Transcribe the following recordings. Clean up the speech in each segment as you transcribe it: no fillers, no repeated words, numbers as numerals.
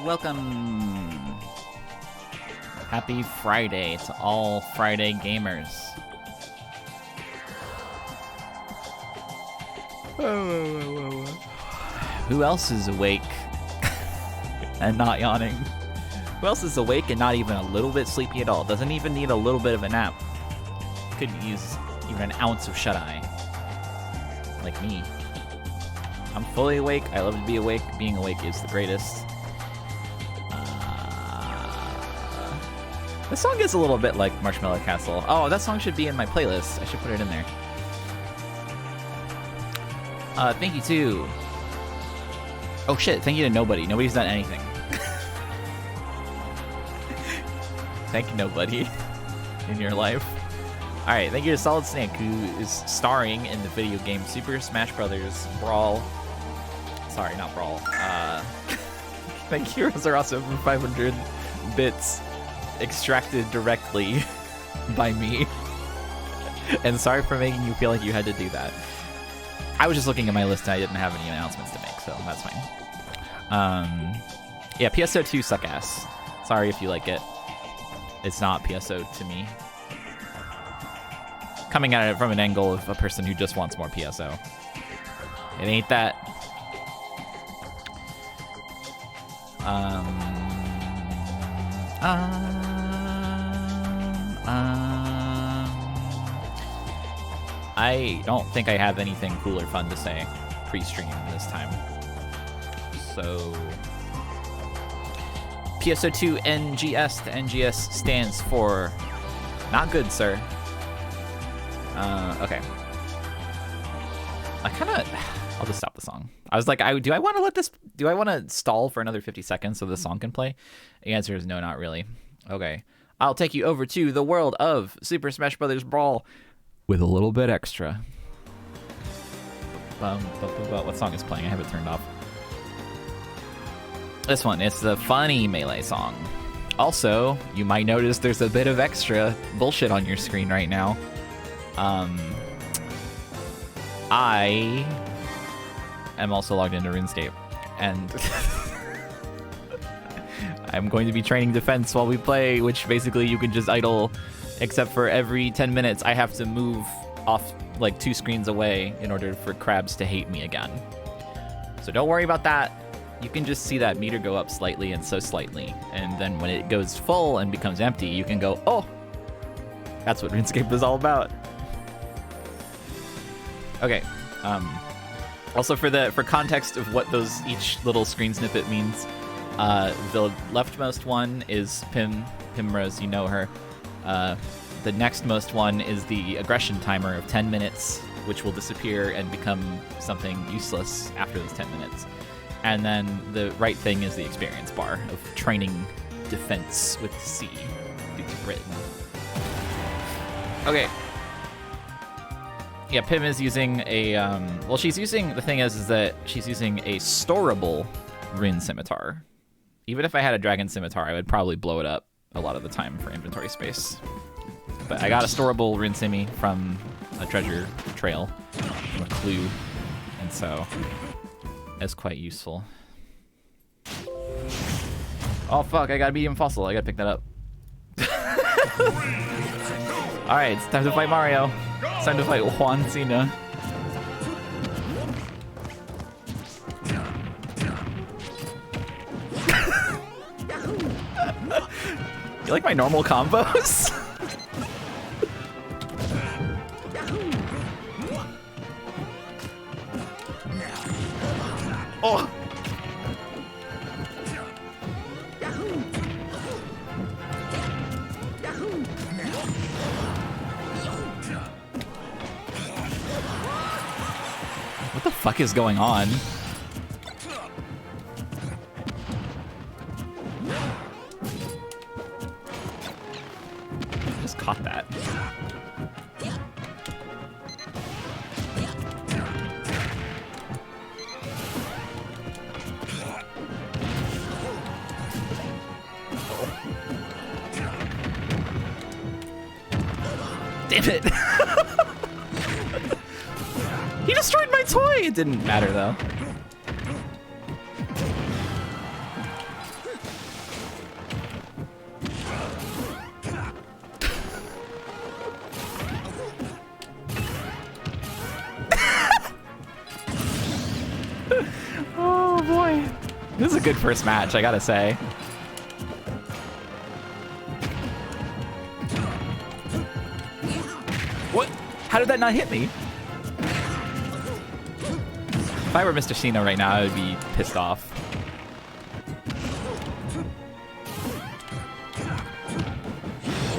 Welcome. Happy Friday to all Friday gamers. Who else is awake and not yawning? Who else is awake and not even a little bit sleepy at all? Doesn't even need a little bit of a nap. Could use even an ounce of shut-eye. Like me. I'm fully awake. I love to be awake. Being awake is the greatest. This song is a little bit like Marshmallow Castle. Oh, that song should be in my playlist. I should put it in there. Thank you too. Oh shit, thank you to nobody. Nobody's done anything. Thank you, nobody in your life. Alright, thank you to Solid Snake, who is starring in the video game Super Smash Bros. Brawl. Sorry, not Brawl. Thank you, Rosarasso, for 500 bits extracted directly by me. And sorry for making you feel like you had to do that. I was just looking at my list and I didn't have any announcements to make, so that's fine. Yeah, PSO 2 suck ass. Sorry if you like it. It's not PSO to me. Coming at it from an angle of a person who just wants more PSO. It ain't that. I don't think I have anything cool or fun to say pre-stream this time. So PSO2 NGS, the NGS stands for Not good, sir. Okay. I'll just stop the song. I was like, do I want to let this, do I want to stall for another 50 seconds so the song can play? The answer is no, not really. Okay. I'll take you over to the world of Super Smash Bros. Brawl with a little bit extra. What song is playing? I have it turned off. This one, it's the funny Melee song. Also, you might notice there's a bit of extra bullshit on your screen right now. I am also logged into RuneScape, and I'm going to be training defense while we play, which basically you can just idle, except for every 10 minutes I have to move off like 2 screens away in order for crabs to hate me again. So don't worry about that. You can just see that meter go up slightly and so slightly, and then when it goes full and becomes empty, you can go, oh, that's what RuneScape is all about. Okay. Also for context of what each little screen snippet means, the leftmost one is Pimrose, you know her. The nextmost one is the aggression timer of 10 minutes, which will disappear and become something useless after those 10 minutes. And then the right thing is the experience bar of training defense with C due to Britain. Okay. Yeah, Pim is using a, the thing is that she's using a storable Rune Scimitar. Even if I had a Dragon Scimitar, I would probably blow it up a lot of the time for inventory space. But I got a storable Rune Simi from a treasure trail, from a clue, and so it's quite useful. Oh fuck, I got a medium fossil, I gotta pick that up. Alright, it's time to fight Mario. It's time to fight Juan Cena. You like my normal combos? Oh! What the fuck is going on? I just caught that. Damn it! He destroyed my toy! It didn't matter though. Oh boy. This is a good first match, I gotta say. What? How did that not hit me? If I were Mr. Cena right now, I would be pissed off.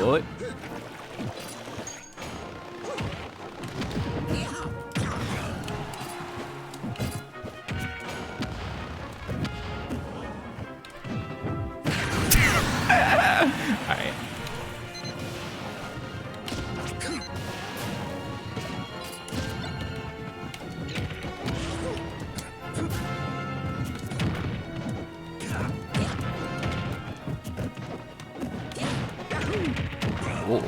What? Alright. Whoa.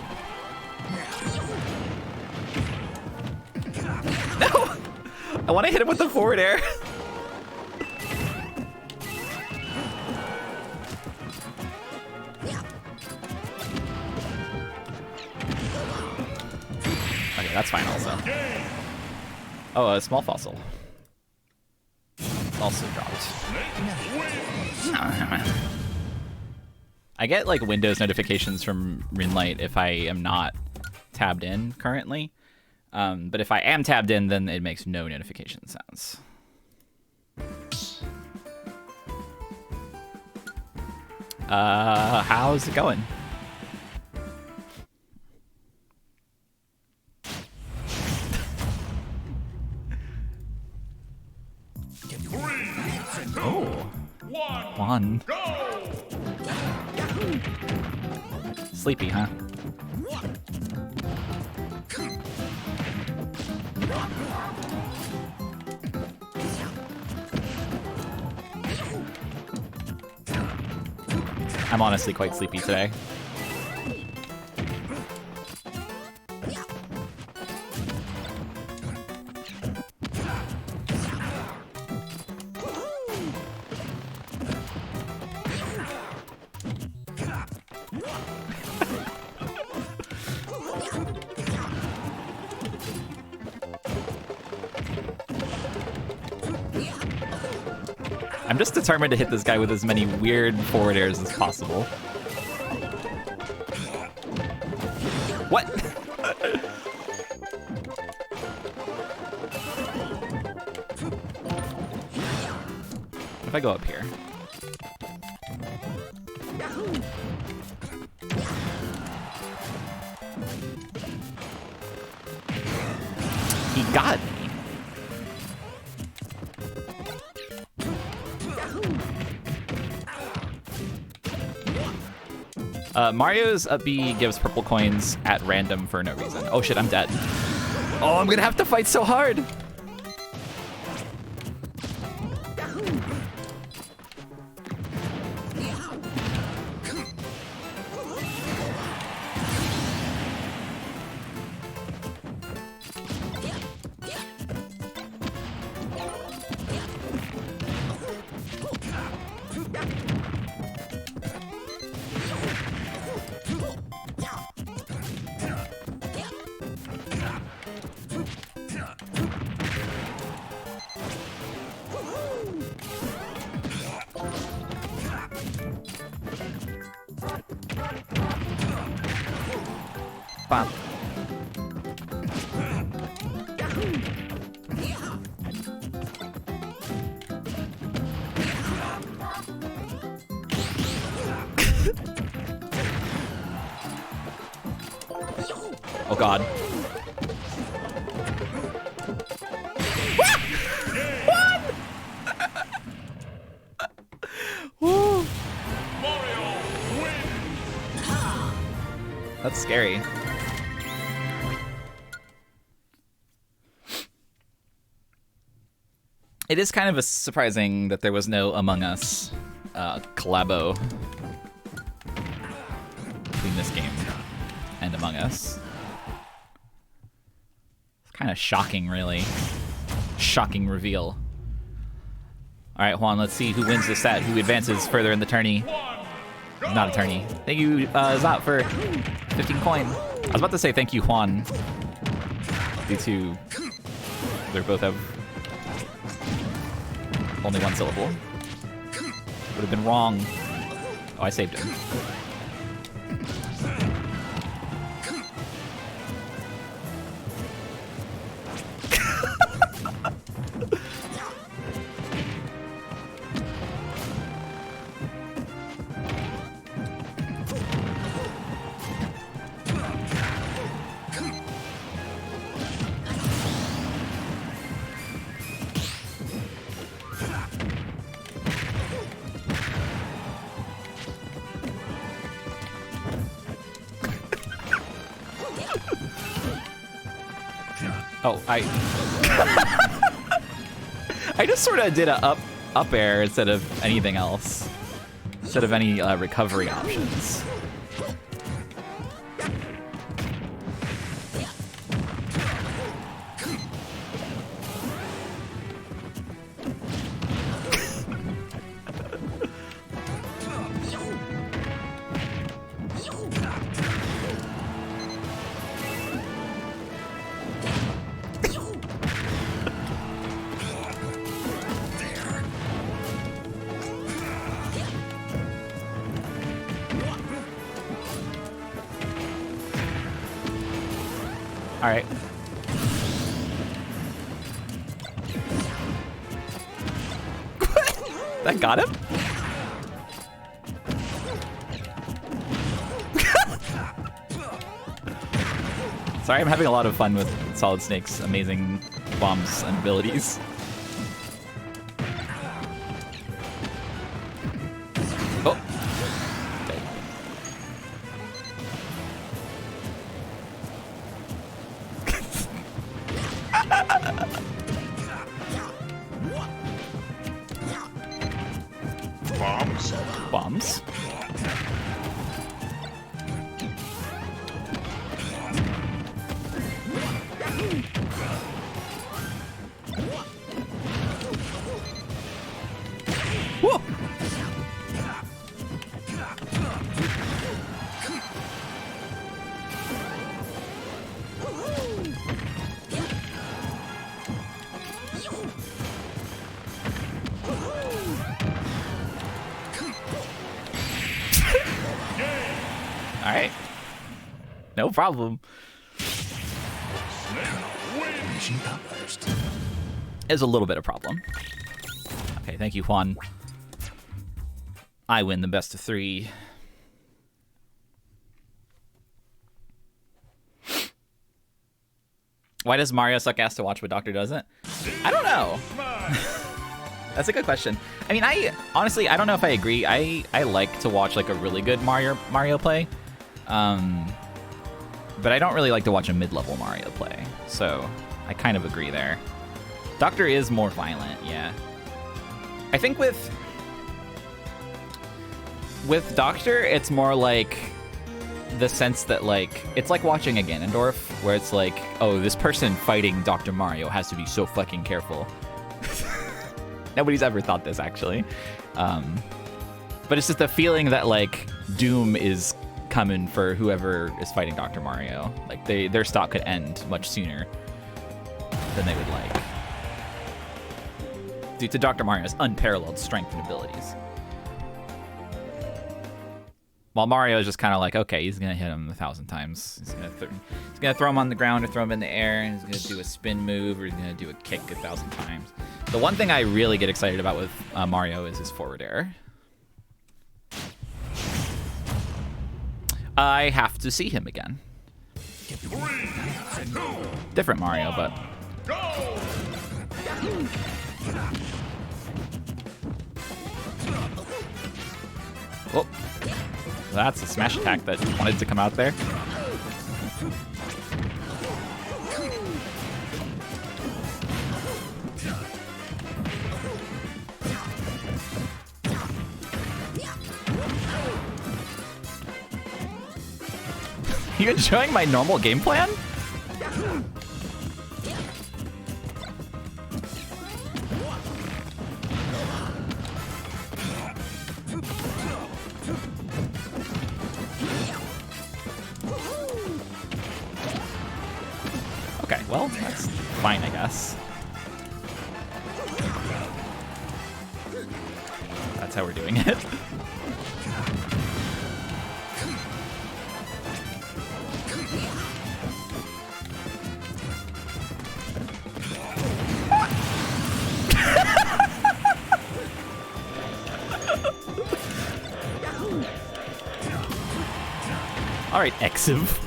No! I want to hit him with the forward air. Okay, that's fine also. Oh, a small fossil. Also dropped. I get like Windows notifications from Rinlight if I am not tabbed in currently. But if I am tabbed in, then it makes no notification sounds. How's it going? Juan. Sleepy, huh? I'm honestly quite sleepy today. I'm just determined to hit this guy with as many weird forward airs as possible. What? If I go up here? He got me. Mario's up B gives purple coins at random for no reason. Oh shit, I'm dead. Oh, I'm gonna have to fight so hard. Bam. Oh god. Woo. That's scary. It is kind of surprising that there was no Among Us collabo between this game and Among Us. It's kind of shocking, really. Shocking reveal. All right, Juan, let's see who wins this set, who advances further in the tourney. Not a tourney. Thank you, Zot, for 15 coin. I was about to say thank you, Juan. Due to they both have only one syllable. Would have been wrong. Oh, I saved him. Oh, I just sort of did a up air instead of anything else. Instead of any recovery options. All right. That got him? Sorry, I'm having a lot of fun with Solid Snake's amazing bombs and abilities. No problem. Is a little bit of problem. Okay, thank you, Juan. I win the best of 3. Why does Mario suck ass to watch but Doctor doesn't? I don't know. That's a good question. I mean, honestly, I don't know if I agree. I like to watch like a really good Mario play. But I don't really like to watch a mid-level Mario play. So I kind of agree there. Doctor is more violent, yeah. I think with Doctor, it's more like the sense that like it's like watching a Ganondorf, where it's like, oh, this person fighting Dr. Mario has to be so fucking careful. Nobody's ever thought this actually, but it's just the feeling that like doom is coming for whoever is fighting Dr. Mario. Like their stock could end much sooner than they would like, due to Dr. Mario's unparalleled strength and abilities. While Mario is just kind of like, okay, he's gonna hit him 1,000 times. He's gonna throw him on the ground or throw him in the air, and he's gonna do a spin move, or he's gonna do a kick 1,000 times. The one thing I really get excited about with Mario is his forward air. I have to see him again. Different Mario, but. Oh, that's a smash attack that wanted to come out there. You enjoying my normal game plan? Okay, well, that's fine, I guess. That's how we're doing it. All right, Exiv.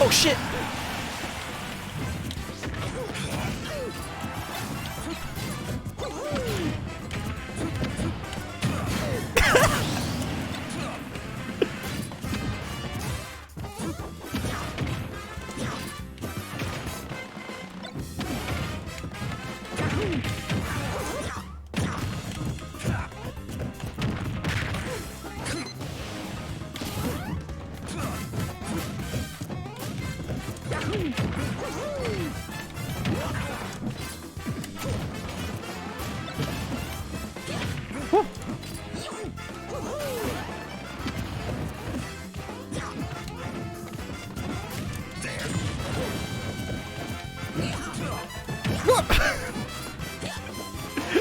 Oh shit!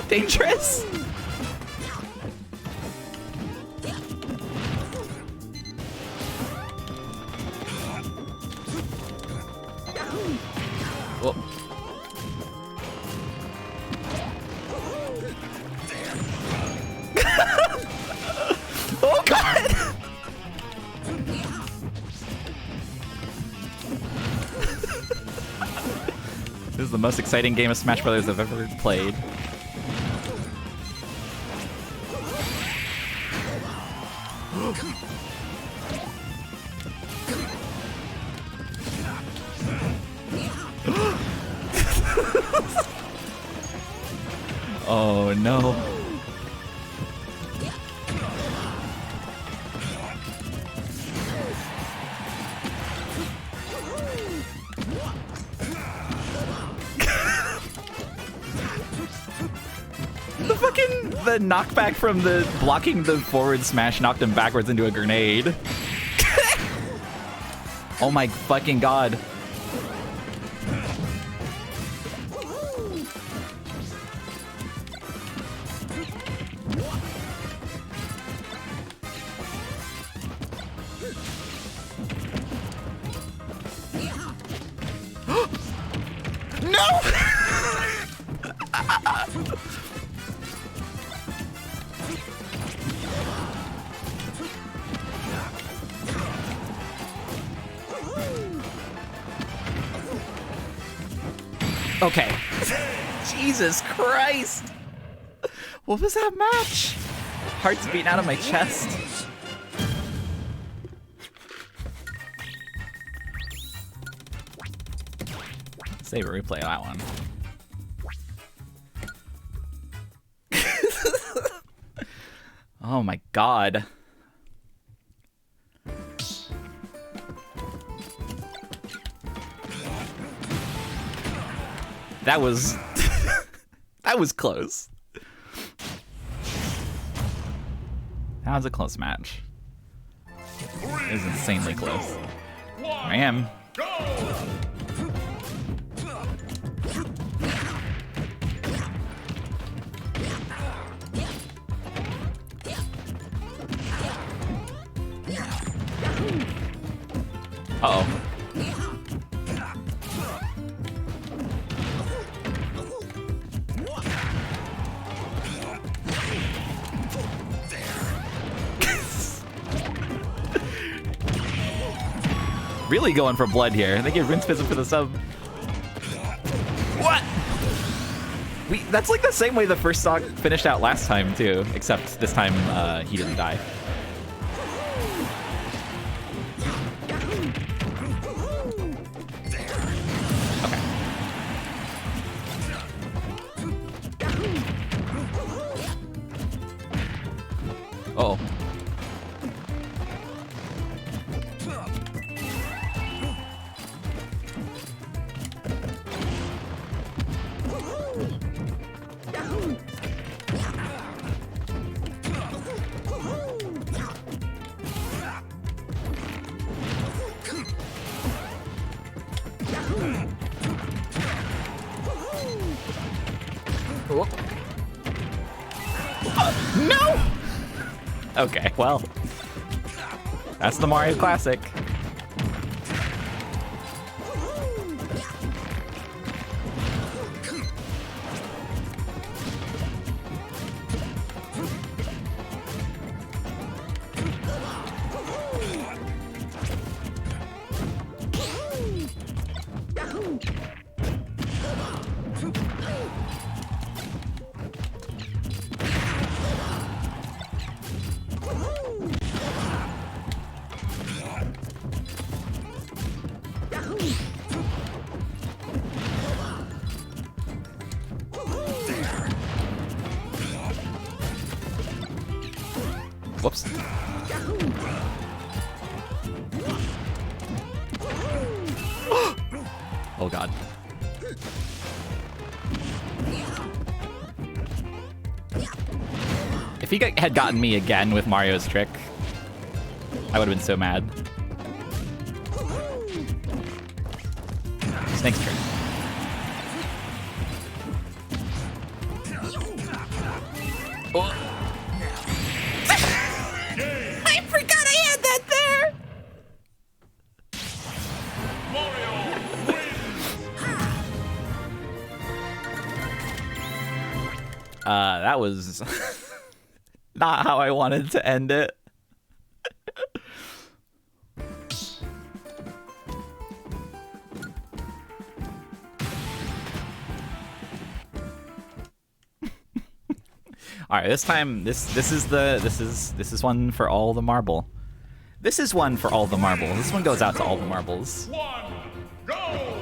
Dangerous? Whoa. Oh god! This is the most exciting game of Smash Brothers I've ever played. Oh no. The knockback from the blocking the forward smash knocked him backwards into a grenade. Oh my fucking god. No! Okay. Jesus Christ. What was that match? Heart's beating out of my chest. Save a replay of that one. Oh my god. That was that was close. That was a close match. It was insanely close. I am. Uh-oh. Really going for blood here. They get rinse for the sub. What? That's like the same way the first stock finished out last time too, except this time he didn't die. Okay. Uh-oh. No! Okay, well, that's the Mario Classic. Whoops. Oh god. If he had gotten me again with Mario's trick, I would have been so mad. Snake's trick. Oh. I forgot I had that there! That was not how I wanted to end it. All right, this time this is one for all the marble. This is one for all the marble. This one goes out to all the marbles. One, go!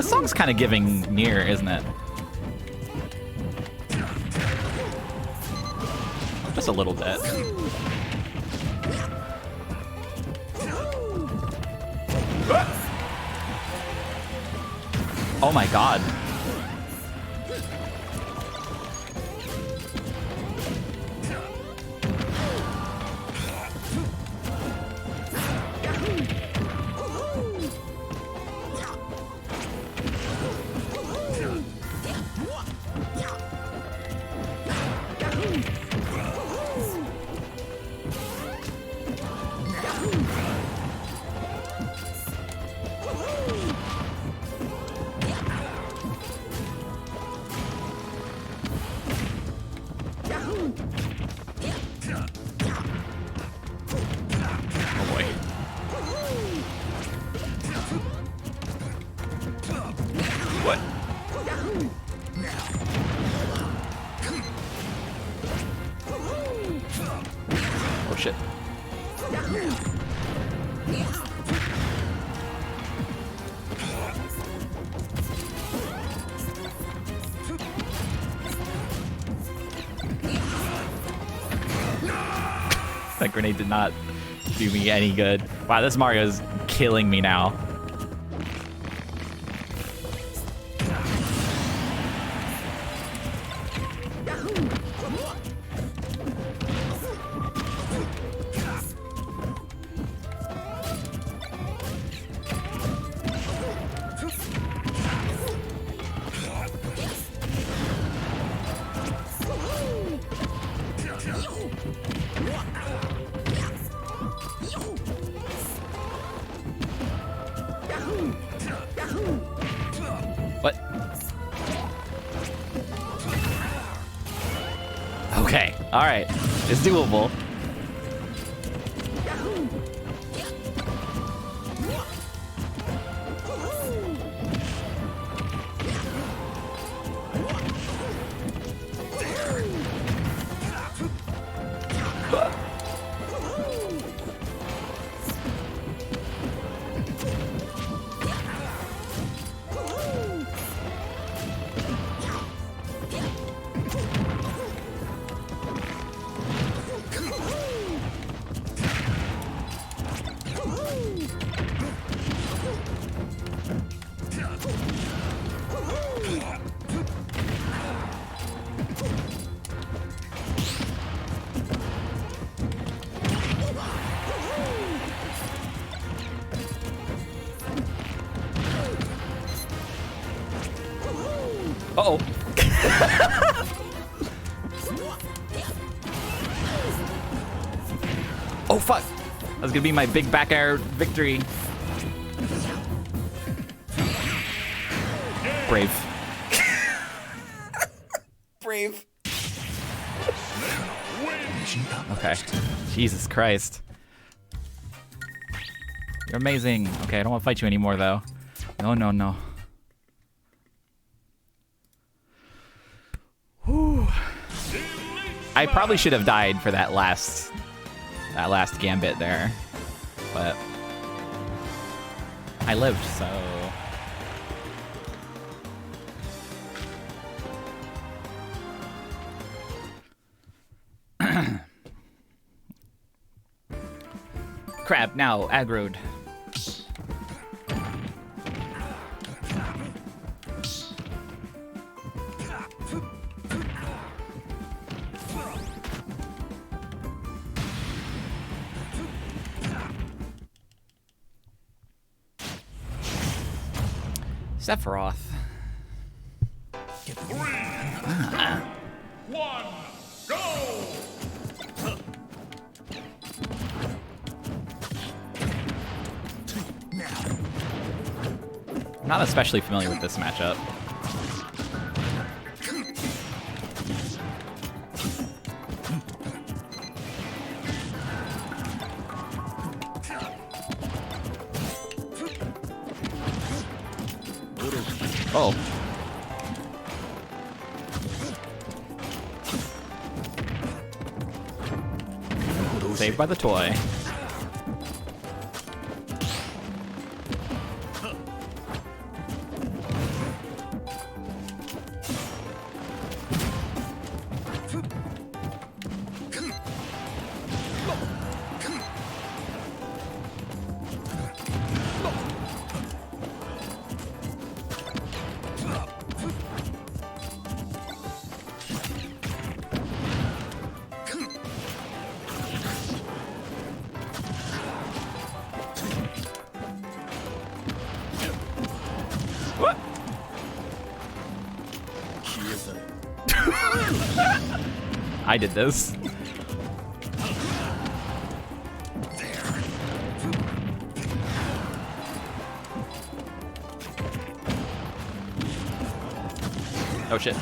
This song's kind of giving Nier, isn't it? Just a little bit. Oh my god. That grenade did not do me any good. Wow, this Mario is killing me now. What? Okay, alright. It's doable. Uh-oh. Oh, fuck. That's gonna be my big back air victory. Brave. Brave. Okay. Jesus Christ. You're amazing. Okay, I don't want to fight you anymore, though. No, no, no. Whew. I probably should have died for that last gambit there, but I lived, so. Crap, now aggroed. Sephiroth. 3, 2, 1, go! I'm not especially familiar with this matchup. Oh. Saved by the toy. I did this. Oh shit.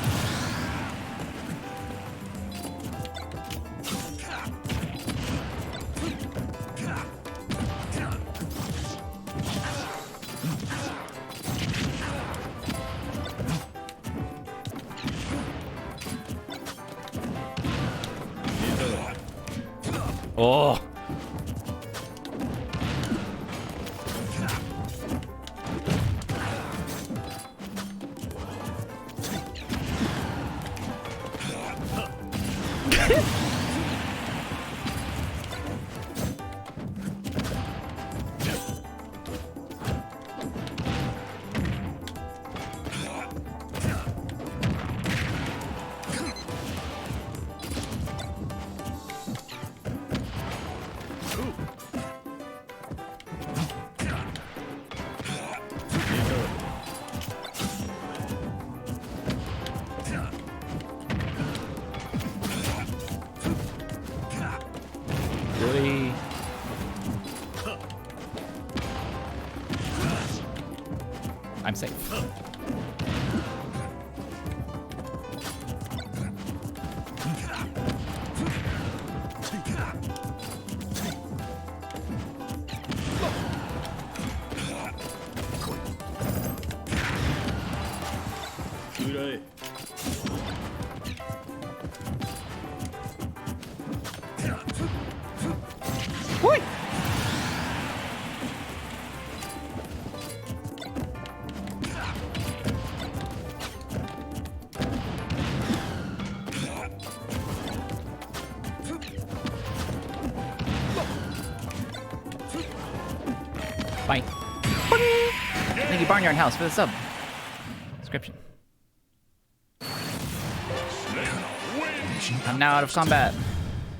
Oh. Really? I'm safe. Whee! Bye. Thank you, Barnyard House, for the sub. Description. I'm now out of combat.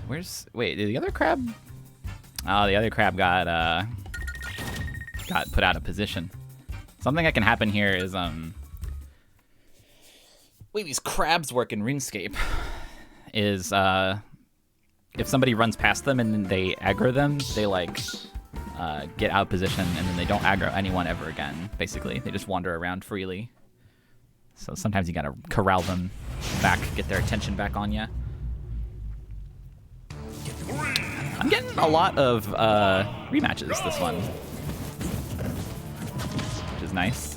Where's... Wait, did the other crab... Oh, the other crab got put out of position. Something that can happen here is, way these crabs work in RuneScape is, if somebody runs past them and then they aggro them, they, like, get out of position and then they don't aggro anyone ever again, basically. They just wander around freely. So sometimes you gotta corral them back, get their attention back on ya. I'm getting a lot of rematches this one, which is nice.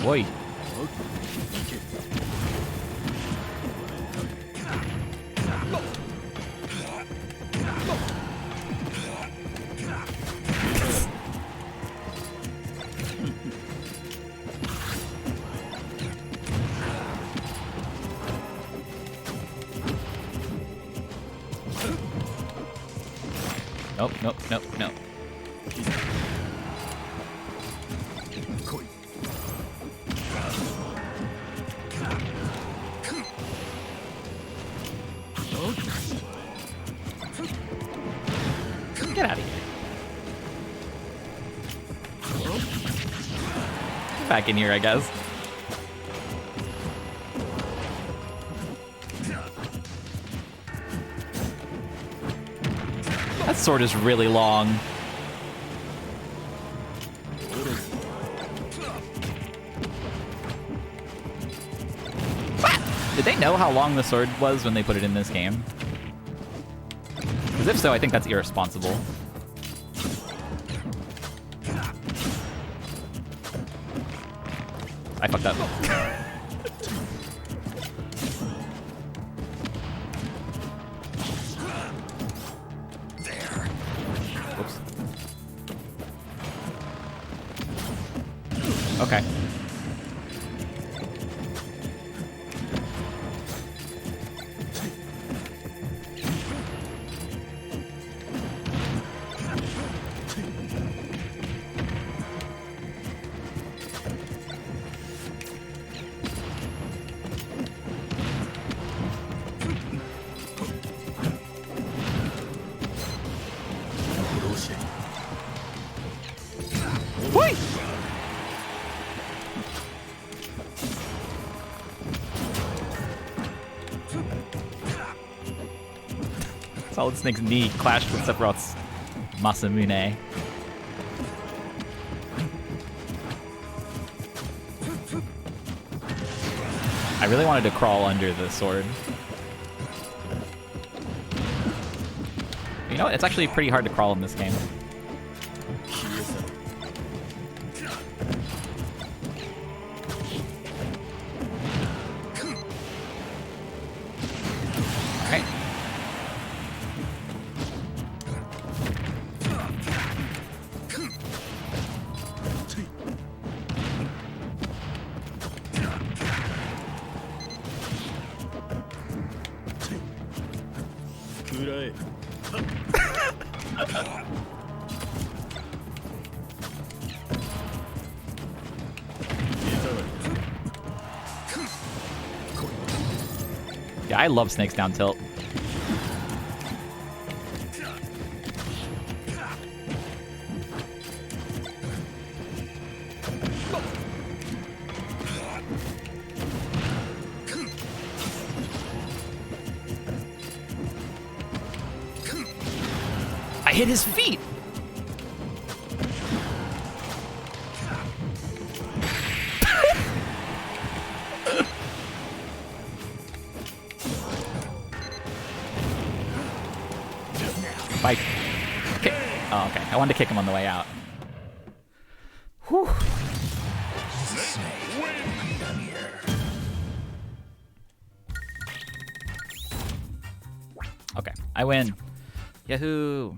Boy. Nope, nope, nope, nope. Get out of here. Get back in here, I guess. That sword is really long. Did they know how long the sword was when they put it in this game? Because if so, I think that's irresponsible. I fucked up. Whoops. Okay. Solid Snake's knee clashed with Sephiroth's Masamune. I really wanted to crawl under the sword. You know what? It's actually pretty hard to crawl in this game. Alright. Yeah, I love Snake's down tilt. I hit his feet. Bike. Kick. Oh, okay. I wanted to kick him on the way out. Whew. Okay, I win. Yahoo!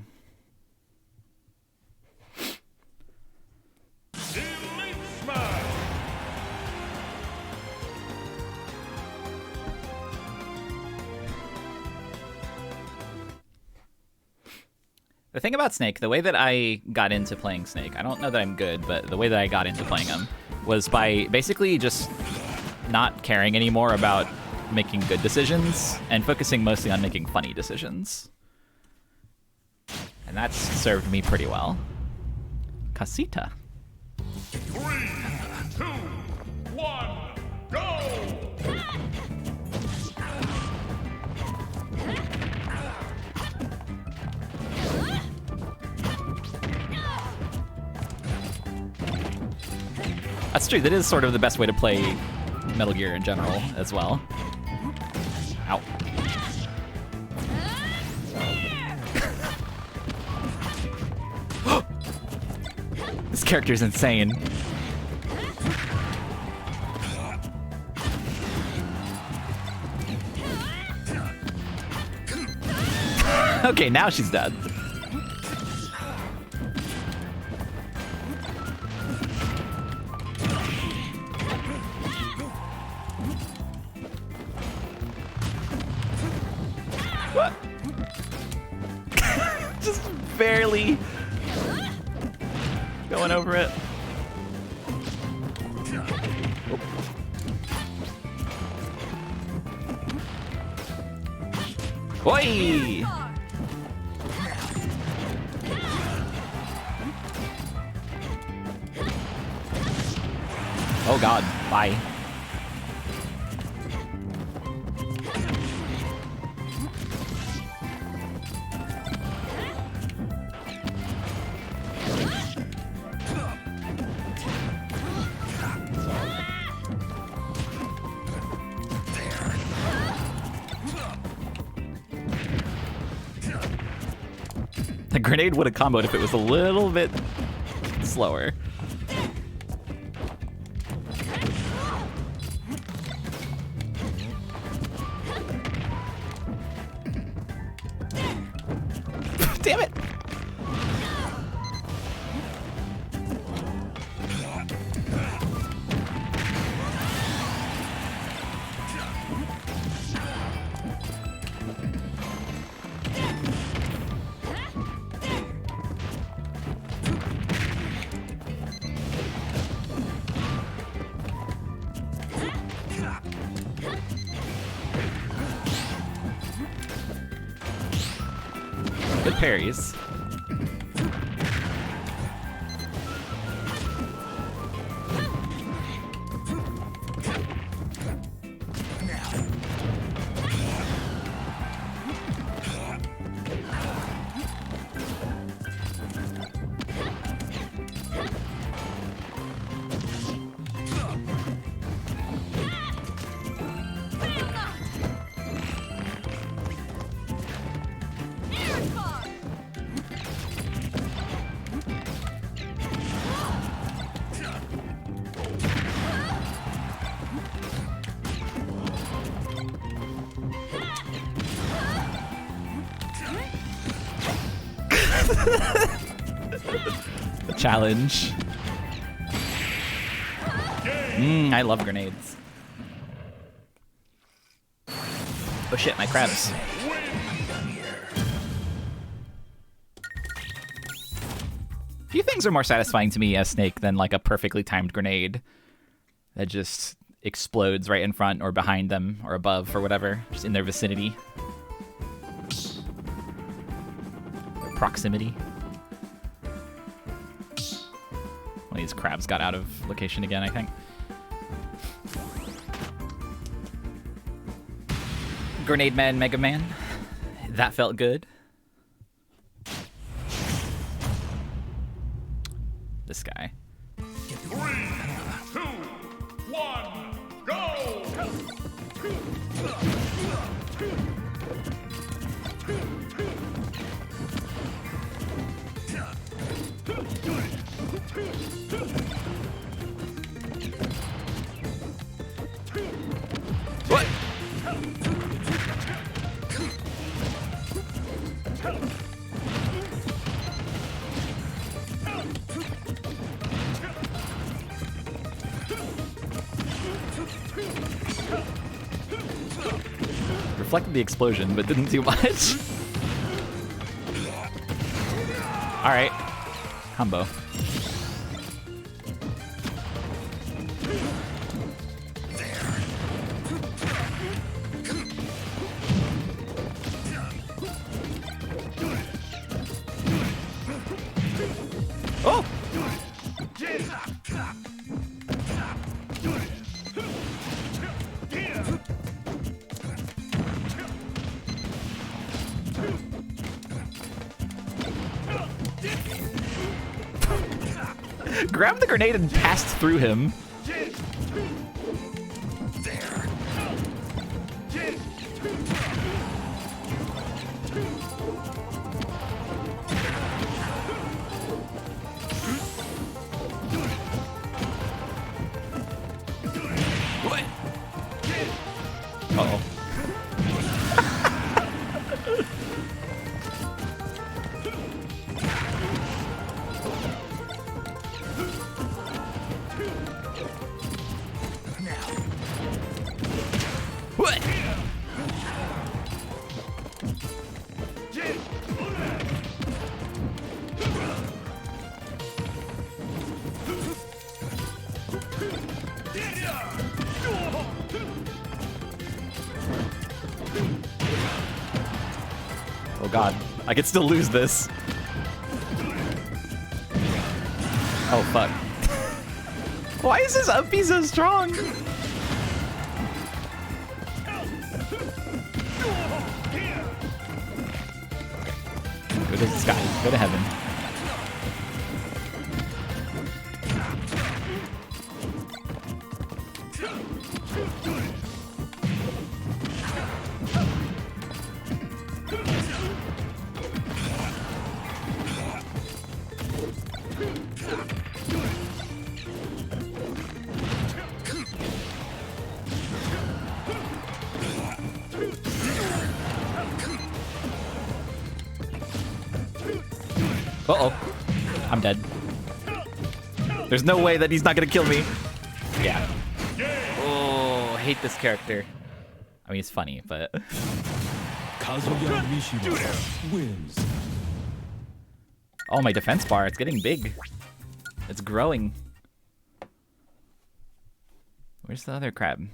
The thing about Snake, the way that I got into playing Snake, I don't know that I'm good, but the way that I got into playing him was by basically just not caring anymore about making good decisions and focusing mostly on making funny decisions. And that's served me pretty well. Casita. 3, 2, 1, go! That's true, that is sort of the best way to play Metal Gear in general as well. Ow. This character's insane. Okay, now she's dead. What? Just barely going over it. Oh. Oi! Oh god, bye. The grenade would have comboed if it was a little bit slower. Damn it! Good parries. The challenge. I love grenades. Oh shit, my crabs. Few things are more satisfying to me as Snake than like a perfectly timed grenade that just explodes right in front or behind them or above or whatever, just in their vicinity. Proximity. One of these crabs got out of location again, I think. Grenade Man, Mega Man. That felt good. This guy. 3, 2, 1, go! What? Reflected the explosion, but didn't do much. Alright. Combo. Oh! Grabbed the grenade and passed through him. What? Uh-oh. What? Oh god, I could still lose this. Oh fuck. Why is his up B so strong? Go to the sky, go to heaven. Uh-oh. I'm dead. There's no way that he's not gonna kill me. Yeah. Oh, I hate this character. I mean, he's funny, but... Kazuya Mishima wins. Oh, my defense bar, it's getting big. It's growing. Where's the other crab?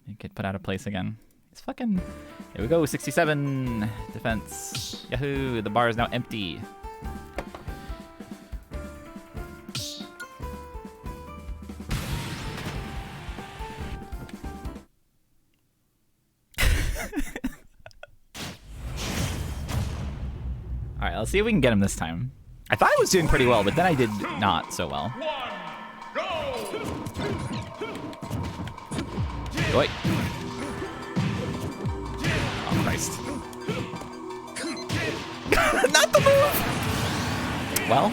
It get put out of place again. It's fucking... There we go, 67 defense. Yahoo, the bar is now empty. Alright, let's see if we can get him this time. I thought I was doing pretty well, but then I did not so well. Wait. Oh, Christ. Not the move! Well.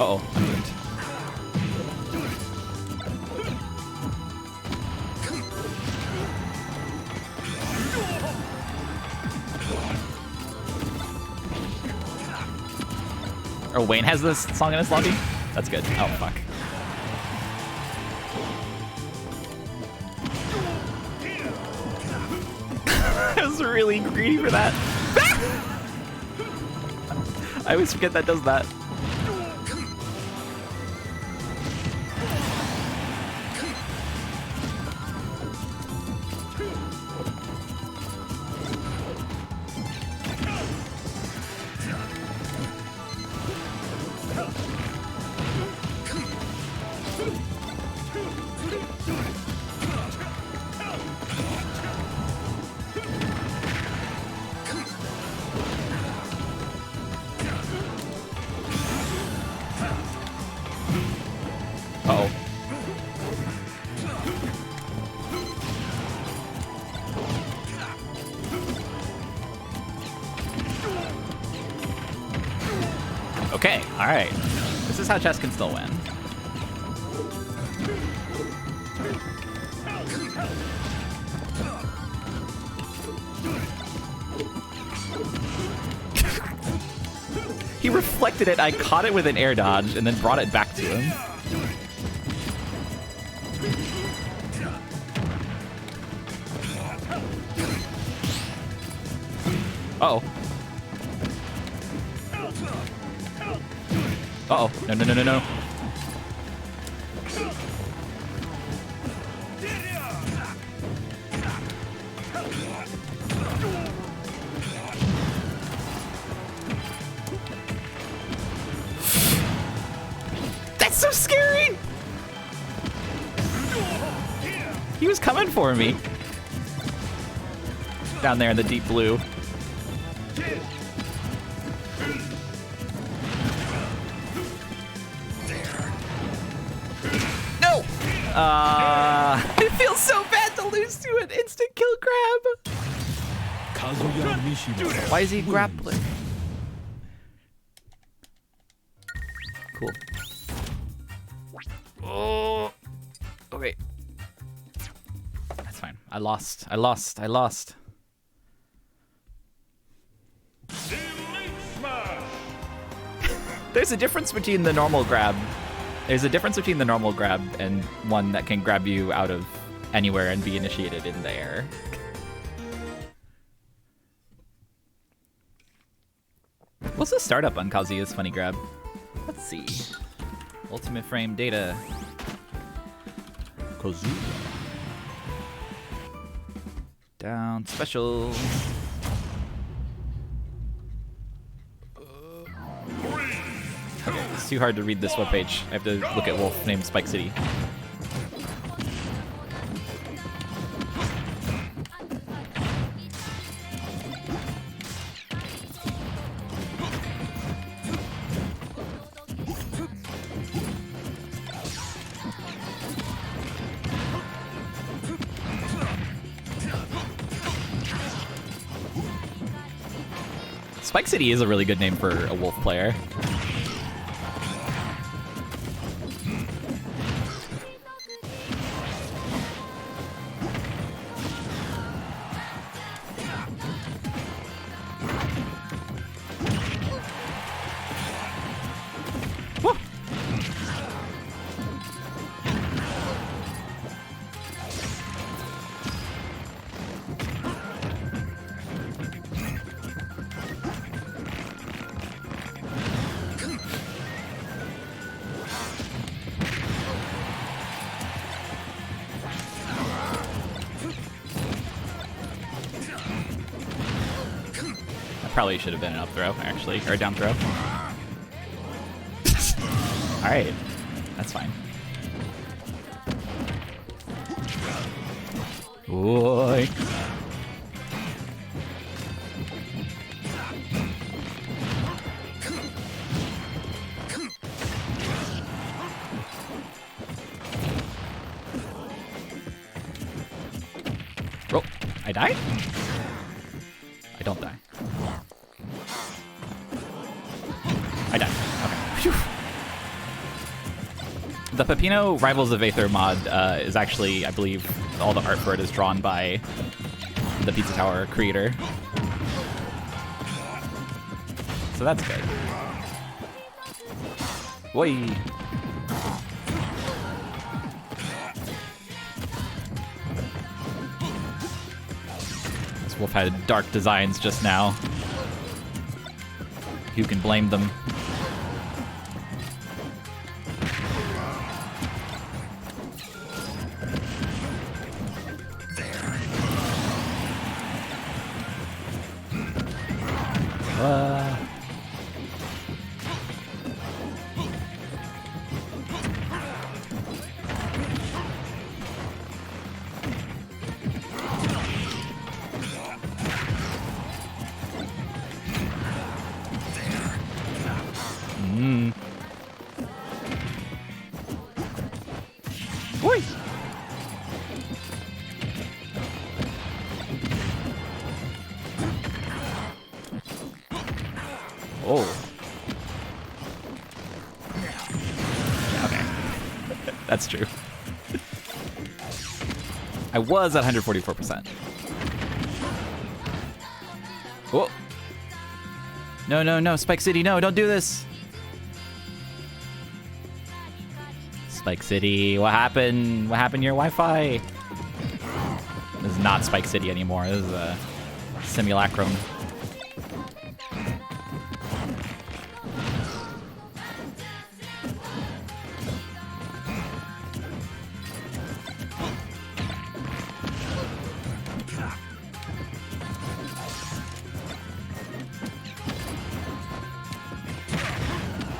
Uh-oh, I'm doomed. Oh, Wayne has this song in his lobby? That's good. Oh, fuck. I was really greedy for that. I always forget that does that. Okay, alright. This is how chess can still win. He reflected it, I caught it with an air dodge, and then brought it back to him. Uh-oh. Uh-oh. No, no, no, no, no. That's so scary! He was coming for me. Down there in the deep blue. It feels so bad to lose to an instant kill grab. Why is he grappling? Cool. Oh, okay. That's fine. I lost. There's a difference between the normal grab. There's a difference between the normal grab and one that can grab you out of anywhere and be initiated in the air. What's the startup on Kazuya's funny grab? Let's see. Ultimate frame data. Kazuya. Down special. Okay, it's too hard to read this webpage. I have to look at wolf named Spike City. Spike City is a really good name for a wolf player. Probably should have been an up throw, actually, or a down throw. Alright, that's fine. Boy. Oh, I died? I don't die. I died. Okay. Phew. The Pepino Rivals of Aether mod is actually, I believe, all the art for it is drawn by the Pizza Tower creator. So that's good. Whey! This wolf had dark designs just now. Who can blame them? Oi! Oh. Yeah, okay. That's true. I was at 144%. Oh. No, no, no, Spike City, no, don't do this. Spike City, what happened? What happened to your Wi-Fi? This is not Spike City anymore. This is a simulacrum.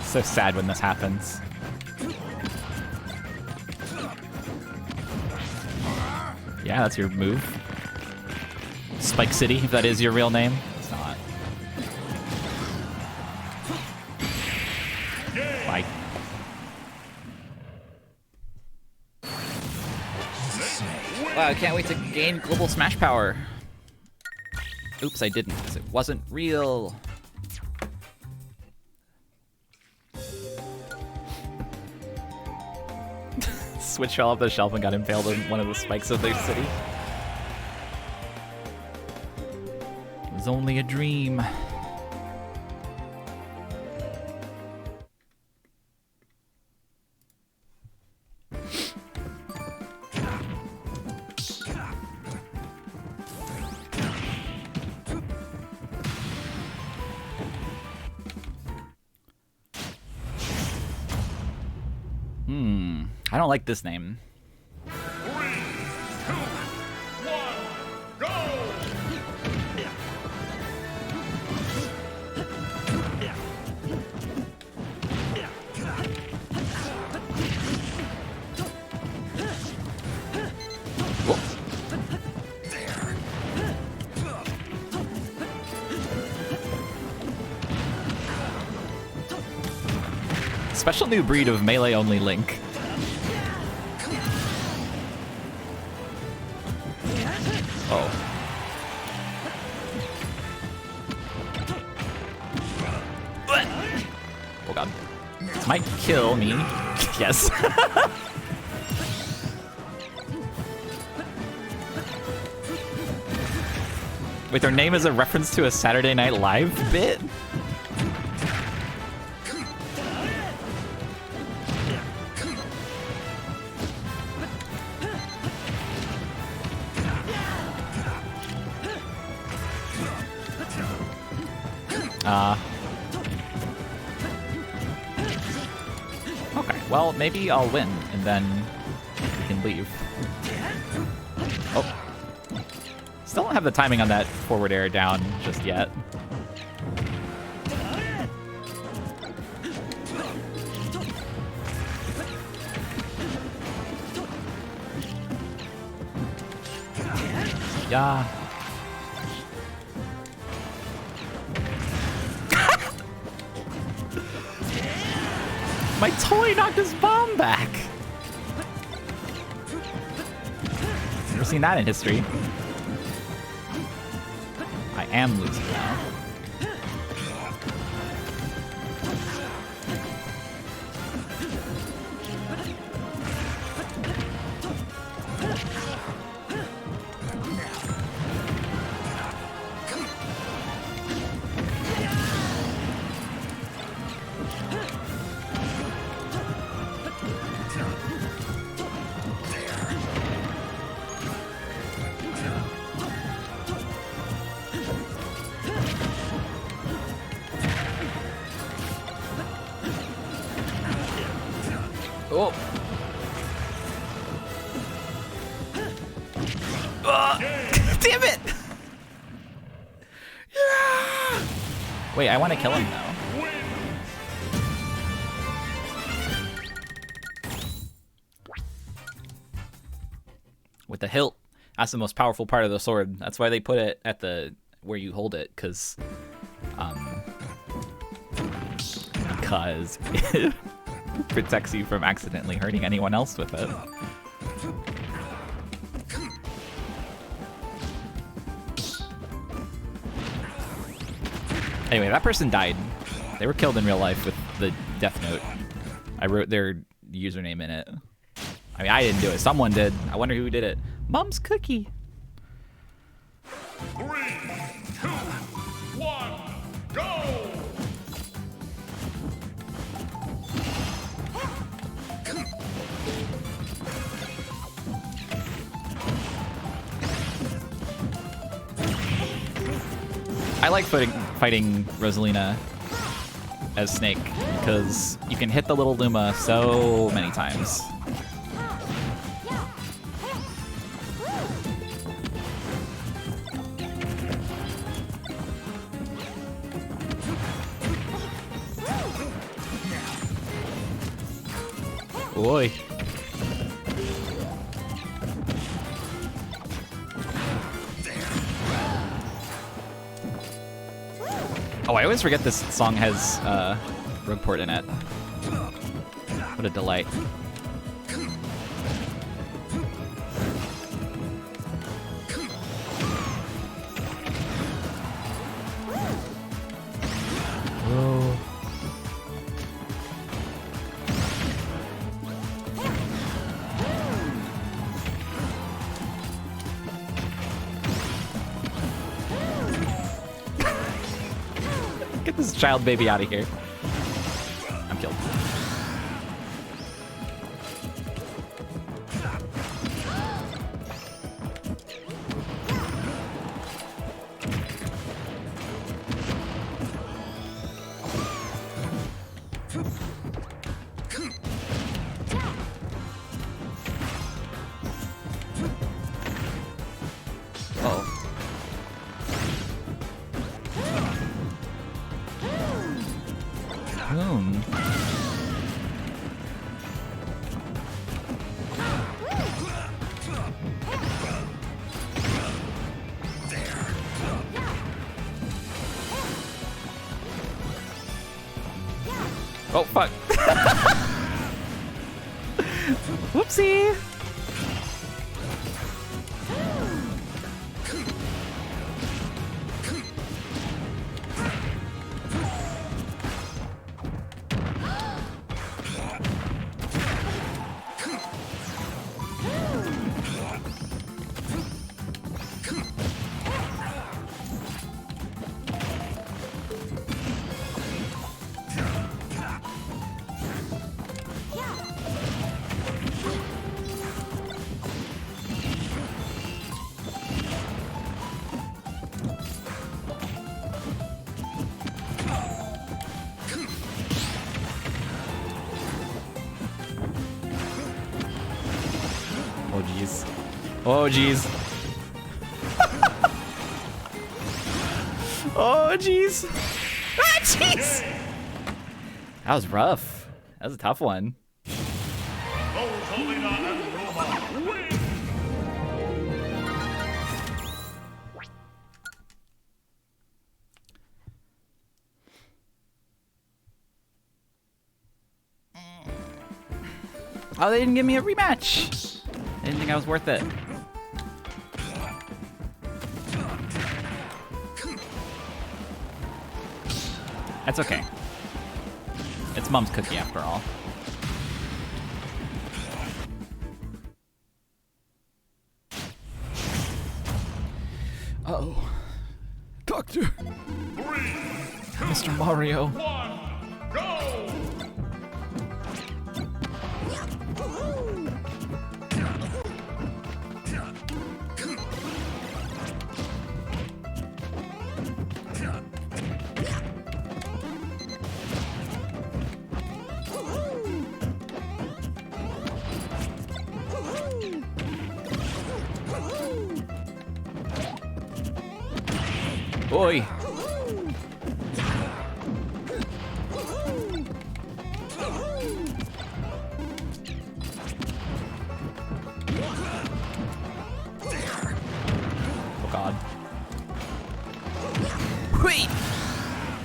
So sad when this happens. Yeah, that's your move. Spike City, if that is your real name. It's not. Bye. Wow, I can't wait to gain global smash power. Oops, I didn't, because it wasn't real. Switch fell off the shelf and got impaled in one of the spikes of their city. It was only a dream. I don't like this name. 3, 2, 1, go! Special new breed of melee-only Link. Oh. Oh god. This might kill me. Yes. Wait, their name is a reference to a Saturday Night Live bit? Okay, well, maybe I'll win, and then we can leave. Oh. Still don't have the timing on that forward air down just yet. Yeah. My toy knocked his bomb back. Never seen that in history. I am losing now. Oh. Damn it! Yeah! Wait, I want to kill him though. With the hilt, that's the most powerful part of the sword. That's why they put it at the where you hold it, because it protects you from accidentally hurting anyone else with it. Anyway, that person died. They were killed in real life with the death note. I wrote their username in it. I mean, I didn't do it. Someone did. I wonder who did it. Mom's cookie. 3, 2, 1, go! I like fighting Rosalina as Snake because you can hit the little Luma so many times. Oi. Oh, I always forget this song has Rogueport in it. What a delight. Whoa. Get this child baby out of here. I'm killed. Boom. Oh, fuck. Whoopsie. Oh, jeez. Oh, jeez. Oh, jeez. Ah, jeez. That was rough. That was a tough one. Rosalina and Roma win! Oh, they didn't give me a rematch. I didn't think I was worth it. That's okay. It's Mom's cookie after all. Uh-oh. Doctor. 3, 2, Mr. Mario. 1, go! Oi. Oh god. Wait.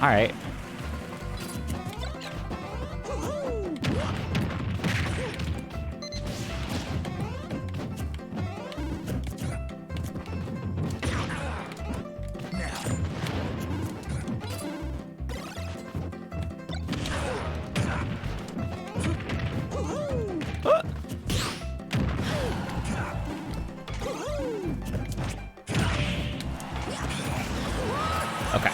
All right. Okay.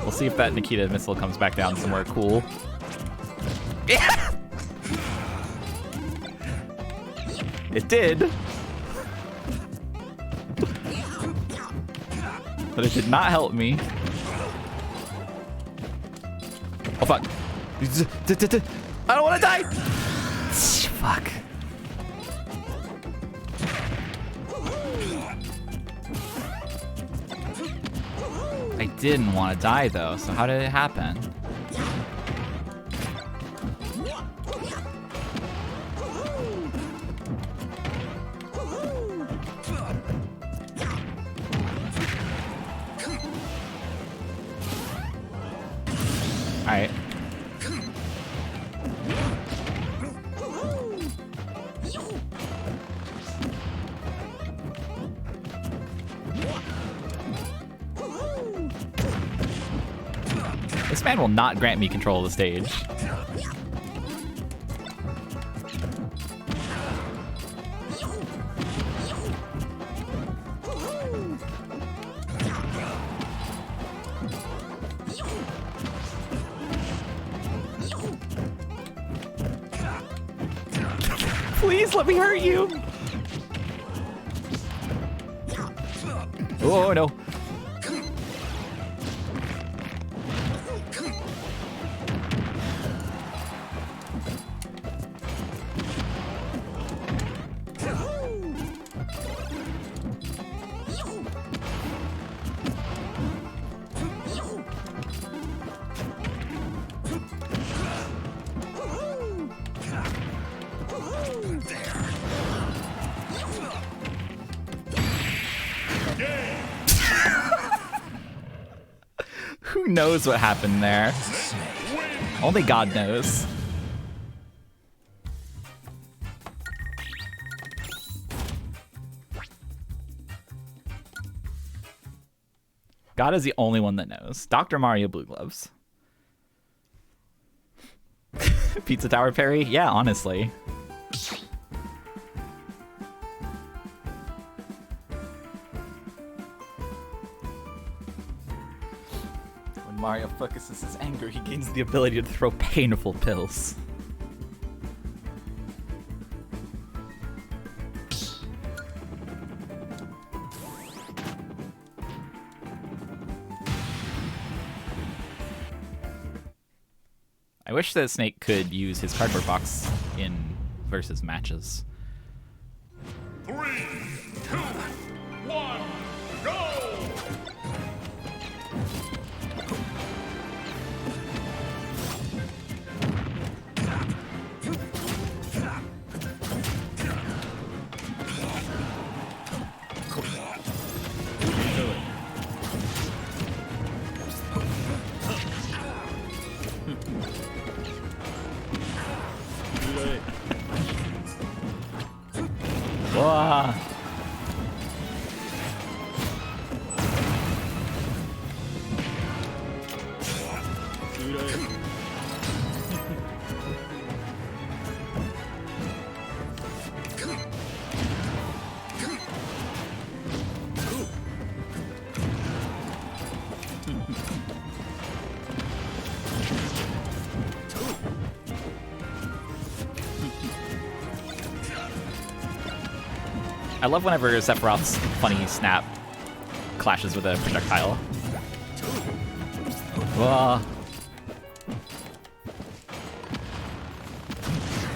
We'll see if that Nikita missile comes back down somewhere cool. Yeah! It did. But it did not help me. Oh fuck. I don't want to die! Fuck. I didn't want to die though, so how did it happen? Alright. This man will not grant me control of the stage. Please let me hurt you. Oh no. Who knows what happened there? Only God knows. God is the only one that knows. Dr. Mario Blue Gloves. Pizza Tower parry? Yeah, honestly. When Mario focuses his anger, he gains the ability to throw painful pills. I wish that Snake could use his cardboard box in versus matches. 3, 2, 1, go! Whoa. I love whenever Sephiroth's funny snap clashes with a projectile. Whoa.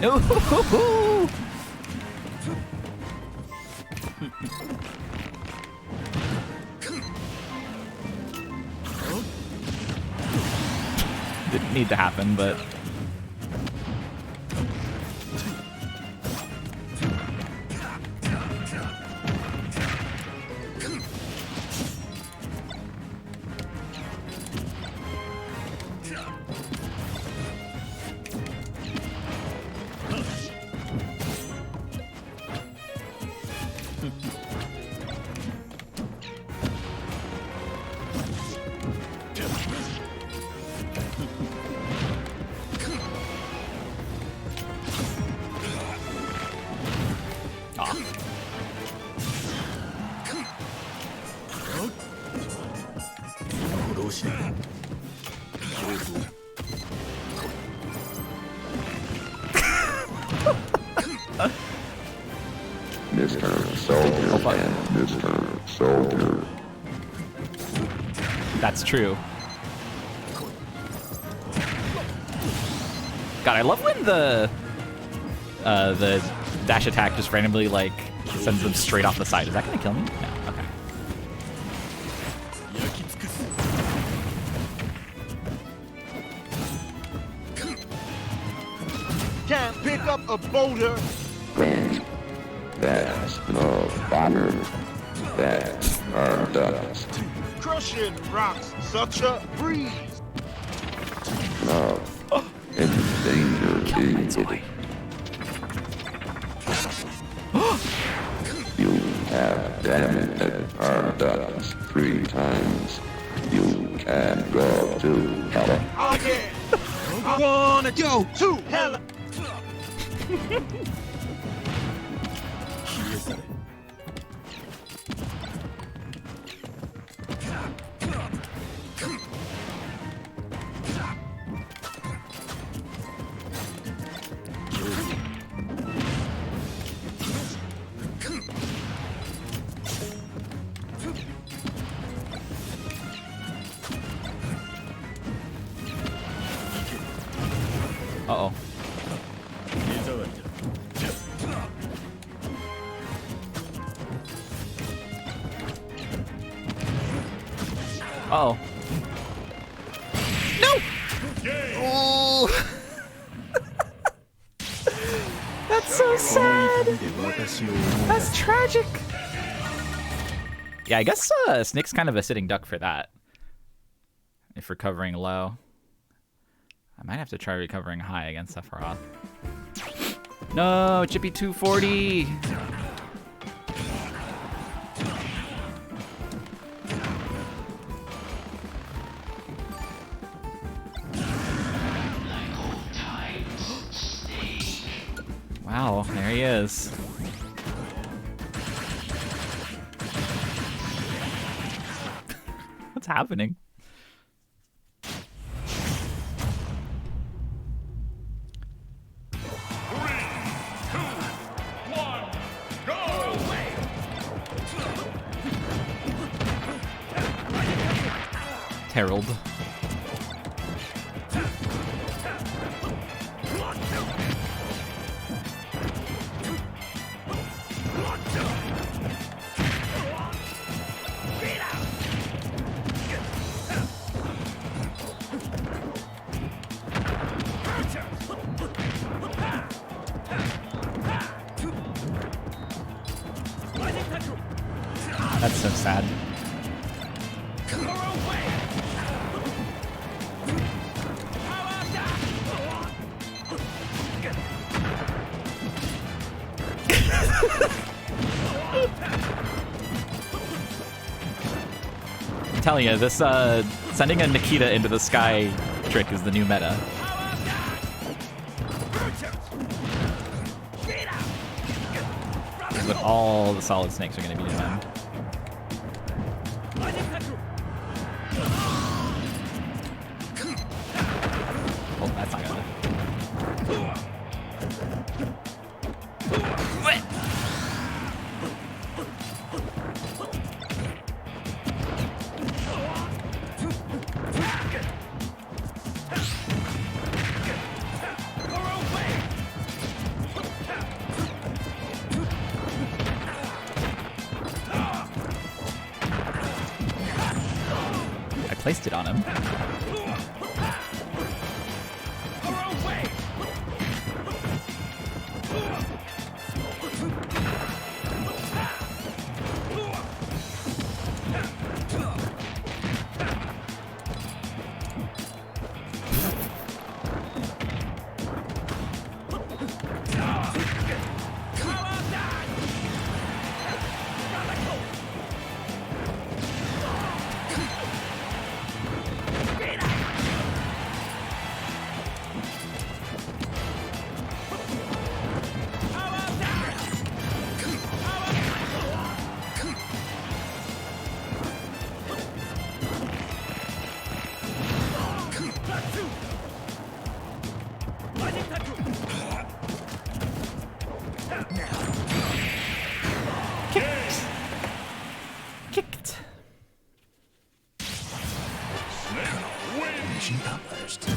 No! Didn't need to happen, but... Mr. Soldier and Mr. Soldier. That's true. God, I love when the dash attack just randomly like sends them straight off the side. Is that gonna kill me? No. Okay. Can't pick up a boulder. Wind. That's no fire. That's our dust. Crushing rocks, such a breeze. No. It's danger easily. You have damaged our dust 3 times. You can go to hell. Again. I wanna go to hell. Uh-oh. Uh-oh. No! Oh. That's so sad. That's tragic. Yeah, I guess Snick's kind of a sitting duck for that. If recovering low. I might have to try recovering high against Sephiroth. No, Chippy 240. Wow, there he is. What's happening? Herald. That's so sad. I'm telling you, this sending a Nikita into the sky trick is the new meta. This is what all the solid snakes are going to be doing. Oh, that's not gonna. I placed it on him. Kicked. Mission accomplished.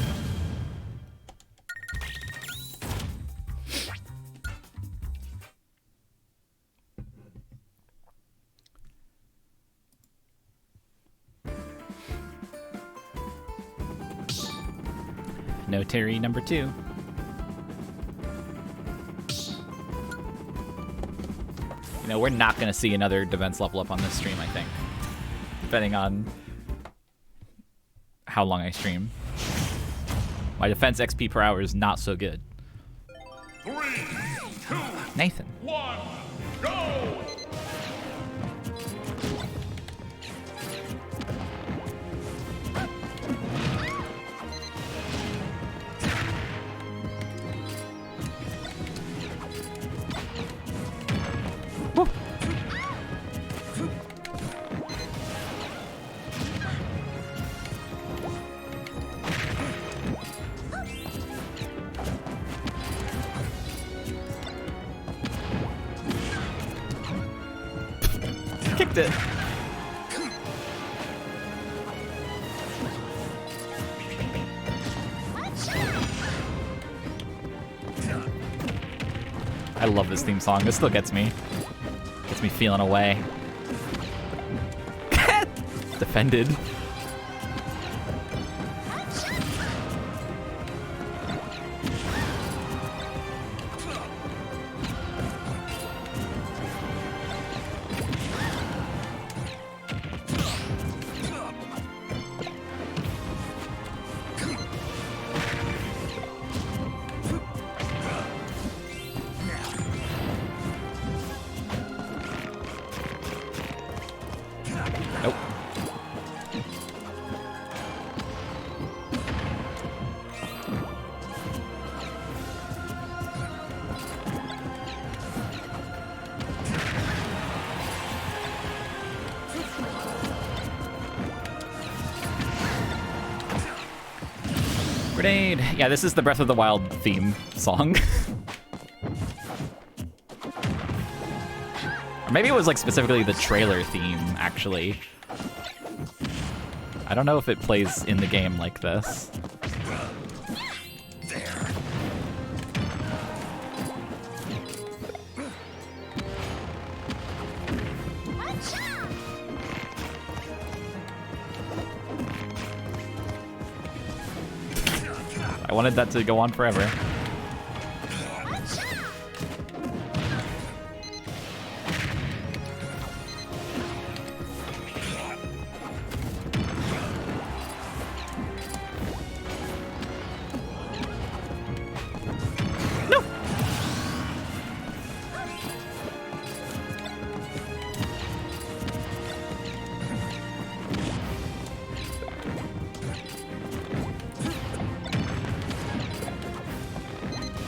No Terry number 2. You know, we're not going to see another defense level up on this stream, I think. Depending on how long I stream. My defense XP per hour is not so good. 3, 2, Nathan. 1, go! Kicked it. I love this theme song. This still gets me. Gets me feeling away. Defended. Nope. Grenade. Yeah, this is the Breath of the Wild theme song. Or maybe it was like specifically the trailer theme, actually. I don't know if it plays in the game like this. I wanted that to go on forever.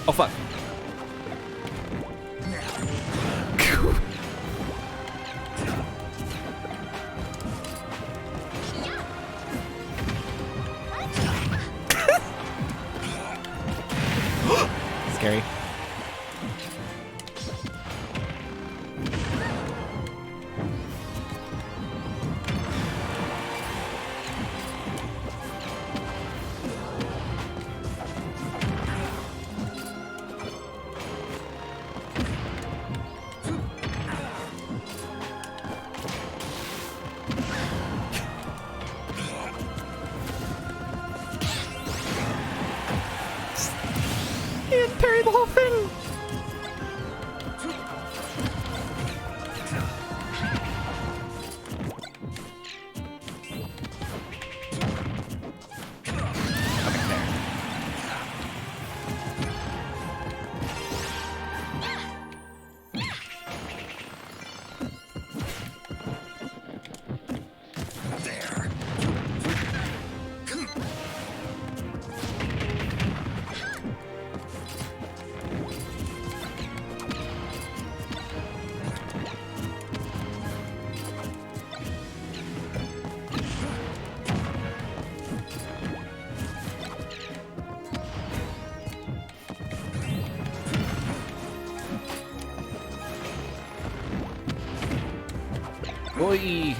Oh, fuck. Scary. Can't parry the whole thing. Oi!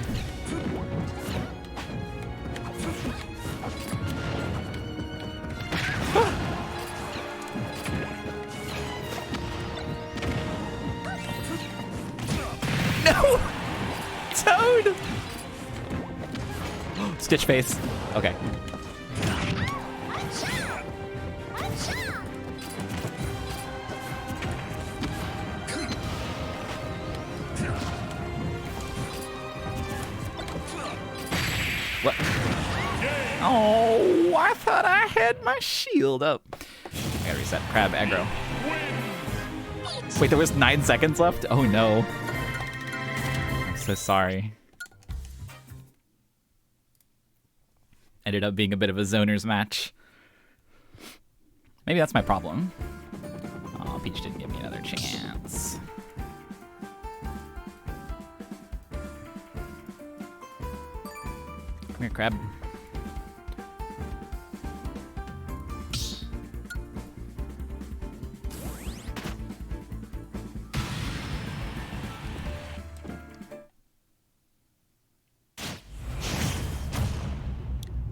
No! Toad! Stitch face. Okay. What? Oh, I thought I had my shield up. I gotta reset. Crab aggro. Wait, there was 9 seconds left? Oh no. I'm so sorry. Ended up being a bit of a zoners match. Maybe that's my problem. Oh, Peach didn't give me another chance. Come here, crab.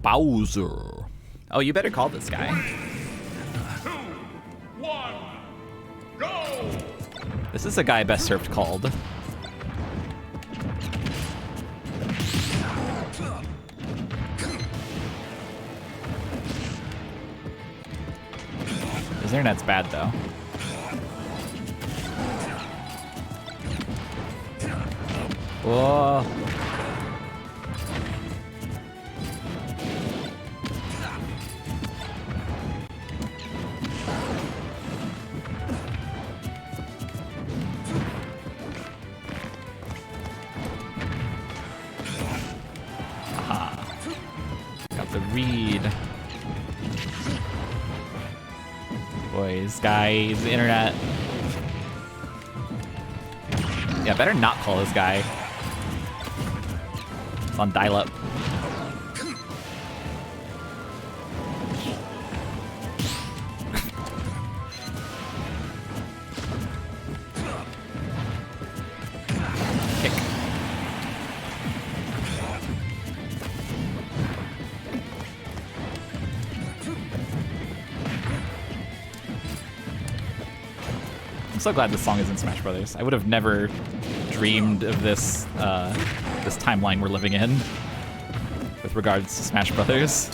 Bowser. Oh, you better call this guy. 2, 1, go! This is a guy best served called. His internet's bad though. Whoa. Read. Boys, guys, internet. Yeah, better not call this guy. It's on dial-up. I'm so glad this song is in Smash Brothers. I would have never dreamed of this this timeline we're living in with regards to Smash Brothers.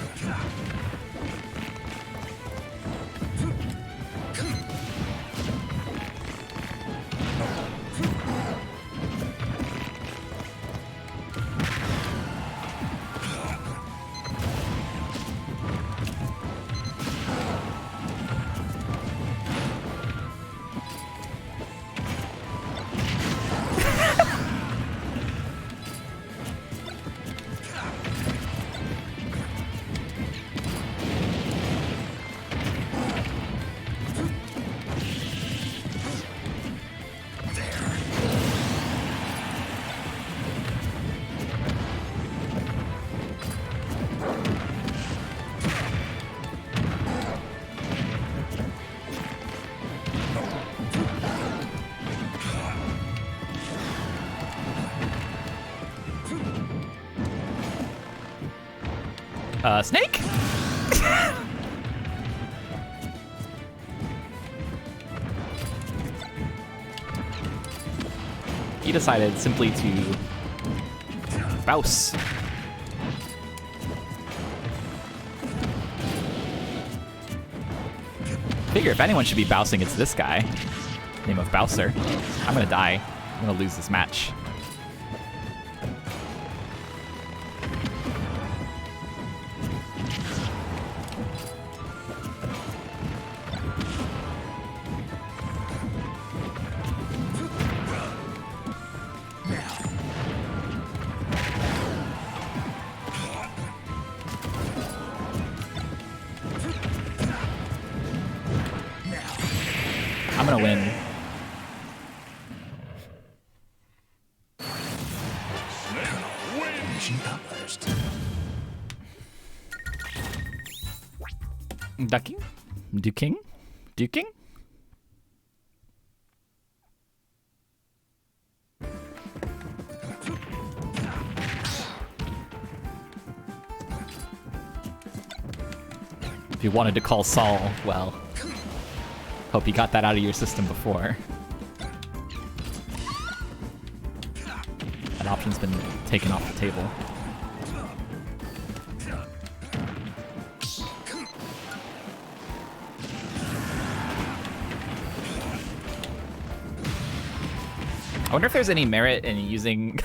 Snake? He decided simply to bouse. Figure if anyone should be bousing, it's this guy. Name of Bowser. I'm gonna die. I'm gonna lose this match. I'm gonna win. Ducking? Duking? Duking? If you wanted to call Saul, well, hope you got that out of your system before. That option's been taken off the table. I wonder if there's any merit in using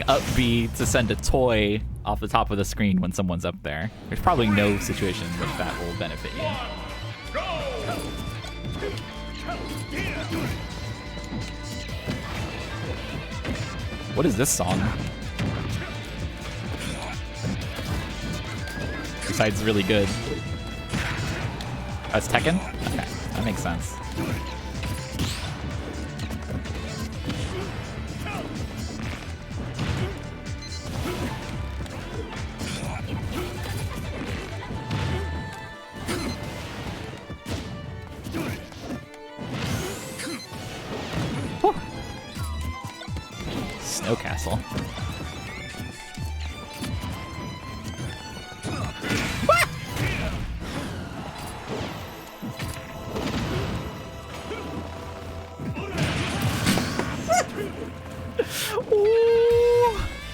up B to send a toy off the top of the screen when someone's up there. There's probably no situation in which that will benefit you. What is this song? Besides really good. That's Tekken? Okay, that makes sense. Snow Castle.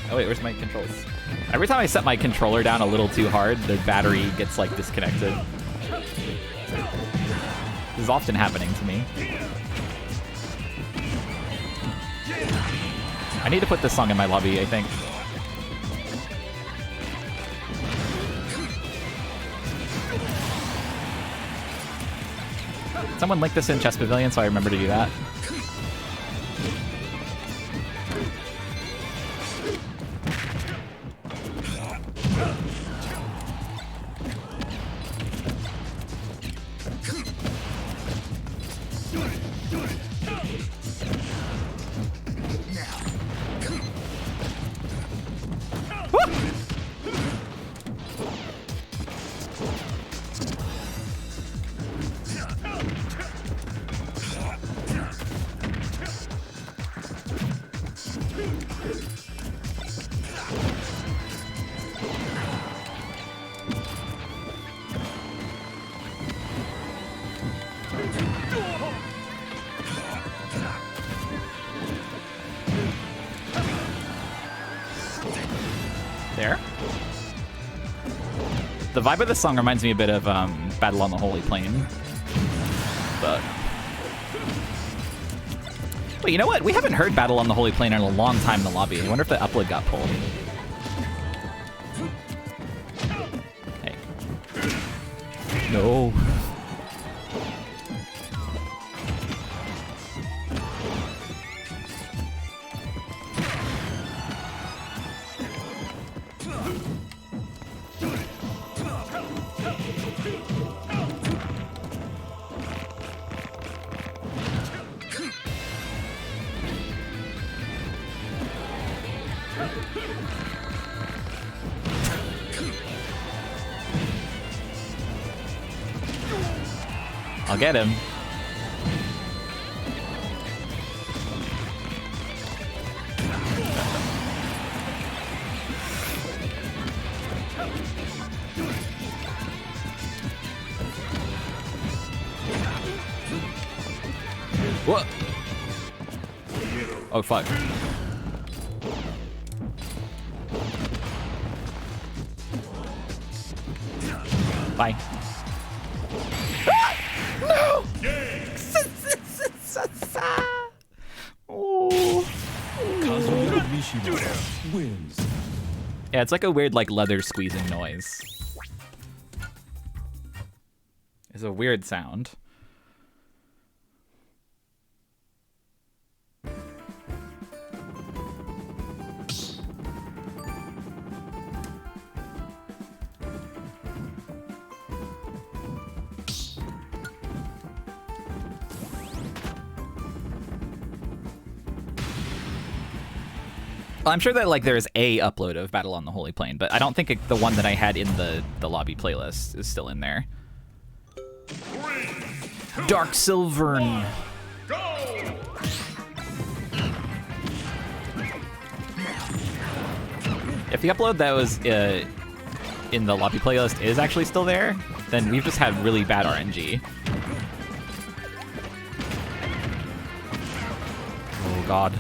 Oh wait, where's my controls? Every time I set my controller down a little too hard, the battery gets like disconnected. This is often happening to me. I need to put this song in my lobby, I think. Someone link this in Chess Pavilion so I remember to do that. There. The vibe of this song reminds me a bit of Battle on the Holy Plain. But wait, you know what? We haven't heard Battle on the Holy Plain in a long time in the lobby. I wonder if the upload got pulled. Hey. No. I'll get him. What? Oh, fuck. Bye. No! Oh. Kazuya Mishima wins. Yeah, it's like a weird like leather squeezing noise. It's a weird sound. Well, I'm sure that like there's a upload of Battle on the Holy Plain, but I don't think the one that I had in the lobby playlist is still in there. Dark Silvern. If the upload that was in the lobby playlist is actually still there, then we've just had really bad RNG. Oh god.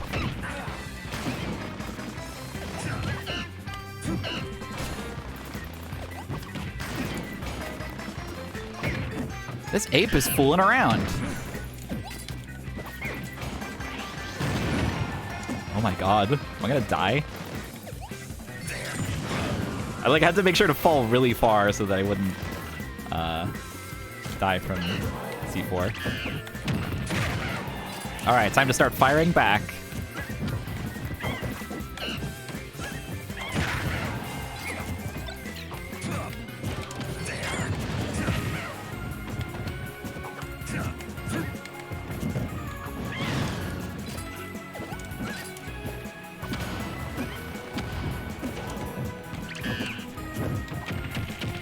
This ape is fooling around. Oh my god. Am I gonna die? I like had to make sure to fall really far so that I wouldn't die from C4. Alright, time to start firing back.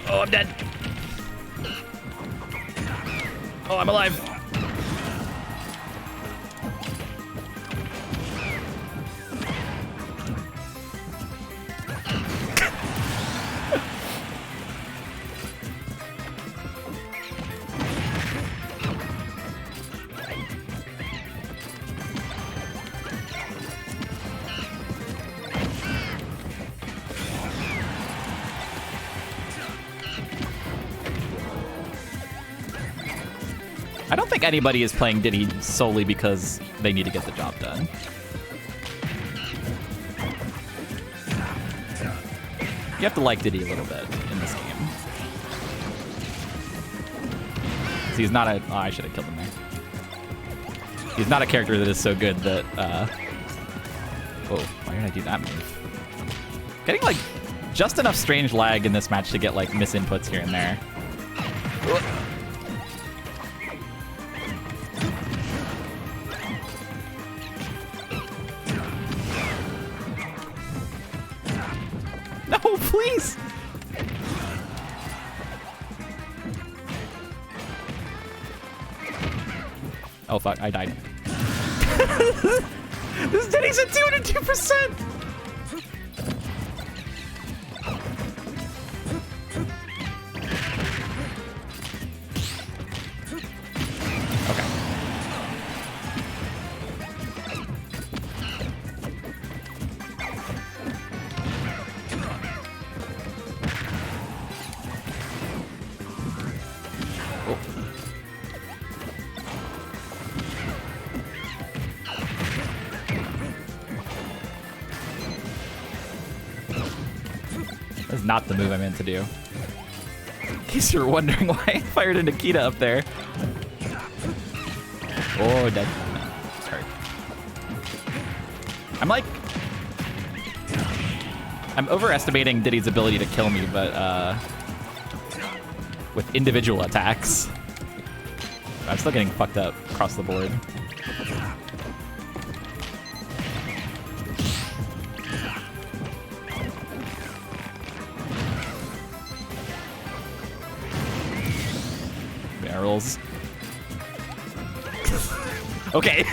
Oh, I'm dead. Oh, I'm alive. I don't think anybody is playing Diddy solely because they need to get the job done. You have to like Diddy a little bit in this game. So he's not a... Oh, I should have killed him there. He's not a character that is so good that... Oh, why did I do that move? Getting, like, just enough strange lag in this match to get, like, misinputs here and there. No, please! Oh fuck, I died. This Diddy's at 202%! Okay. Oh. That's not the move I meant to do. In case you're wondering why I fired a Nikita up there. Oh, dead. No, sorry. I'm overestimating Diddy's ability to kill me, but with individual attacks. I'm still getting fucked up across the board. Barrels. Okay.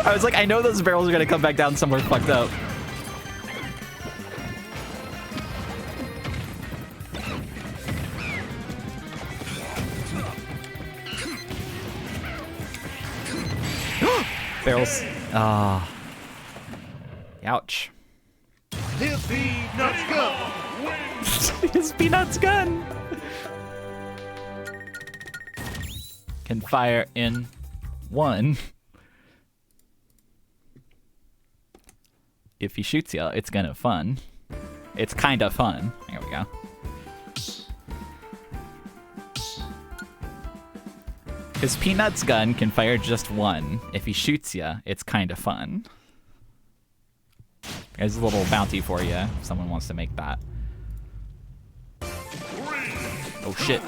I was like, I know those barrels are gonna come back down somewhere fucked up. Barrels. Ah. Ouch. His peanuts gun. His peanuts gun can fire in one. If he shoots you, it's gonna fun. It's kinda fun. There we go. His peanuts gun can fire just one. If he shoots you, it's kinda fun. There's a little bounty for you if someone wants to make that. Oh shit.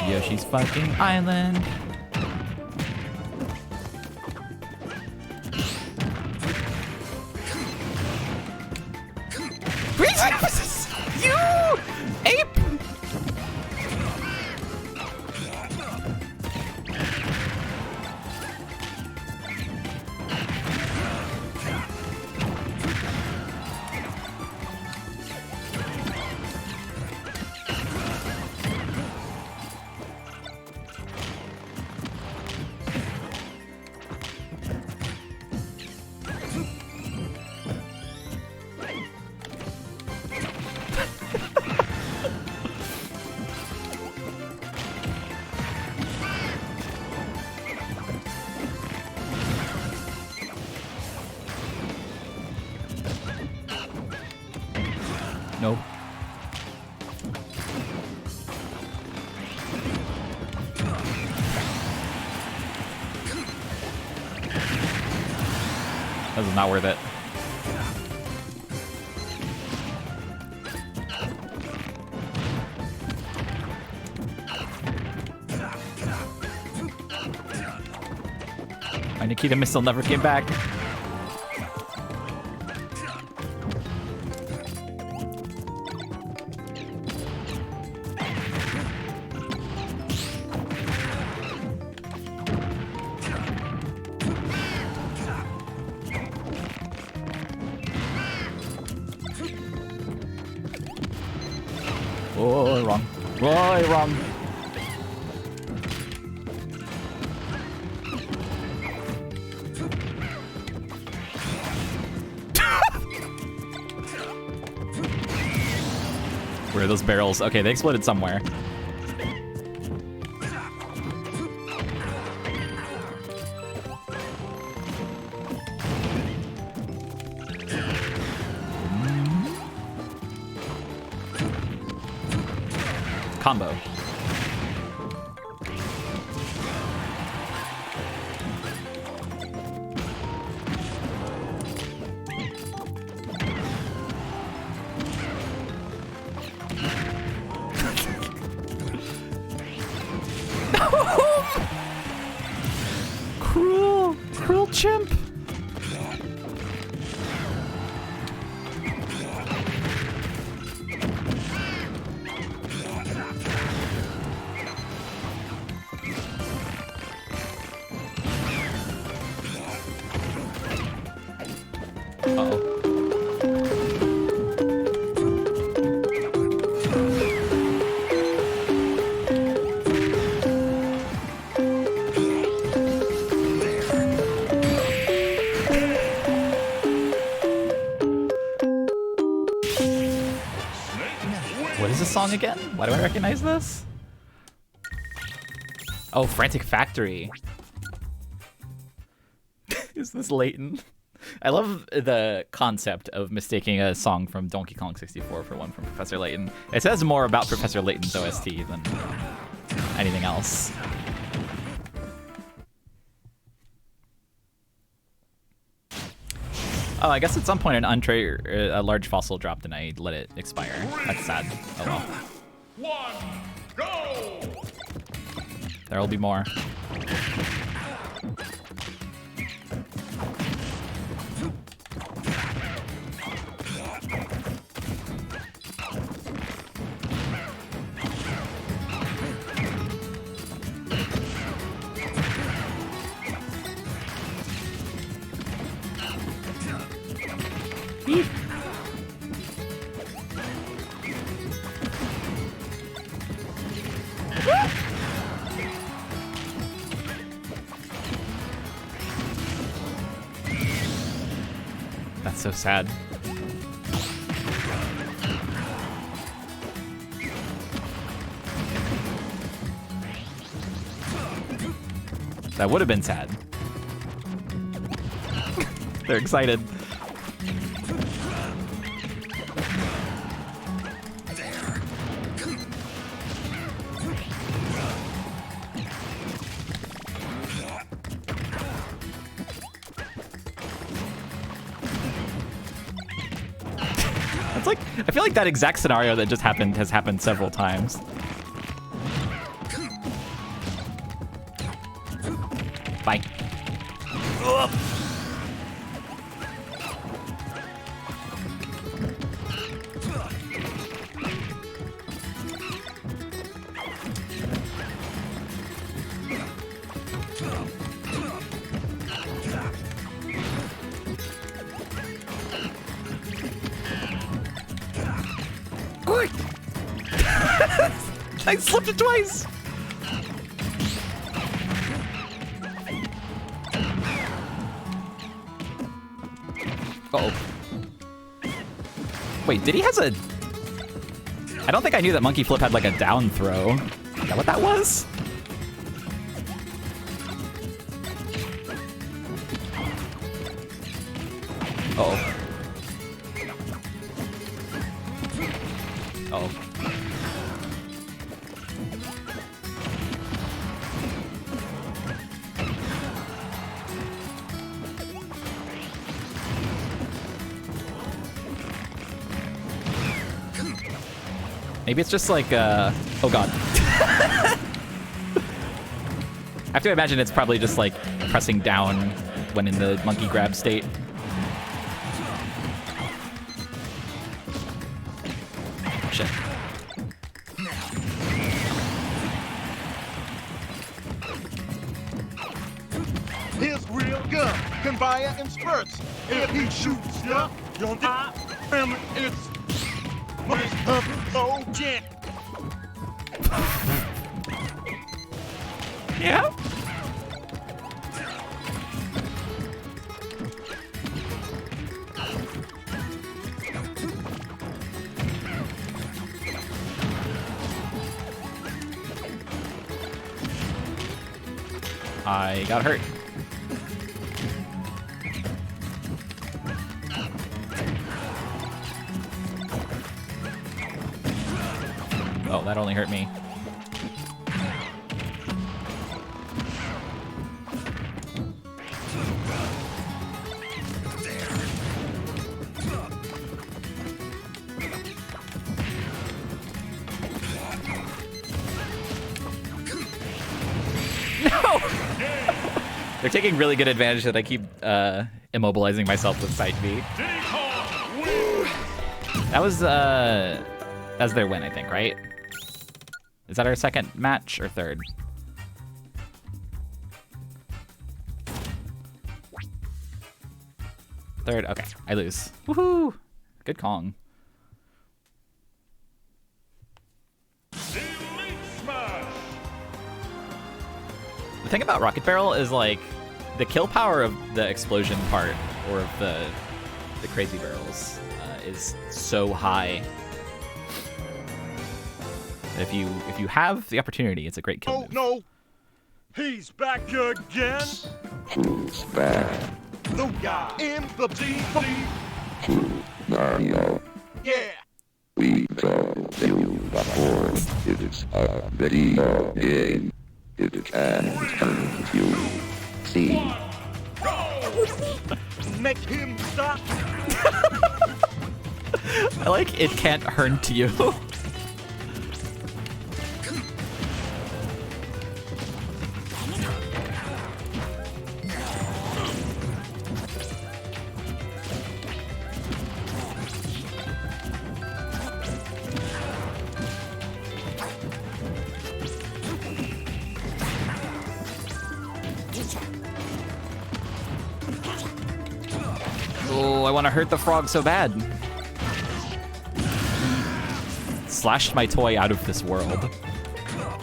Yoshi's fucking island. You ape! No. This is not worth it. My Nikita missile never came back. Oh, wrong. Oh, wrong. Where are those barrels? Okay, they exploded somewhere. Combo. Cruel chimp. What is this song again? Why do I recognize this? Oh, Frantic Factory. Is this Layton? I love the concept of mistaking a song from Donkey Kong 64 for one from Professor Layton. It says more about Professor Layton's OST than anything else. Oh, I guess at some point a large fossil dropped and I let it expire. That's sad. Oh well. 1, go! There will be more. That's so sad. That would have been sad. They're excited. It's like, I feel like that exact scenario that just happened has happened several times. Bye. Ugh. I slipped it twice. Uh-oh. Wait, did he has a... I don't think I knew that Monkey Flip had like a down throw. Is that what that was? Uh-oh. Oh. Maybe it's just like, oh god. I have to imagine it's probably just like pressing down when in the monkey grab state. Shit. His real gun can fire in spurts. If he shoots ya, you'll die. Family, it's so jet. Yeah. I got hurt. Oh, that only hurt me. No! They're taking really good advantage that I keep immobilizing myself with side B. That was that's their win, I think, right? Is that our second match or third? Third, okay, I lose. Woohoo! Good Kong. Elite Smash. The thing about Rocket Barrel is like the kill power of the explosion part or of the crazy barrels is so high. If you have the opportunity, it's a great kill Oh move. no, he's back again. Who's back? The guy in the TV. Mario. Yeah. We told you before, it's a video game. It can hurt you. See? Make him stop. I like it can't hurt you. Oh, I want to hurt the frog so bad. Slashed my toy out of this world.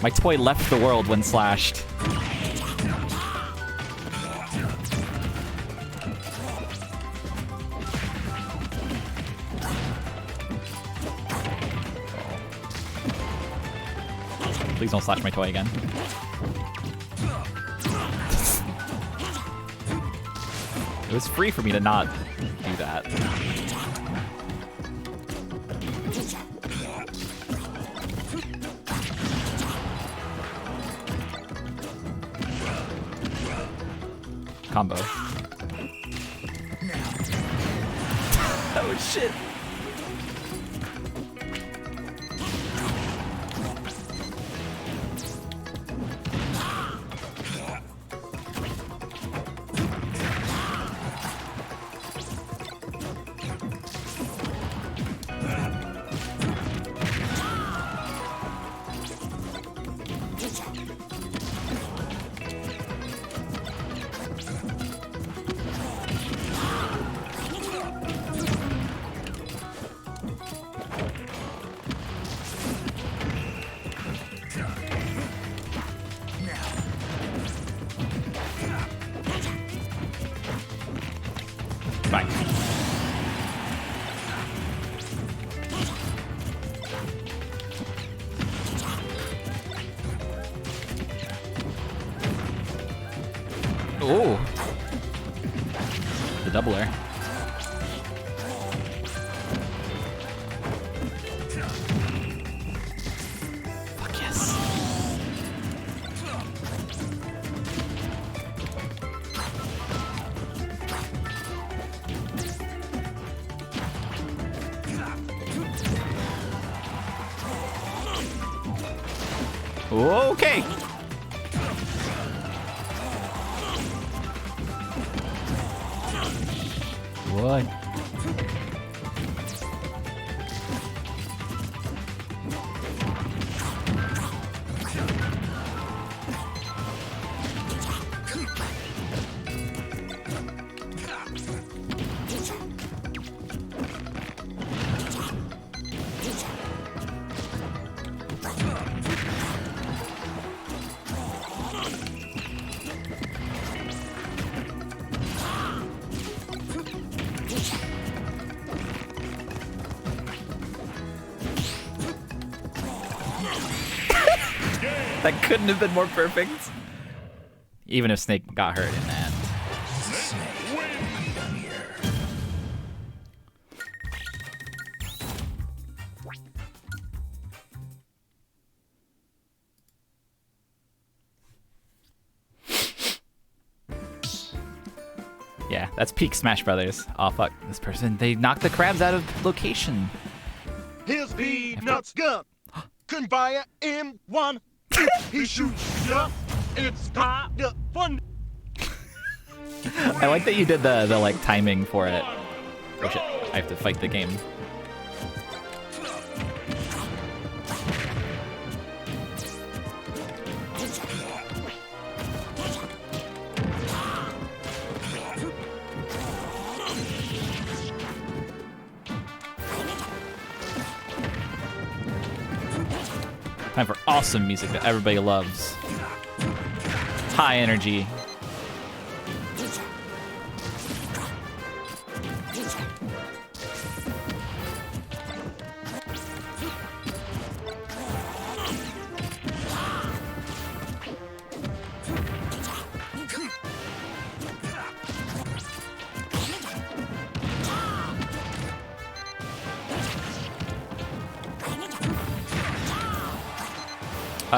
My toy left the world when slashed. Please don't slash my toy again. It was free for me to not do that. Combo. Oh shit. Okay. What? That couldn't have been more perfect. Even if Snake got hurt in the end. Yeah, that's peak Smash Brothers. Oh fuck, this person, they knocked the crabs out of location. Here's Peanuts gun. Conveyor M1. He shoots ya. It's kinda fun. I like that you did the like timing for it. Oh shit, I have to fight the game. Time for awesome music that everybody loves. High energy.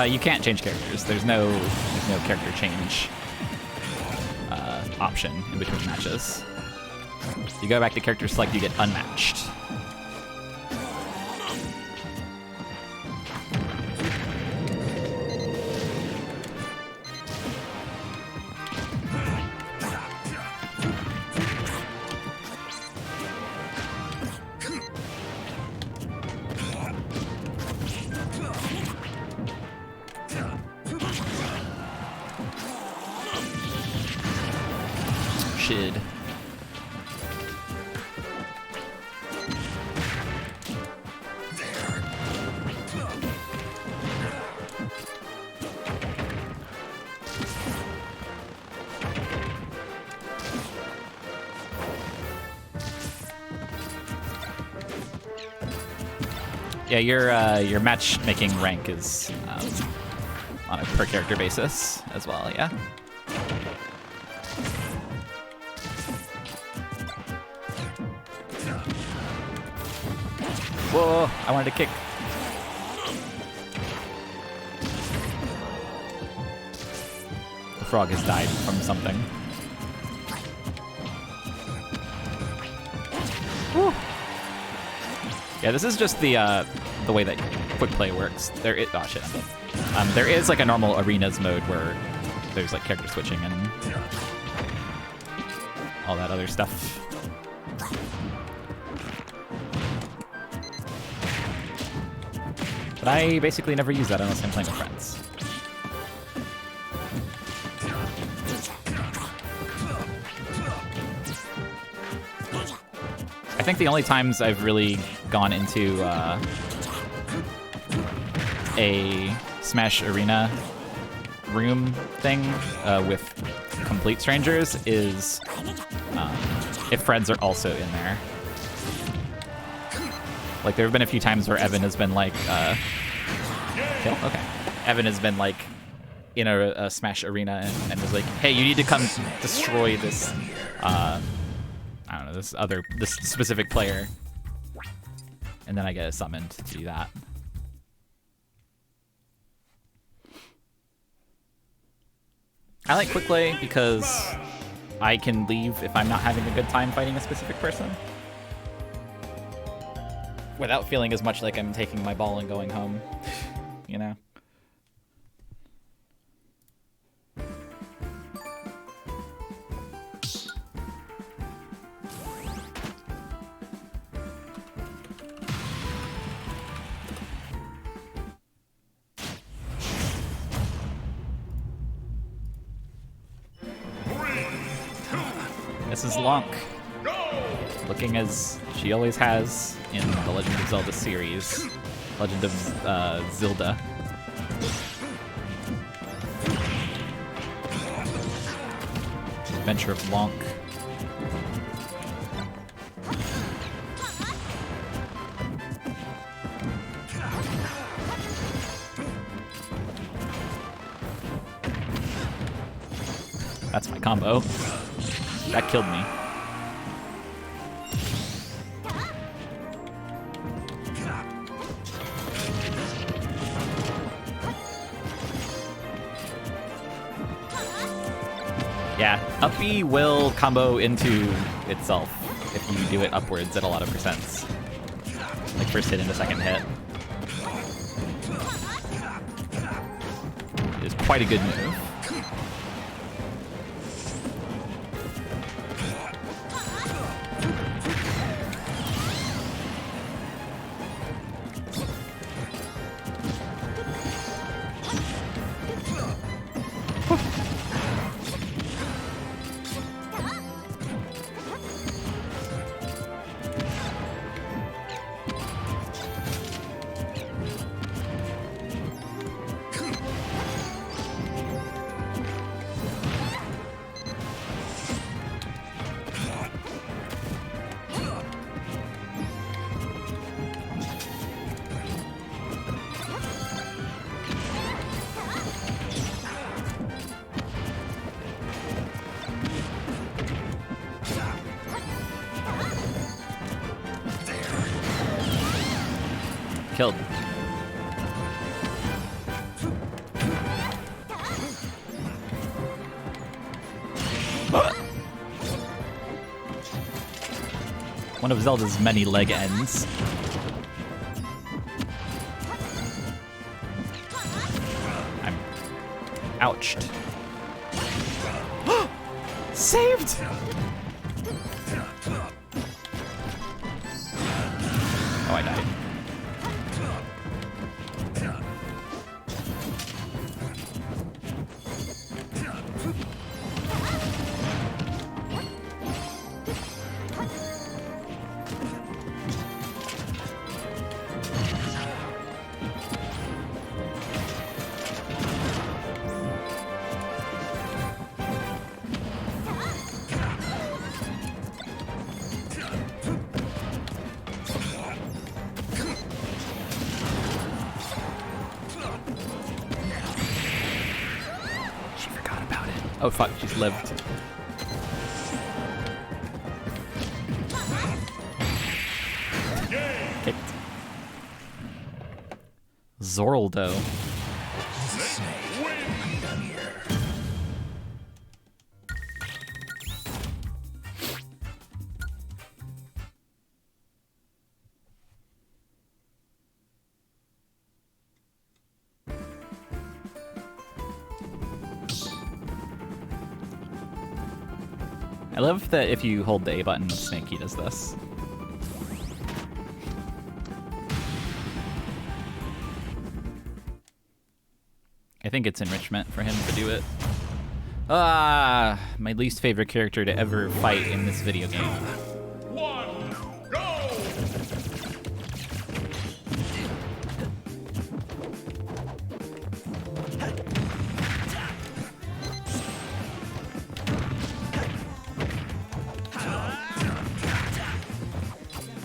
You can't change characters. There's no character change option in between matches. You go back to character select, you get unmatched. Shid. Yeah, your matchmaking rank is on a per character basis as well, yeah? Whoa, I wanted to kick. The frog has died from something. Woo. Yeah, this is just the way that quickplay works. There is like a normal arenas mode where there's like character switching and all that other stuff. But I basically never use that unless I'm playing with friends. I think the only times I've really gone into a Smash Arena room thing with complete strangers is if friends are also in there. Like, there have been a few times where Evan has been like, kill? Okay. Evan has been like in a Smash Arena and was like, hey, you need to come destroy this, I don't know, this specific player. And then I get summoned to do that. I like quickplay because I can leave if I'm not having a good time fighting a specific person, without feeling as much like I'm taking my ball and going home, you know? versus Lonk. Looking as she always has in the Legend of Zelda series. Legend of Zelda. Adventure of Lonk. That's my combo. That killed me. Yeah, up B will combo into itself if you do it upwards at a lot of percents. Like first hit into second hit. It is quite a good move. Killed. One of Zelda's many leg ends. I'm ouched. Saved! Oh, I died. Oh fuck, she's lived. Kicked. Zoraldo. I love that if you hold the A button, Snake, he does this. I think it's enrichment for him to do it. Ah, my least favorite character to ever fight in this video game. One, go!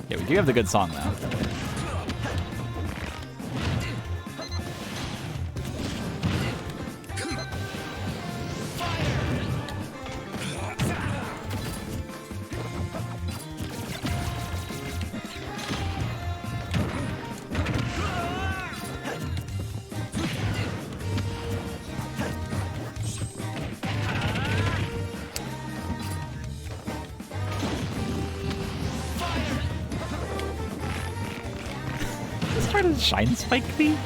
Yeah, we do have the good song though. Where does Shine Spike be?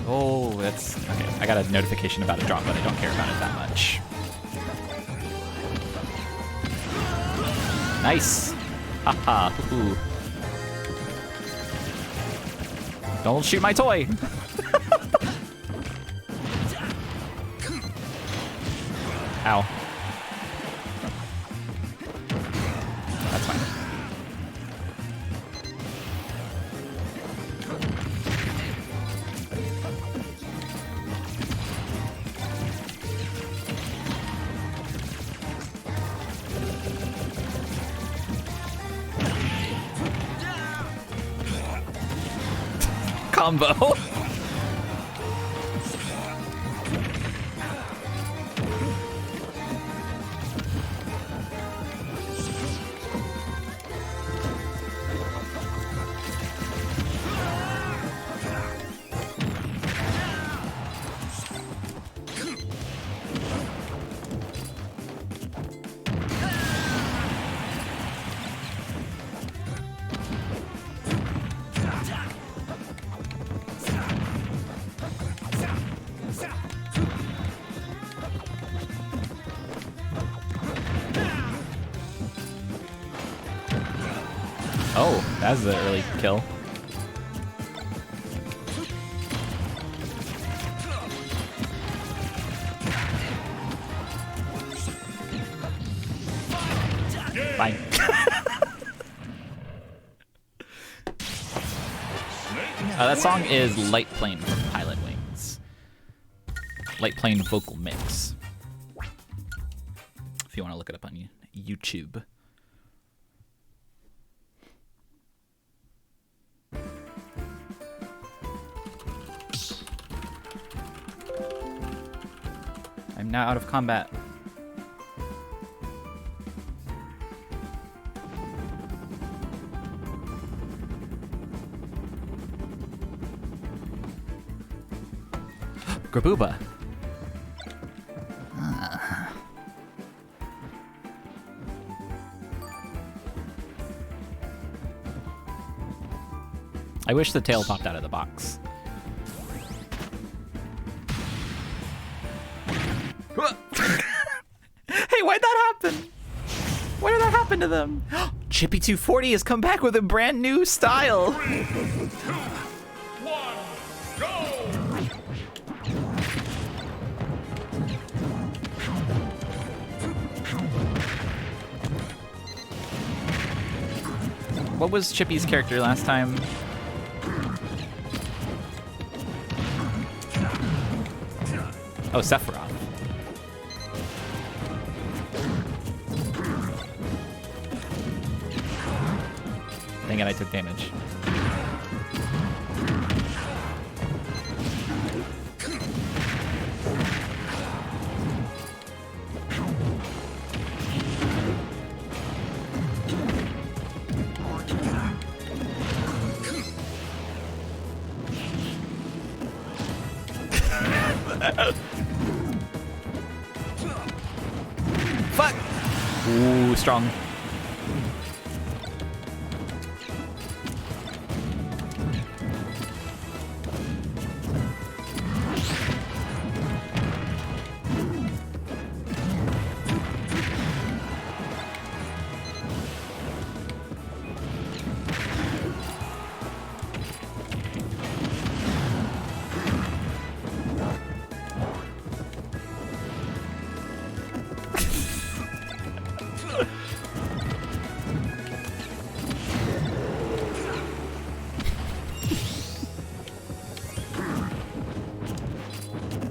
Oh, that's... Okay, I got a notification about a drop, but I don't care about it that much. Nice! Haha, ooh. Don't shoot my toy! combo. Oh, that's an early kill. Fine. That song is Light Plane from Pilot Wings. Light Plane vocal mix. If you want to look it up on YouTube. I'm now out of combat. Grabooba. I wish the tail popped out of the box. Hey, why'd that happen? Why did that happen to them? Chippy 240 has come back with a brand new style. 3, 2, 1, go! What was Chippy's character last time? Oh, Sephiroth. Dang it, I took damage. Fuck! Ooh, strong.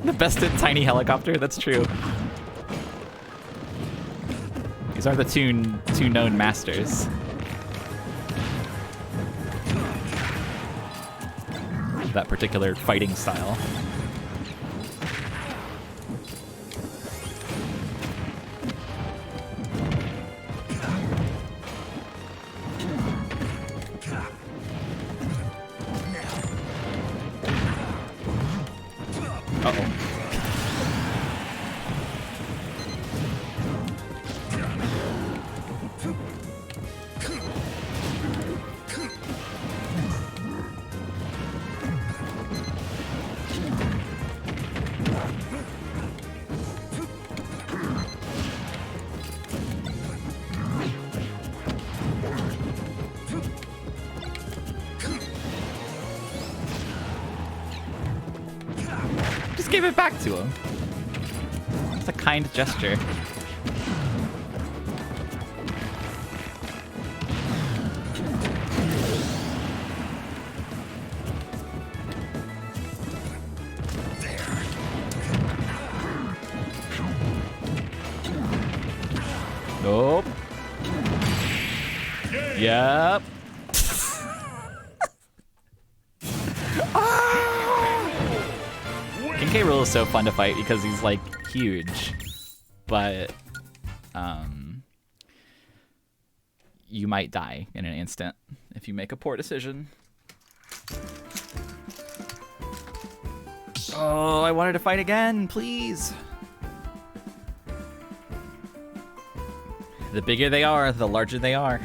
The bested tiny helicopter, that's true. These are the two known masters. That particular fighting style. Uh-oh. Just give it back to him. It's a kind gesture. Nope. Yep. Ah! K. Rool is so fun to fight because he's like huge, but you might die in an instant if you make a poor decision. Oh, I wanted to fight again, please. The bigger they are, the larger they are.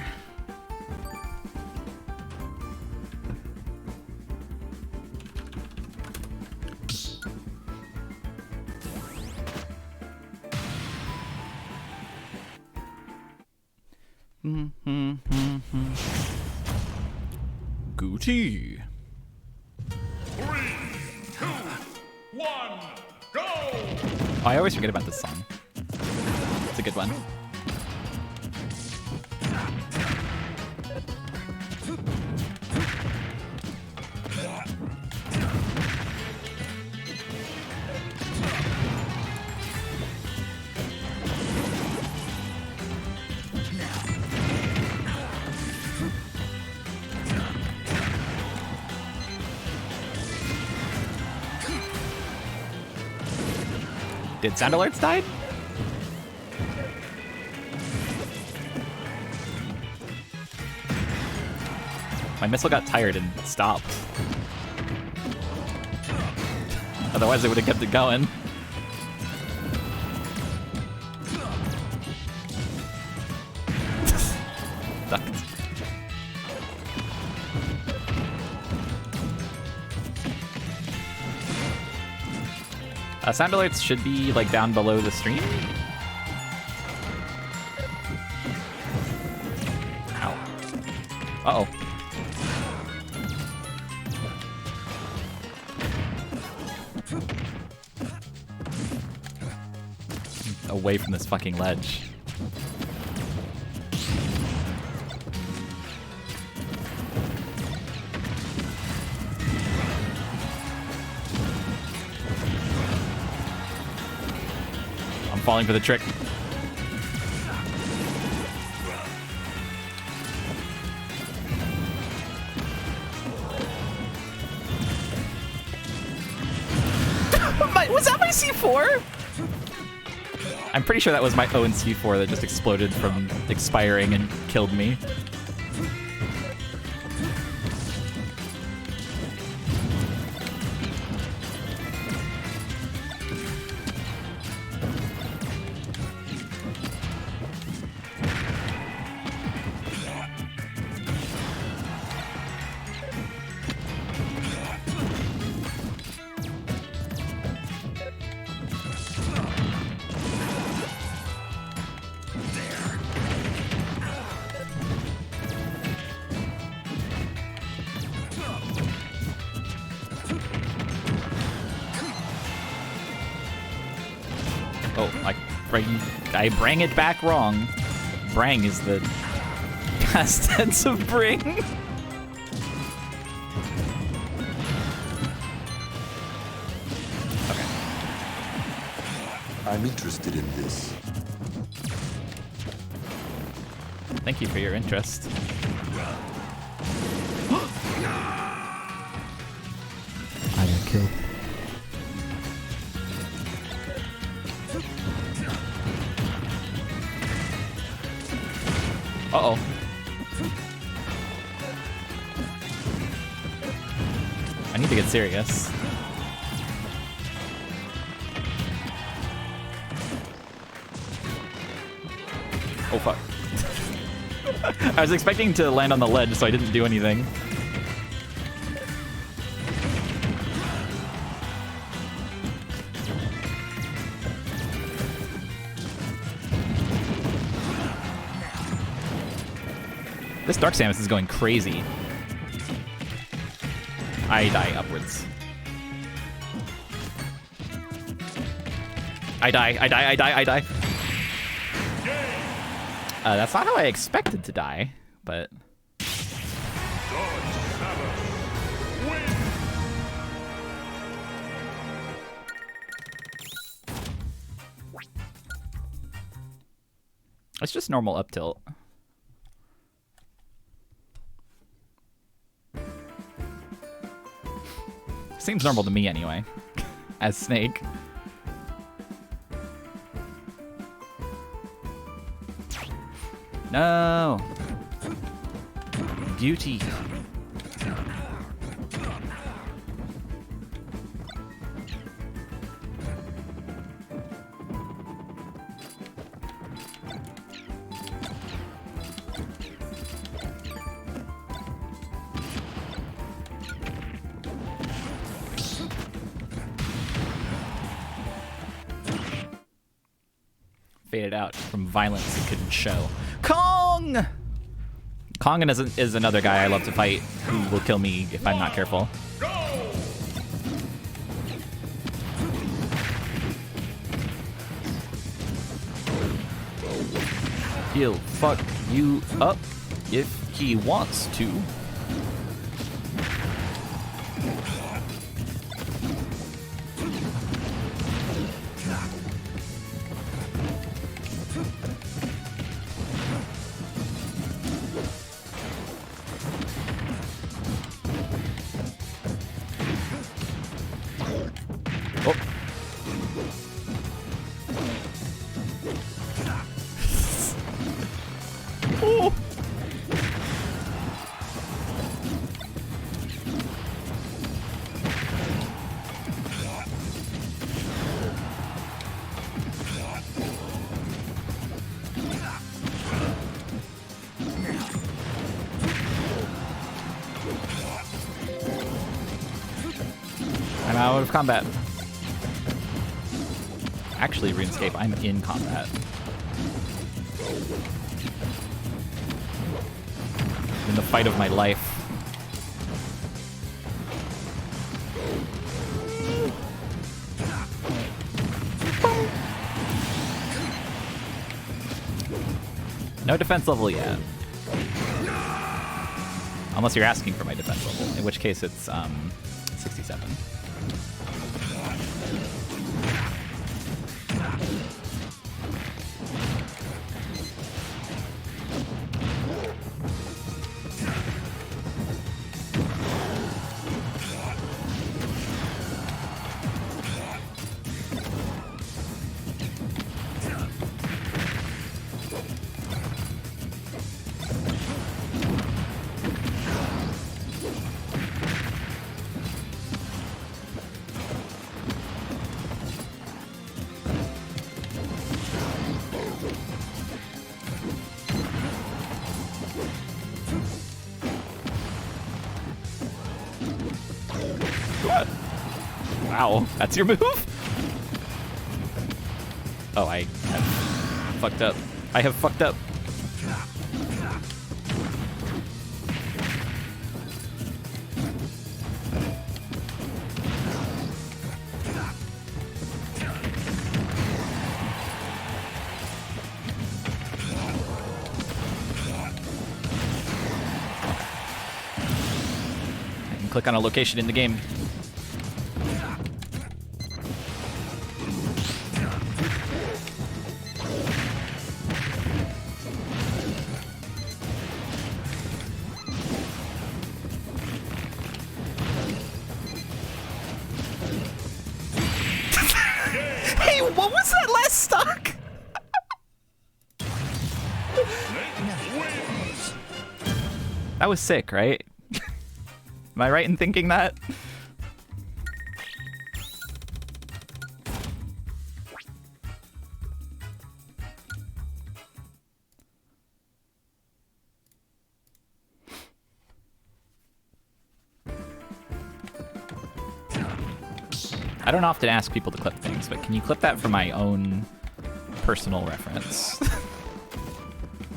Gucci. 3, 2, 1, go! Oh, I always forget about this song. It's a good one. Did sound alerts die? My missile got tired and stopped. Otherwise, it would have kept it going. Sucked. Sound alerts should be like down below the stream. Ow. Uh-oh. Away from this fucking ledge. I'm falling for the trick. Was that my C4? I'm pretty sure that was my own C4 that just exploded from expiring and killed me. I bring it back wrong. Brang is the past tense of bring. Okay. I'm interested in this. Thank you for your interest. I got killed. Uh-oh. I need to get serious. Oh, fuck. I was expecting to land on the ledge, so I didn't do anything. This Dark Samus is going crazy. I die upwards. I die. That's not how I expected to die, but... It's just normal up tilt. Seems normal to me anyway. as Snake. No! Beauty. Faded out from violence it couldn't show. Kong! Kong is another guy I love to fight who will kill me if I'm not careful. He'll fuck you up if he wants to. I'm out of combat. Actually, RuneScape, I'm in combat. In the fight of my life. No defense level yet. Unless you're asking for my defense level, in which case it's 67. Wow, that's your move? Oh, I have fucked up. I have fucked up. I can click on a location in the game. What was that last stock? That was sick, right? Am I right in thinking that? I don't often ask people to clip things, but can you clip that for my own personal reference?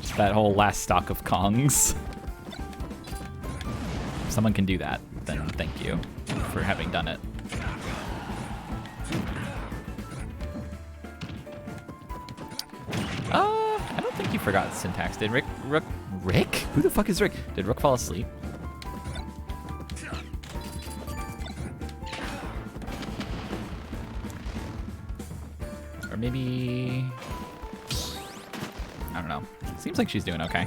Just that whole last stock of Kongs. If someone can do that, then thank you for having done it. I don't think you forgot syntax. Did Rick? Who the fuck is Rick? Did Rook fall asleep? Or maybe... I don't know. Seems like she's doing okay.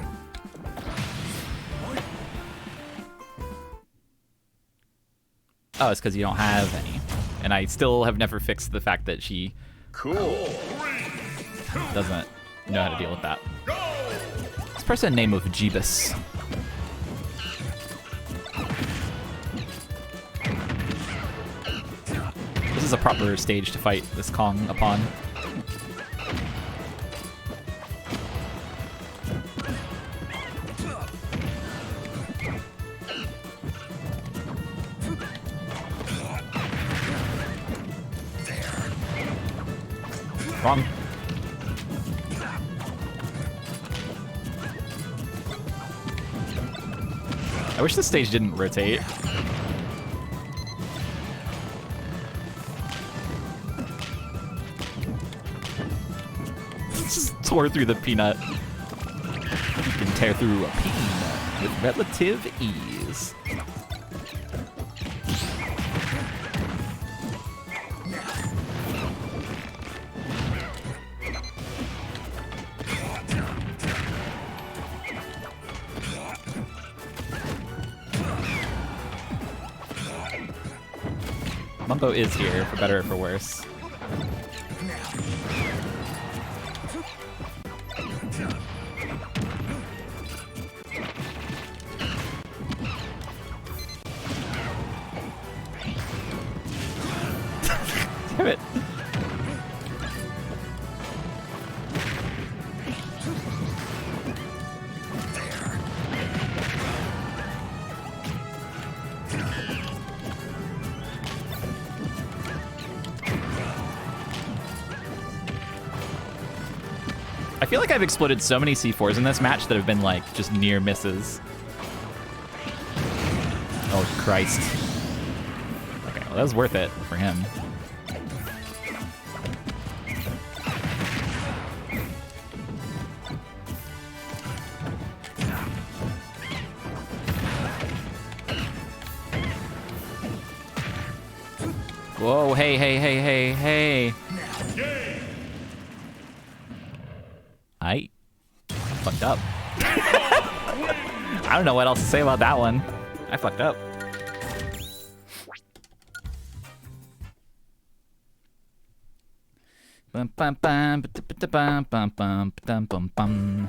Oh, it's because you don't have any. and I still have never fixed the fact that she doesn't know how to deal with that. This person name of Jeebus. This is a proper stage to fight this Kong upon. Wrong. I wish this stage didn't rotate. Just tore through the peanut. You can tear through a peanut with relative ease. Mumbo is here, for better or for worse. Damn it. I feel like I've exploded so many C4s in this match that have been like just near misses. Oh Christ. Okay, well that was worth it for him. Whoa, hey. I fucked up. I don't know what else to say about that one. I fucked up. Bum bum bum bum bum bum bum bum bum.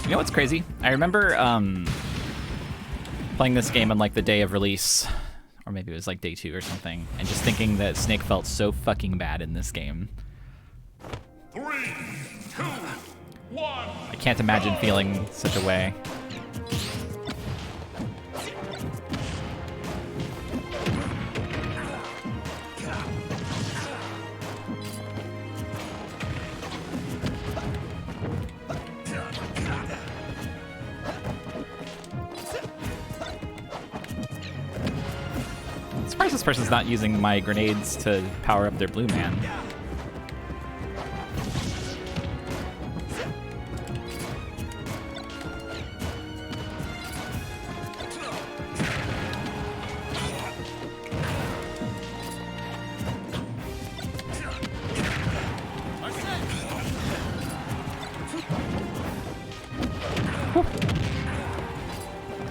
You know what's crazy? I remember playing this game on like the day of release, or maybe it was like day 2 or something, and just thinking that Snake felt so fucking bad in this game. 3, 2, 1. I can't imagine feeling such a way. I'm surprised this person's not using my grenades to power up their blue man.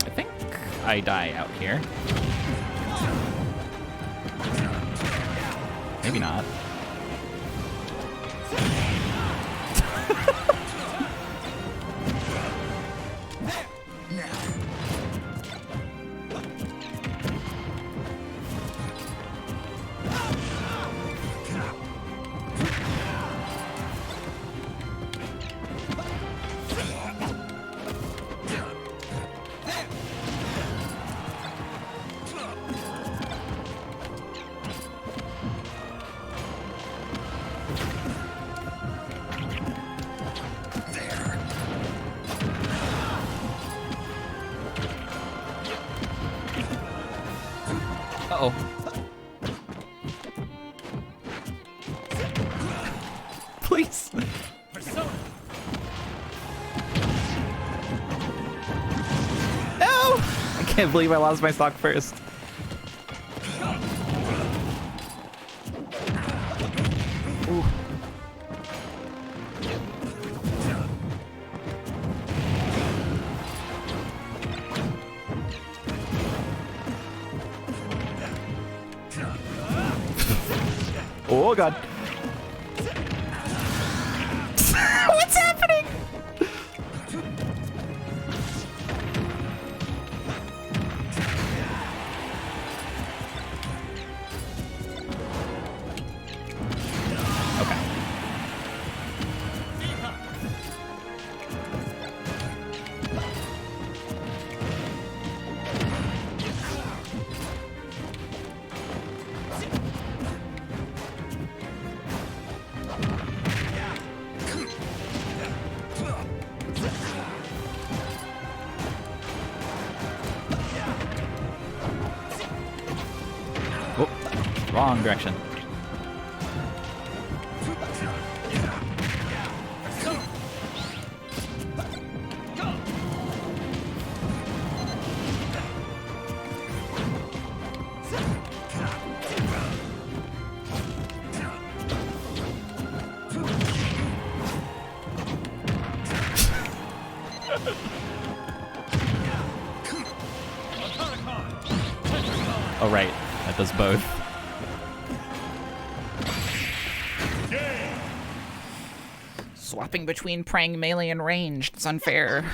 I think I die out here. Maybe not. Uh-oh. Please. No! I can't believe I lost my stock first. Ooh. Oh god. What's happening? Okay. Whoop. Wrong direction. Oh right, that does both. Swapping between praying melee and ranged. It's unfair.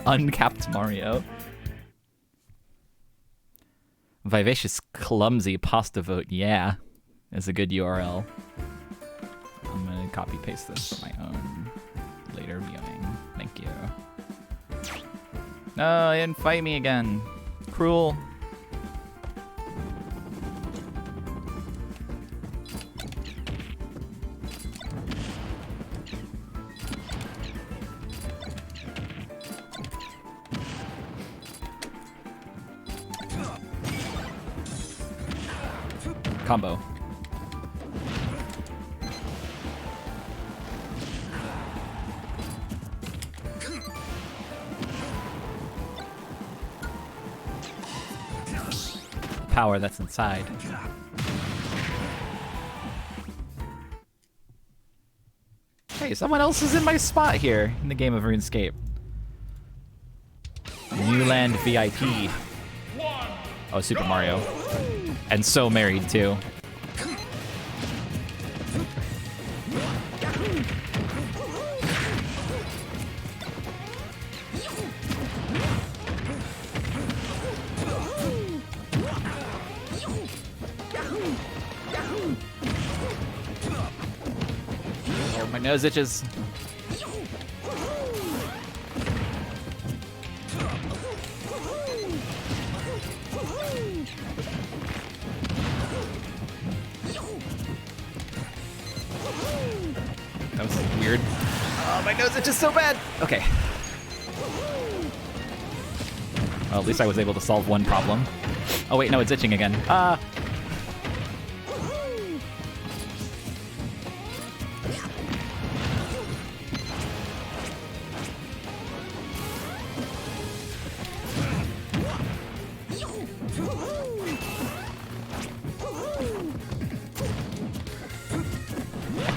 Uncapped Mario. Vivacious Clumsy Pasta Vote, yeah, is a good URL. I'm gonna copy paste this for my own later viewing. Thank you. No, he didn't fight me again. Cruel. Combo. Power that's inside. Hey, someone else is in my spot here in the game of RuneScape. Newland VIP. Oh, Super Mario. And so married too. Oh, my nose itches. That was weird. Oh, my nose itches so bad. Okay. Well, at least I was able to solve one problem. Oh wait, no, it's itching again. I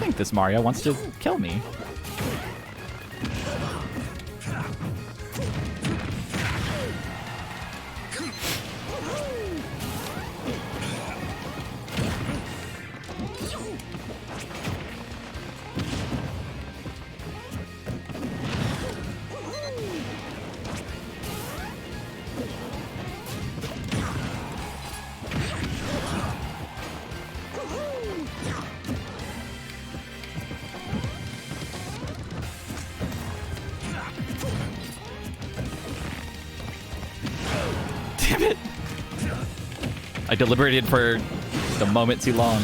think this Mario wants to kill me. Damn it! I deliberated for a moment too long.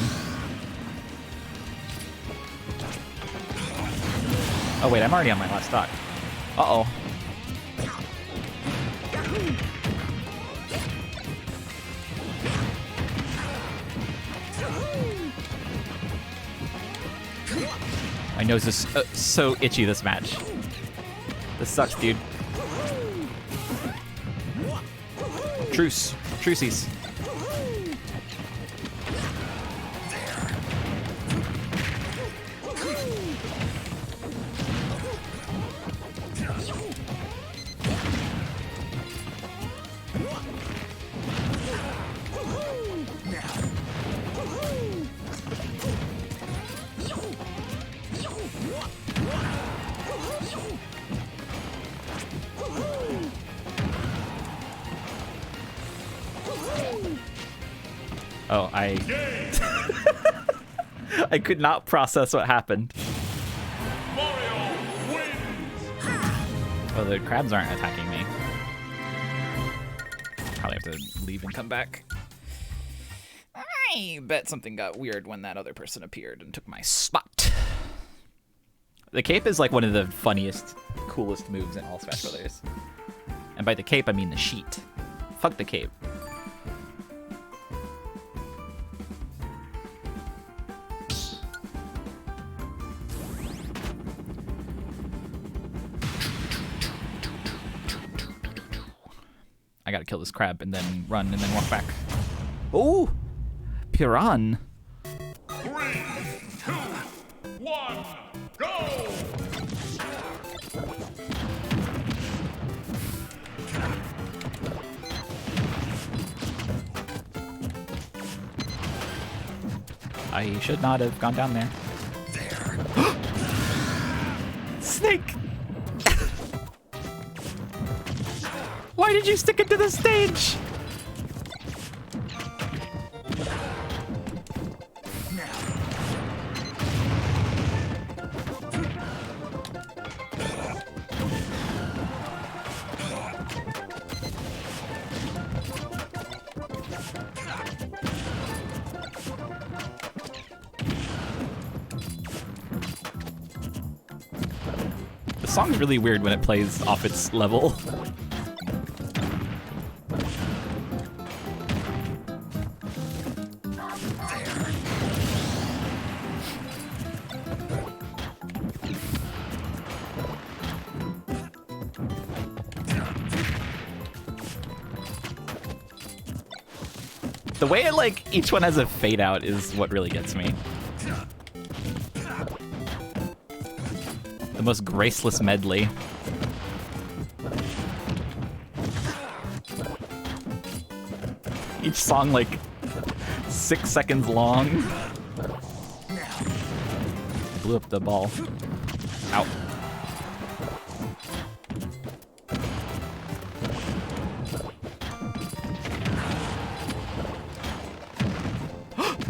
Oh wait, I'm already on my last stock. Uh-oh. My nose is so itchy this match. This sucks, dude. Truce. Trucies. Oh, I could not process what happened. Mario wins. Oh, the crabs aren't attacking me. Probably have to leave and come back. I bet something got weird when that other person appeared and took my spot. The cape is like one of the funniest, coolest moves in all Smash Brothers. And by the cape, I mean the sheet. Fuck the cape. I gotta kill this crab and then run and then walk back. Oh! Piran! 3, 2, 1, go! I should not have gone down there. Snake! Why did you stick it to the stage? The song's really weird when it plays off its level. The way it, like, each one has a fade out is what really gets me. The most graceless medley. Each song, like, 6 seconds long. Blew up the ball. Ow.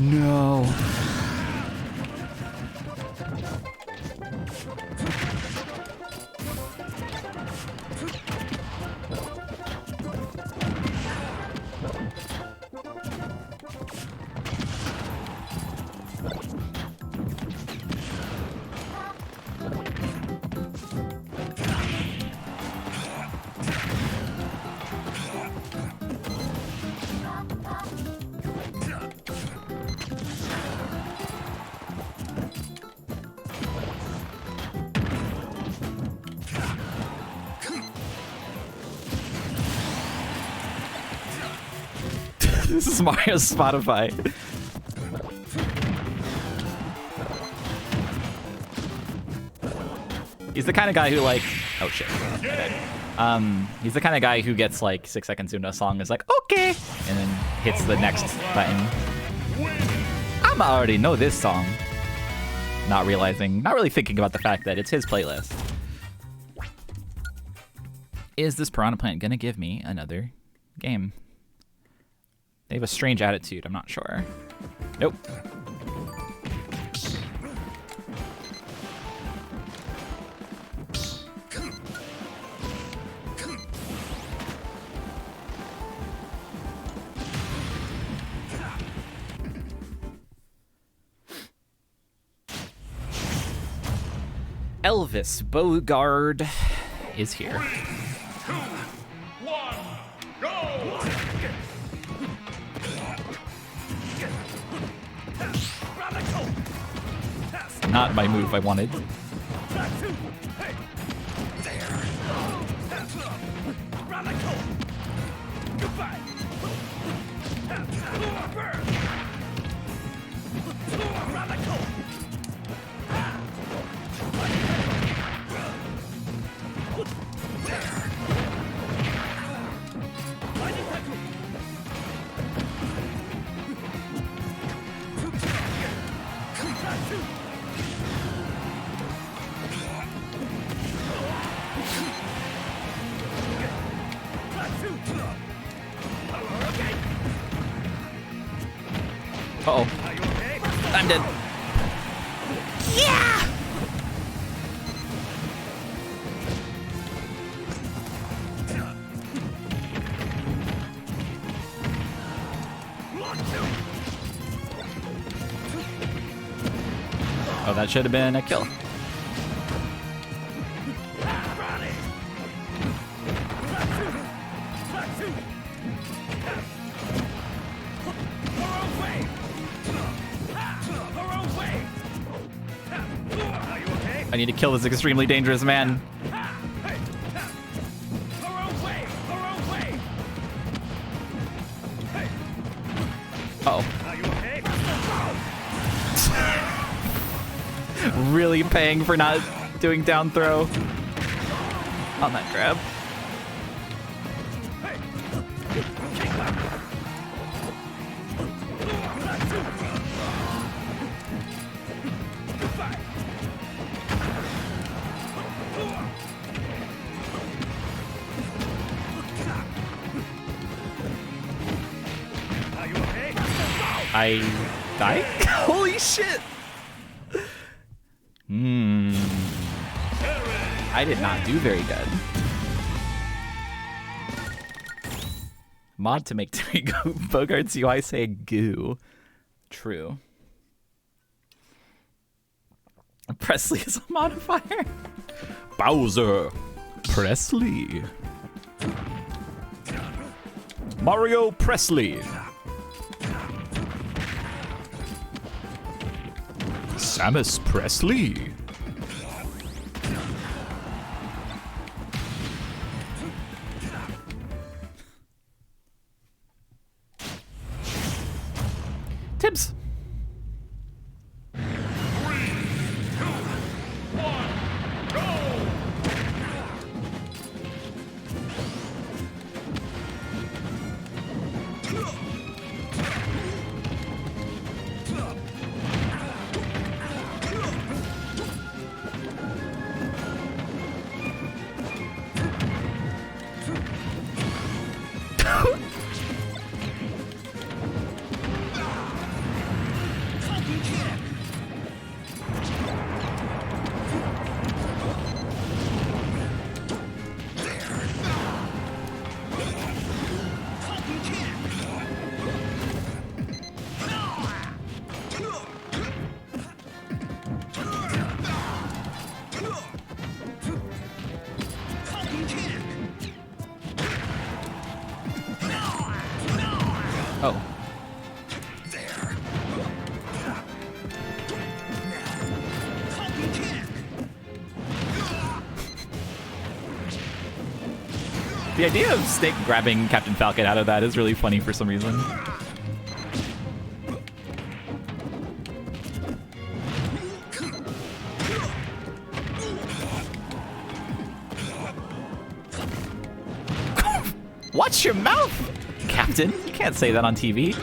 No. This is Mario's Spotify. He's the kind of guy who, like, oh shit. He's the kind of guy who gets like 6 seconds into a song, is like, okay, and then hits the next button. I already know this song. Not really thinking about the fact that it's his playlist. Is this Piranha Plant gonna give me another game? They have a strange attitude, I'm not sure. Nope. Elvis Bogard is here. 3, 2, 1, go! Not my move I wanted. Uh-oh. I'm dead. Yeah! Oh, that should have been a kill. I need to kill this extremely dangerous man. Uh-oh. Really paying for not doing down throw on that grab. I died? Holy shit! I did not do very good. Mod to make Terry go Bogart's UI say goo. True. Presley is a modifier. Bowser. Presley. Mario Presley. Samus Presley. Tibbs. 3, 2, 1, go! Oh. The idea of Snake grabbing Captain Falcon out of that is really funny for some reason. Watch your mouth, Captain. You can't say that on TV.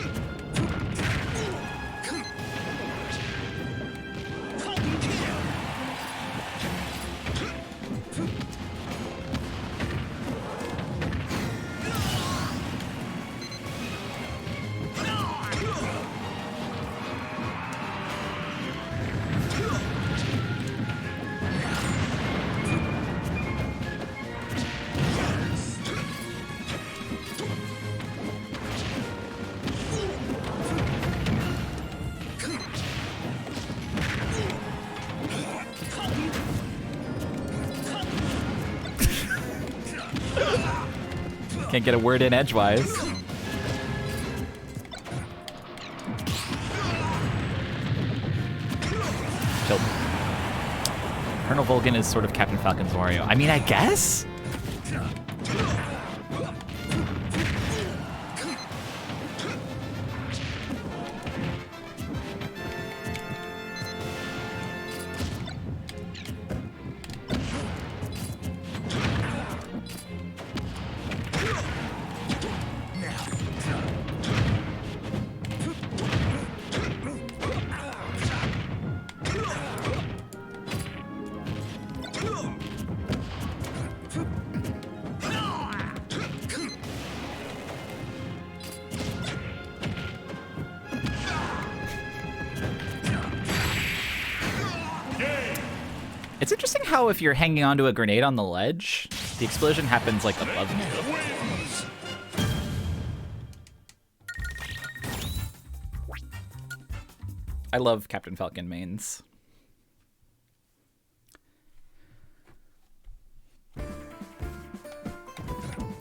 Can't get a word in edgewise. Killed. Colonel Volgan is sort of Captain Falcon's Wario. I mean, I guess? interesting how if you're hanging onto a grenade on the ledge, the explosion happens like above you. I love Captain Falcon mains.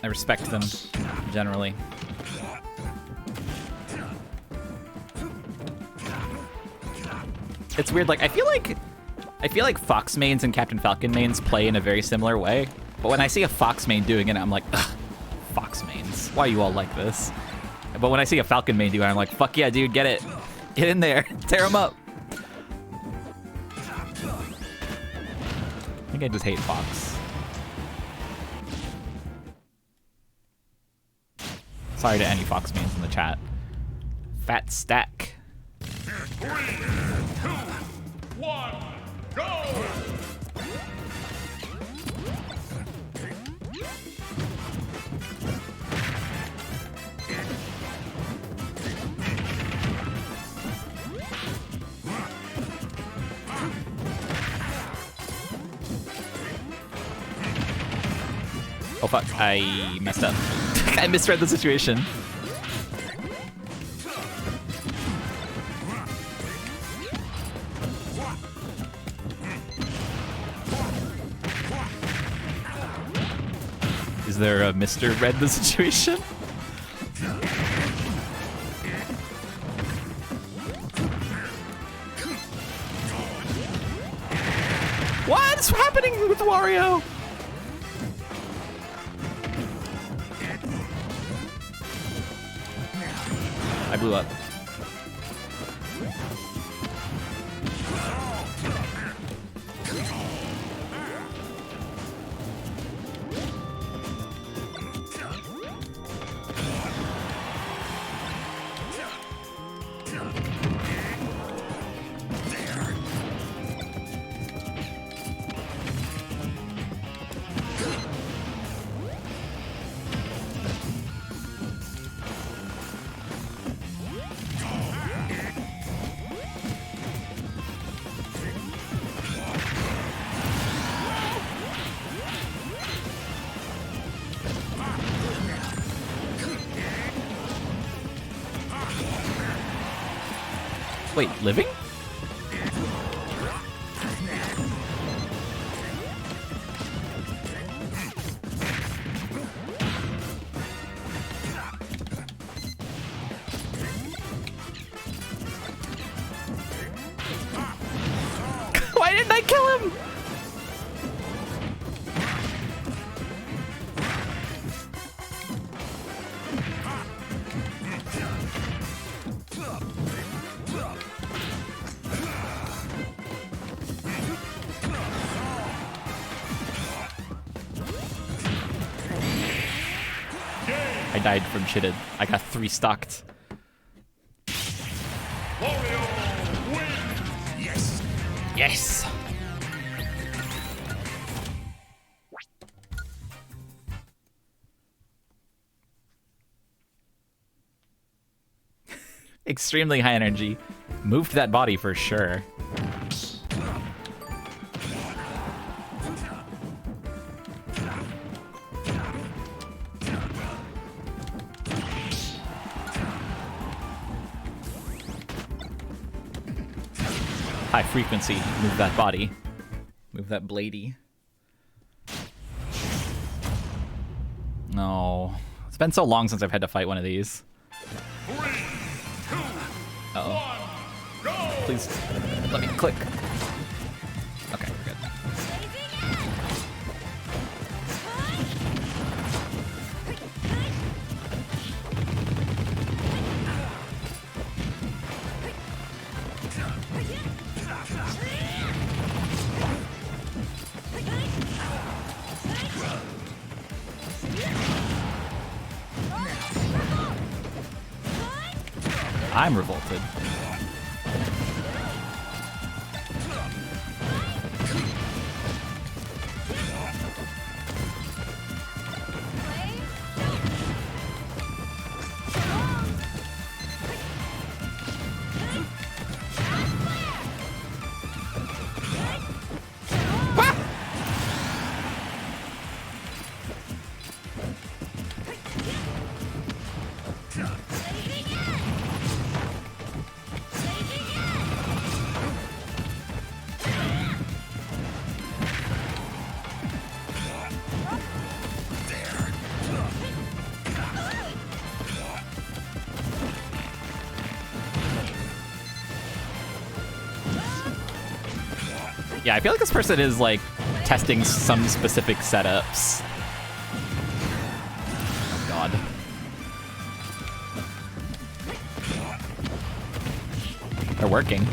I respect them, generally. It's weird, like, I feel like Fox mains and Captain Falcon mains play in a very similar way, but when I see a Fox main doing it, I'm like, ugh, Fox mains, why are you all like this? But when I see a Falcon main doing it, I'm like, fuck yeah, dude, get it. Get in there, tear him up. I think I just hate Fox. Sorry to any Fox mains in the chat. Fat stack. 3, 2, 1, go! Oh fuck, I messed up. I misread the situation. Is there a Mr. Read the situation? What's happening with Wario? I blew up. Wait, living? Why didn't I kill him? I died from shitted. I got 3 stocked. Wario wins! Yes. Yes! Extremely high energy. Moved that body for sure. High frequency, move that body. Move that bladey. No. It's been so long since I've had to fight one of these. 3, 2, Uh-oh. 1, go! Please, let me click. Okay, we're good. I'm revolted. Ah! Yeah, I feel like this person is like testing some specific setups. Oh god. They're working.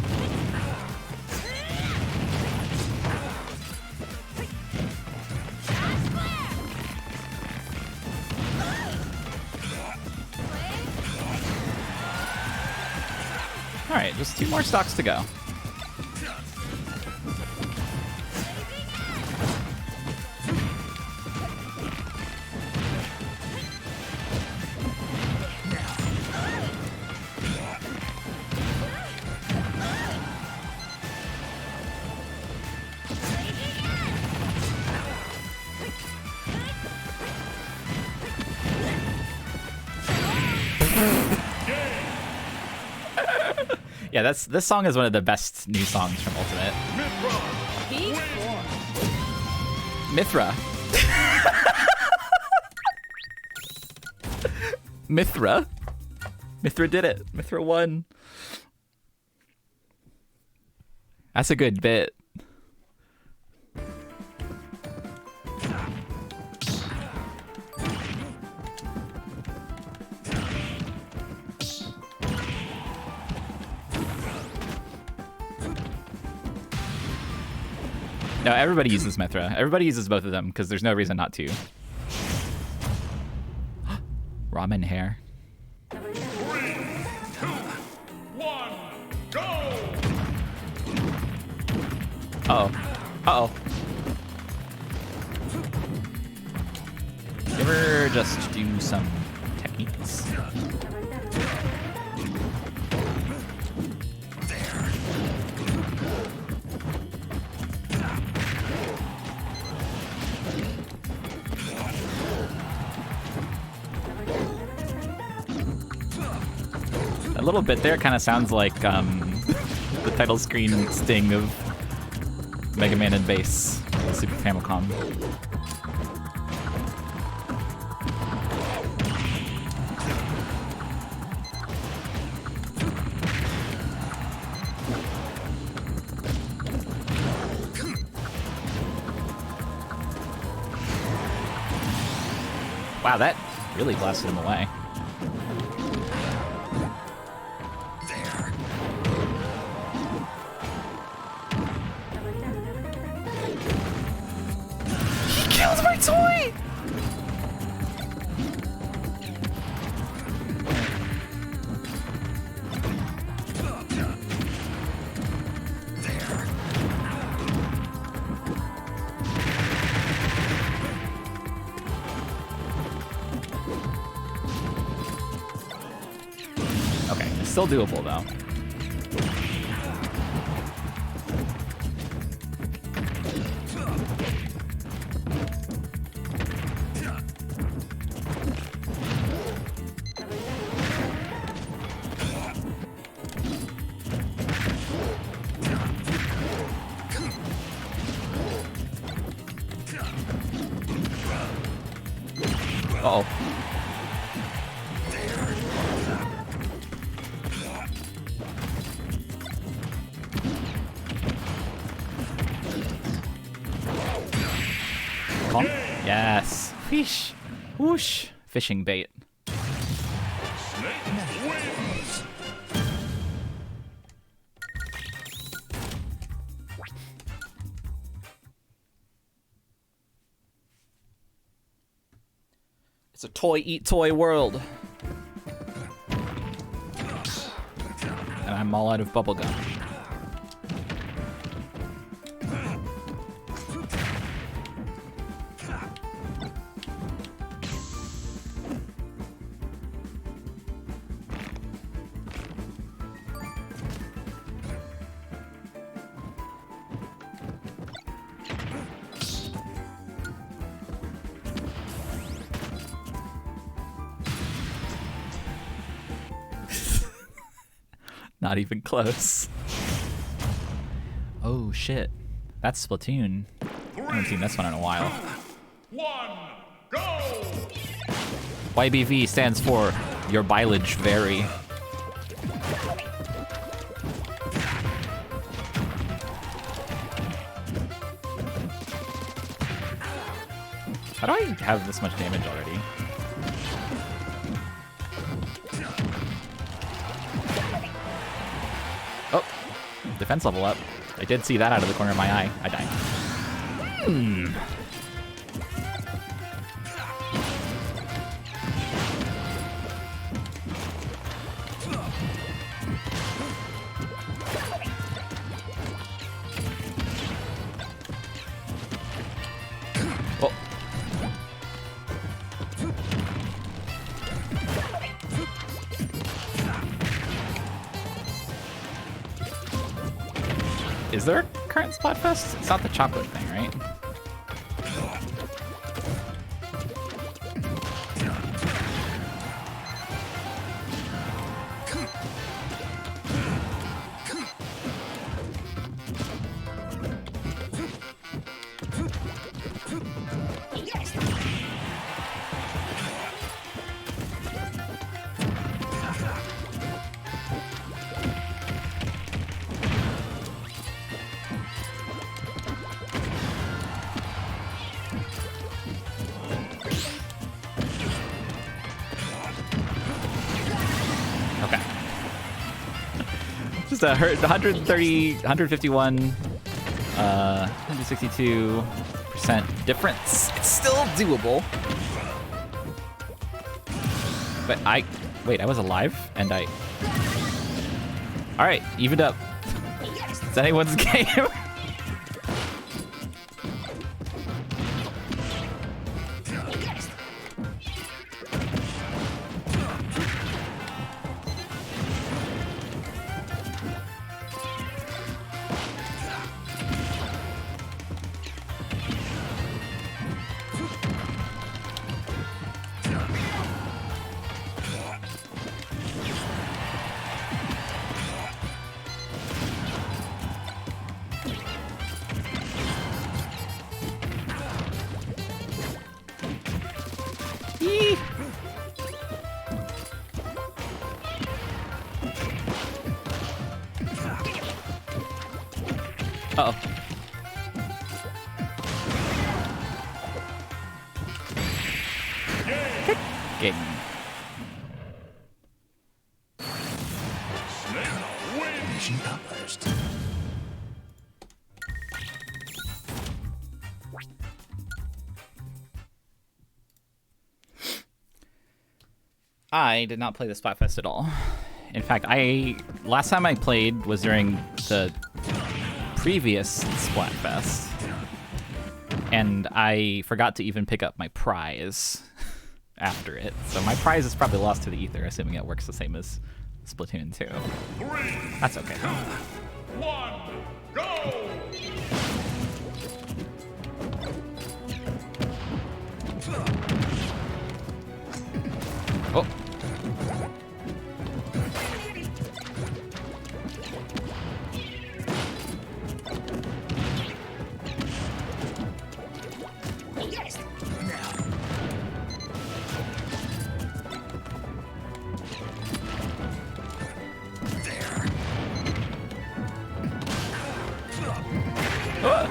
All right, just 2 more stocks to go. Yeah, this song is one of the best new songs from Ultimate. Mithra. Mithra. Mithra did it. Mithra won. That's a good bit. No, everybody uses Mithra. Everybody uses both of them because there's no reason not to. Ramen hair. 3, 2, 1, go! Uh-oh. Uh-oh. You ever just do some techniques? A little bit there kind of sounds like the title screen sting of Mega Man and Bass, Super Famicom. Wow, that really blasted him away. Killed my toy! Okay, it's still doable though. Uh-oh. Come on. Yes. Fish. Whoosh. Fishing bait. Snake wins! It's a toy eat toy world. And I'm all out of bubblegum. Not even close. Oh shit. That's Splatoon. I haven't seen this one in a while. 1, go! YBV stands for your mileage vary. How do I have this much damage already? Oh, defense level up. I did see that out of the corner of my eye. I died. Oh. Is there a current Splatfest? It's not the chocolate thing, right? Okay. Just a 130, 151, 162% difference. It's still doable. But wait, I was alive and I... All right, evened up. It's anyone's game. Yee. Uh-oh. Game. Mission accomplished. I did not play the Splatfest at all. In fact, last time I played was during the previous Splatfest, and I forgot to even pick up my prize after it. So my prize is probably lost to the ether, assuming it works the same as Splatoon 2. 3, That's okay. 2, 1, go! Oh. Ah.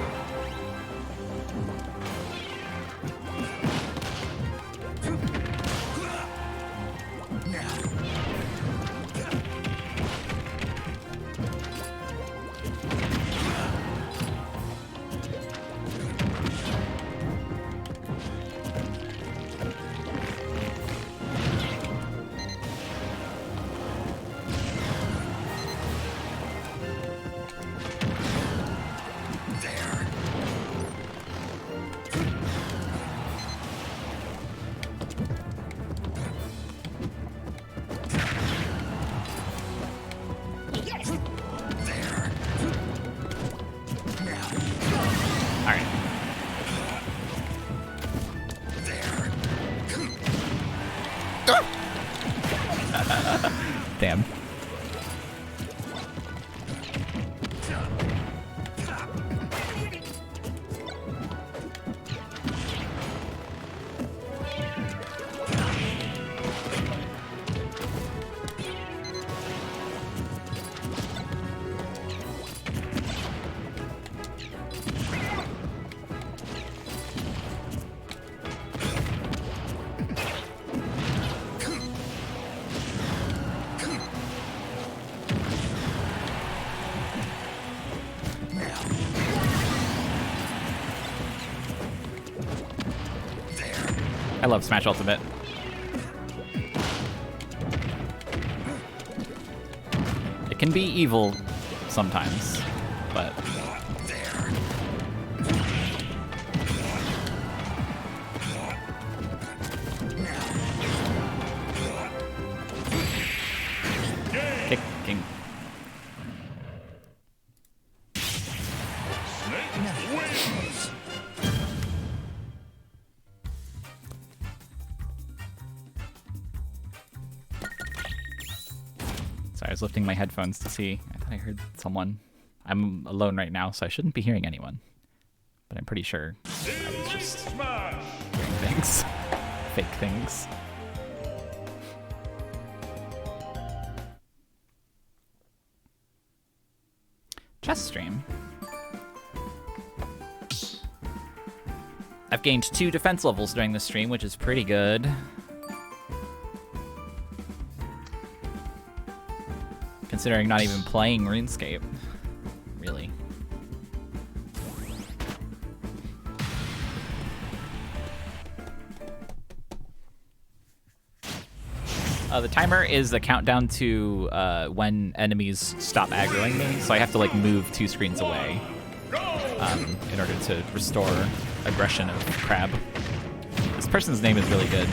Damn. I love Smash Ultimate. It can be evil sometimes, but... Kicking. Sorry, I was lifting my headphones to see. I thought I heard someone. I'm alone right now, so I shouldn't be hearing anyone. But I'm pretty sure I was just hearing things. Fake things. Chess stream. I've gained 2 defense levels during this stream, which is pretty good. Considering not even playing RuneScape. Really. The timer is the countdown to when enemies stop aggroing me, so I have to like move 2 screens away in order to restore aggression of Crab. This person's name is really good.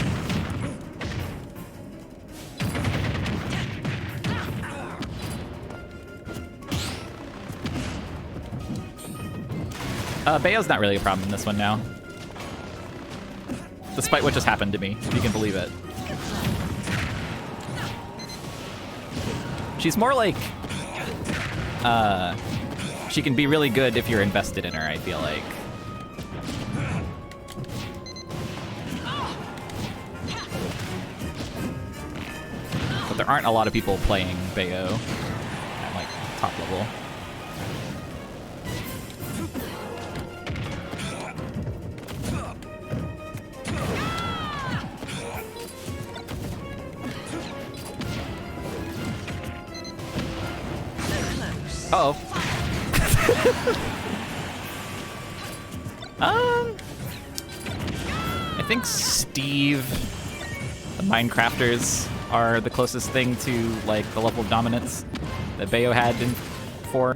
Bayo's not really a problem in this one now. Despite what just happened to me, if you can believe it. She's more like, she can be really good if you're invested in her, I feel like. But there aren't a lot of people playing Bayo at like top level. Uh-oh. I think Steve, the Minecrafters, are the closest thing to like the level of dominance that Bayo had in 4.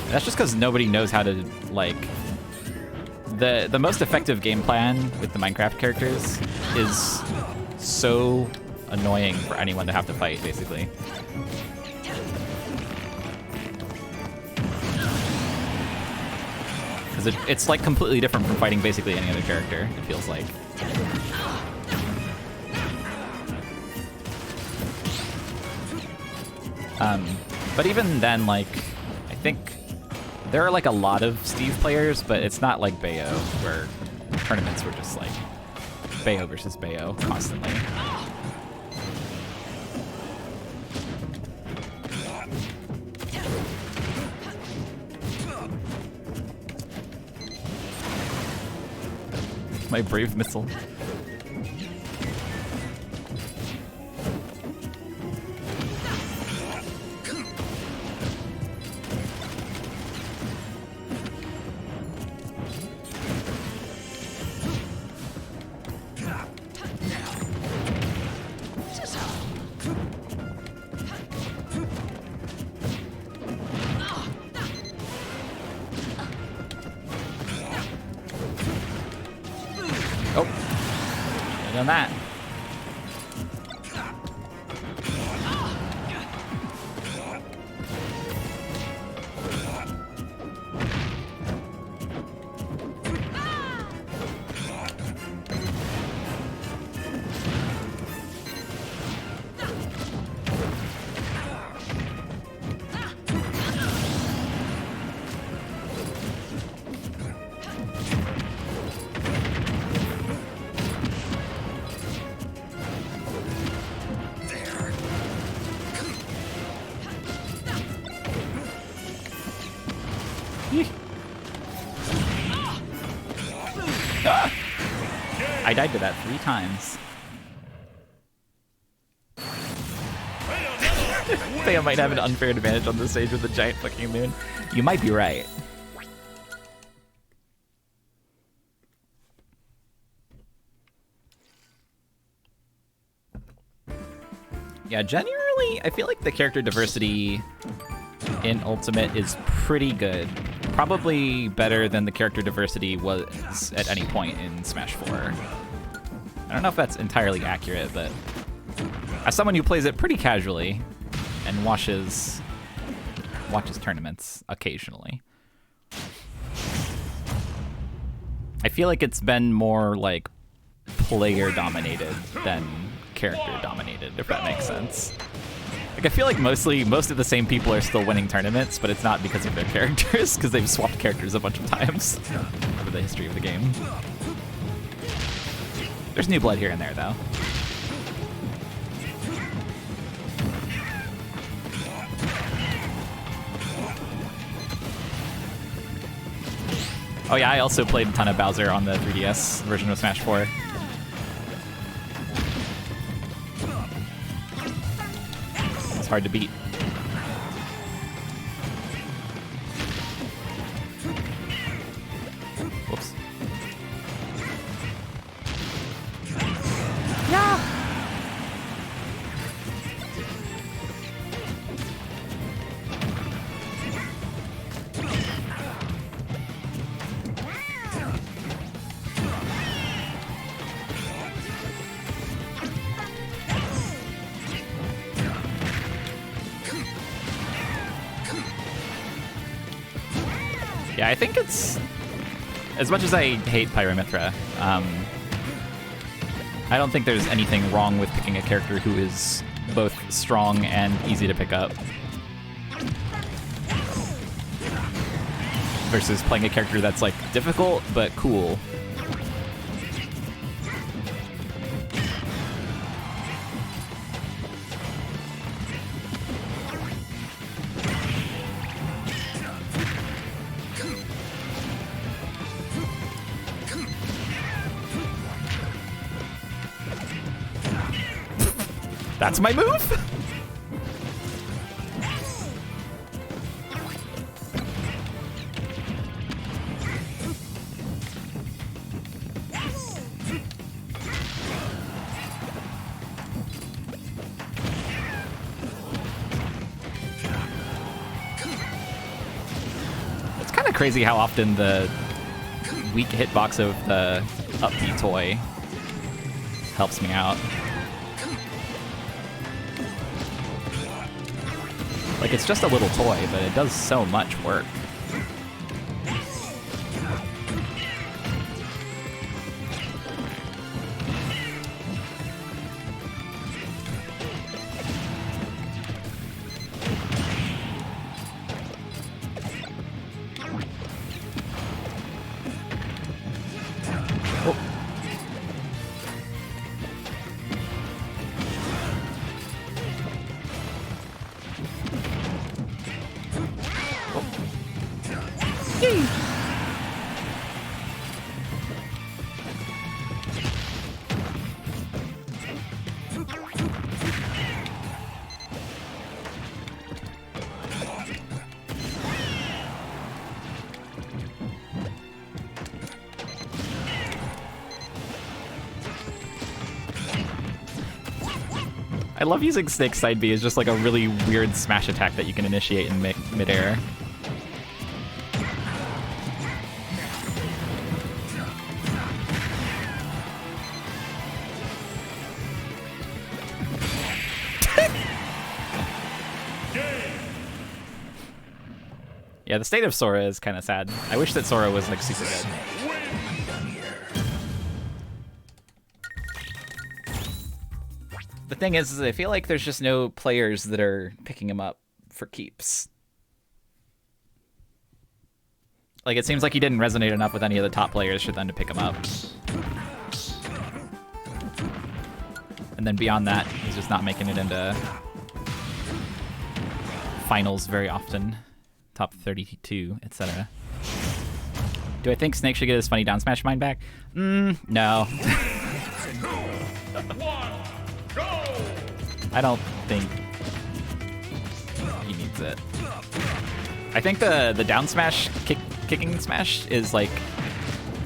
That's just because nobody knows how to like. The most effective game plan with the Minecraft characters is so annoying for anyone to have to fight, basically. It's like completely different from fighting basically any other character, it feels like. But even then, like, I think there are like a lot of Steve players, but it's not like Bayo, where tournaments were just like Bayo versus Bayo constantly. My brave missile. Done that. I died to that 3 times. Bayo might have an unfair advantage on this stage with the giant fucking moon. You might be right. Yeah, generally, I feel like the character diversity in Ultimate is pretty good. Probably better than the character diversity was at any point in Smash 4. I don't know if that's entirely accurate, but as someone who plays it pretty casually and watches tournaments occasionally, I feel like it's been more like player dominated than character dominated, if that makes sense. Like, I feel like most of the same people are still winning tournaments, but it's not because of their characters, because they've swapped characters a bunch of times over the history of the game. There's new blood here and there, though. Oh yeah, I also played a ton of Bowser on the 3DS version of Smash 4. It's hard to beat. Whoops. Yeah. Yeah, I think it's, as much as I hate Pyramithra, I don't think there's anything wrong with picking a character who is both strong and easy to pick up versus playing a character that's like difficult but cool. That's my move? It's kind of crazy how often the weak hitbox of the up B toy helps me out. Like, it's just a little toy, but it does so much work. I love using Snake's side B as just like a really weird smash attack that you can initiate in midair. Yeah, the state of Sora is kind of sad. I wish that Sora was like super good. The thing is I feel like there's just no players that are picking him up for keeps. Like, it seems like he didn't resonate enough with any of the top players for them to pick him up. And then beyond that, he's just not making it into finals very often. Top 32, etc. Do I think Snake should get his funny down smash mine back? No. I don't think he needs it. I think the down smash kicking smash is like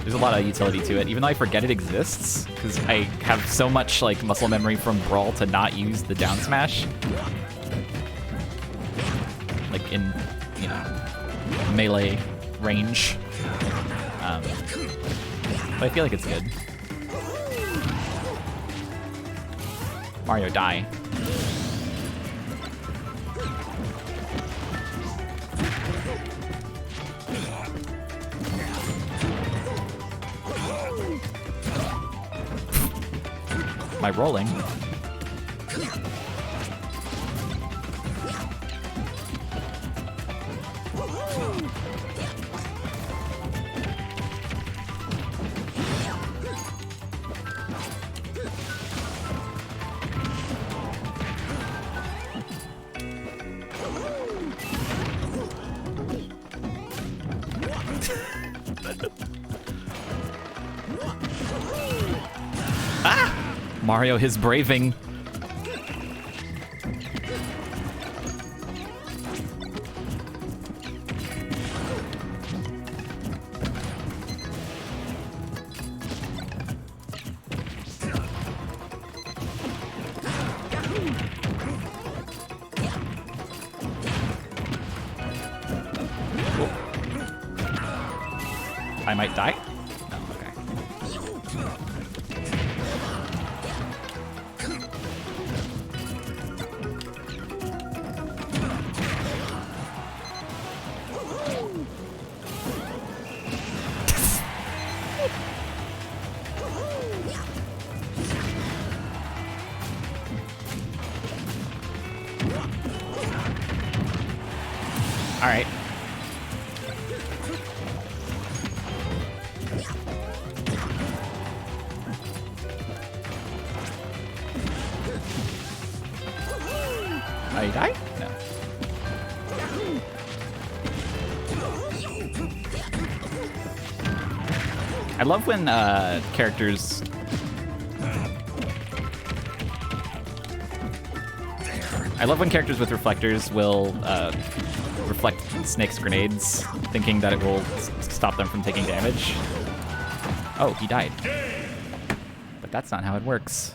There's a lot of utility to it, even though I forget it exists, because I have so much like muscle memory from Brawl to not use the down smash. Like in, you know, melee range. But I feel like it's good. Mario, die. Am I rolling? Mario, his braving. I might die? No, okay. All right. Oh, you died? No. I love when characters with reflectors will reflect Snake's grenades, thinking that it will stop them from taking damage. Oh, he died. But that's not how it works.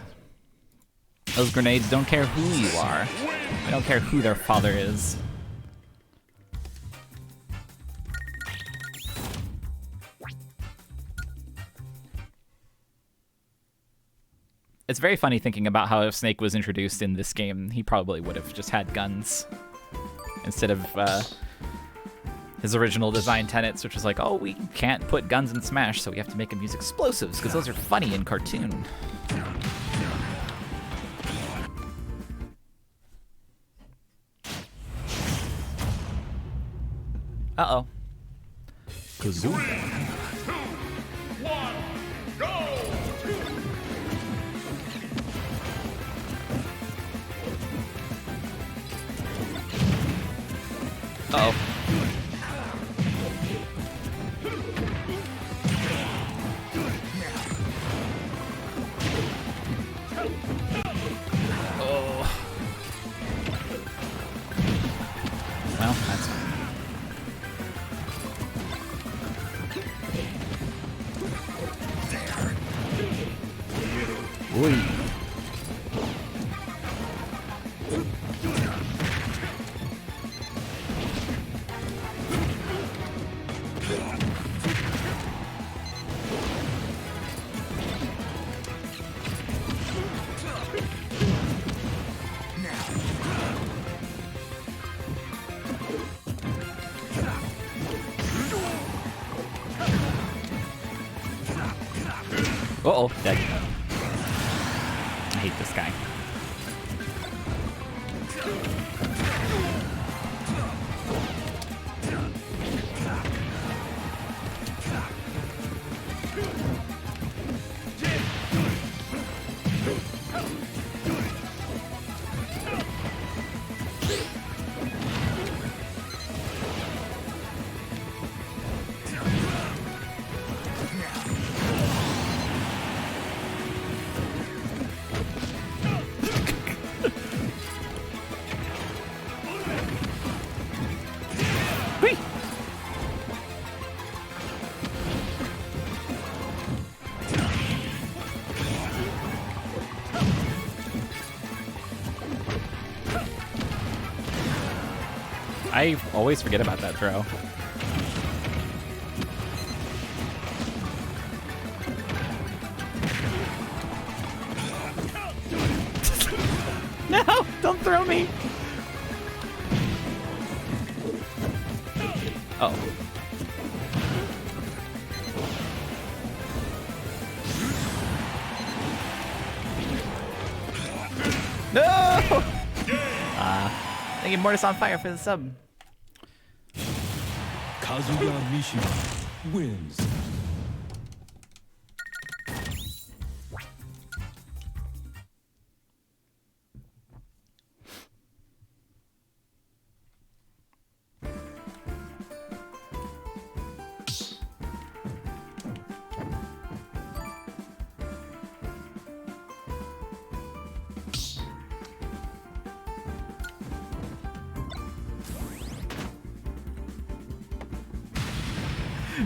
Those grenades don't care who you are. They don't care who their father is. It's very funny thinking about how if Snake was introduced in this game, he probably would have just had guns instead of his original design tenets, which was like, oh, we can't put guns in Smash, so we have to make him use explosives because those are funny in cartoon. Uh-oh. Kazoo. 2, 1, go! Uh-oh. Oh. Well, that's fine. Oi. Uh-oh, dead. I hate this guy. I always forget about that throw. No, don't throw me. Oh. No! Thank you, Mortis on Fire, for the sub. Kazuya Mishima wins.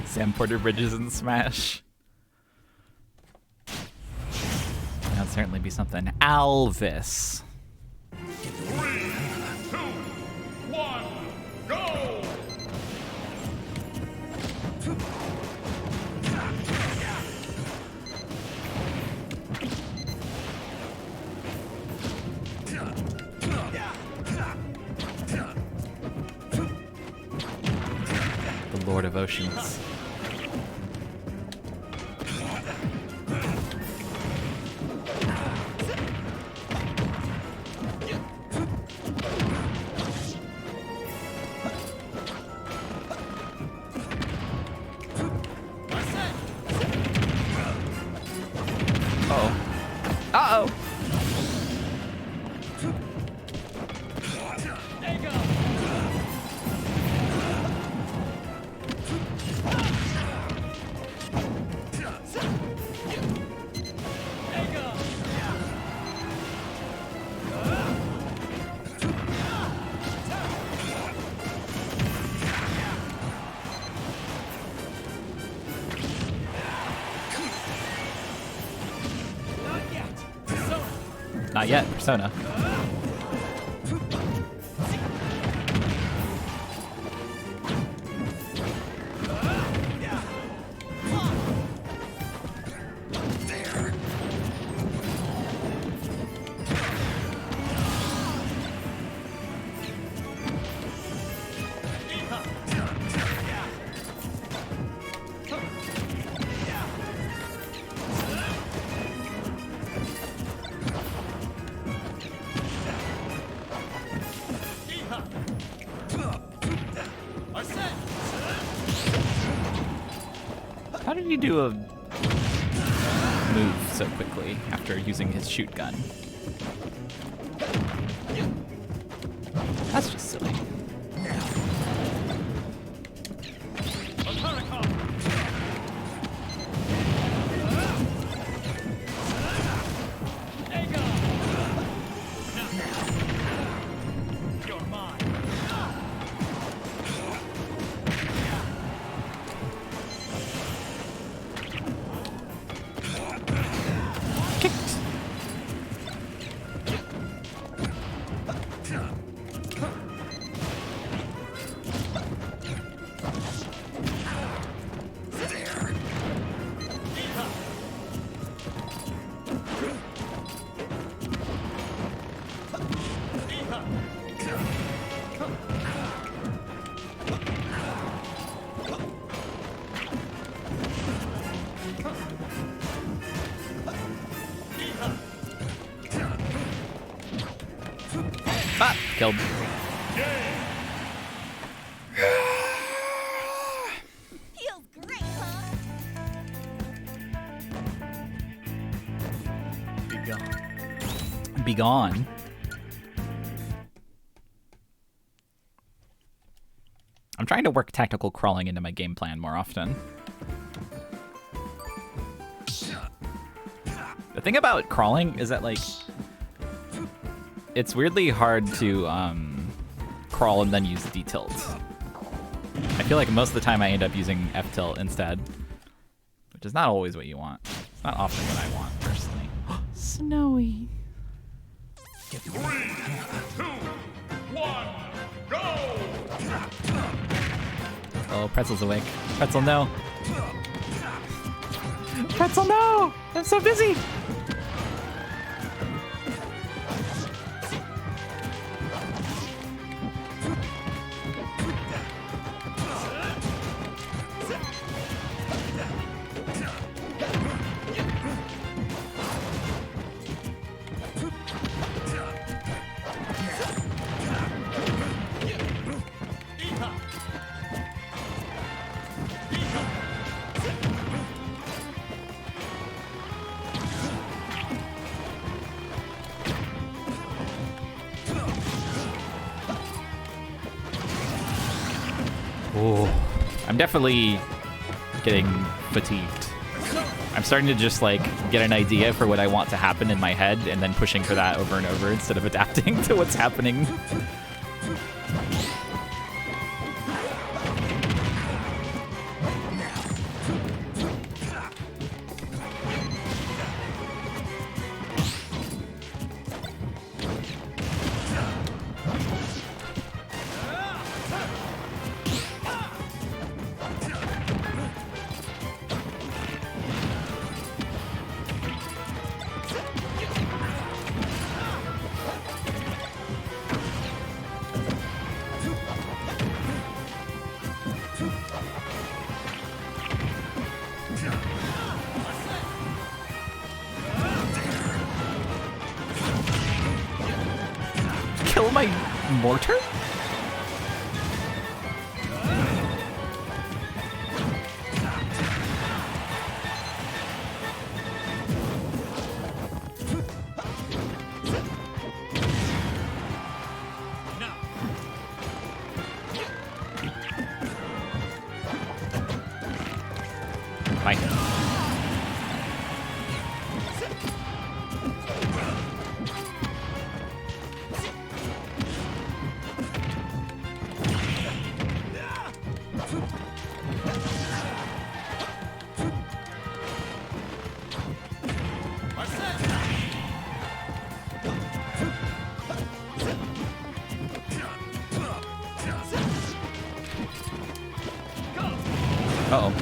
Sam Porter Bridges in Smash. That'd certainly be something. Alvis. 3, 2, 1, go! The Lord of Oceans. Uh-oh. Not yet, Persona. How did he do a move so quickly after using his shoot gun? That's just silly. Ah, killed. Feels great, huh? Be gone. I'm trying to work tactical crawling into my game plan more often. The thing about crawling is that, like, it's weirdly hard to crawl and then use D-tilt. I feel like most of the time I end up using F-tilt instead, which is not always what you want. It's not often what I want, personally. Snowy. 3, 2, 1, go! Oh, Pretzel's awake. Pretzel, no. Pretzel, no! I'm so busy! Oh, I'm definitely getting fatigued. I'm starting to just like get an idea for what I want to happen in my head and then pushing for that over and over instead of adapting to what's happening. Kill my mortar? Bye. Uh-oh.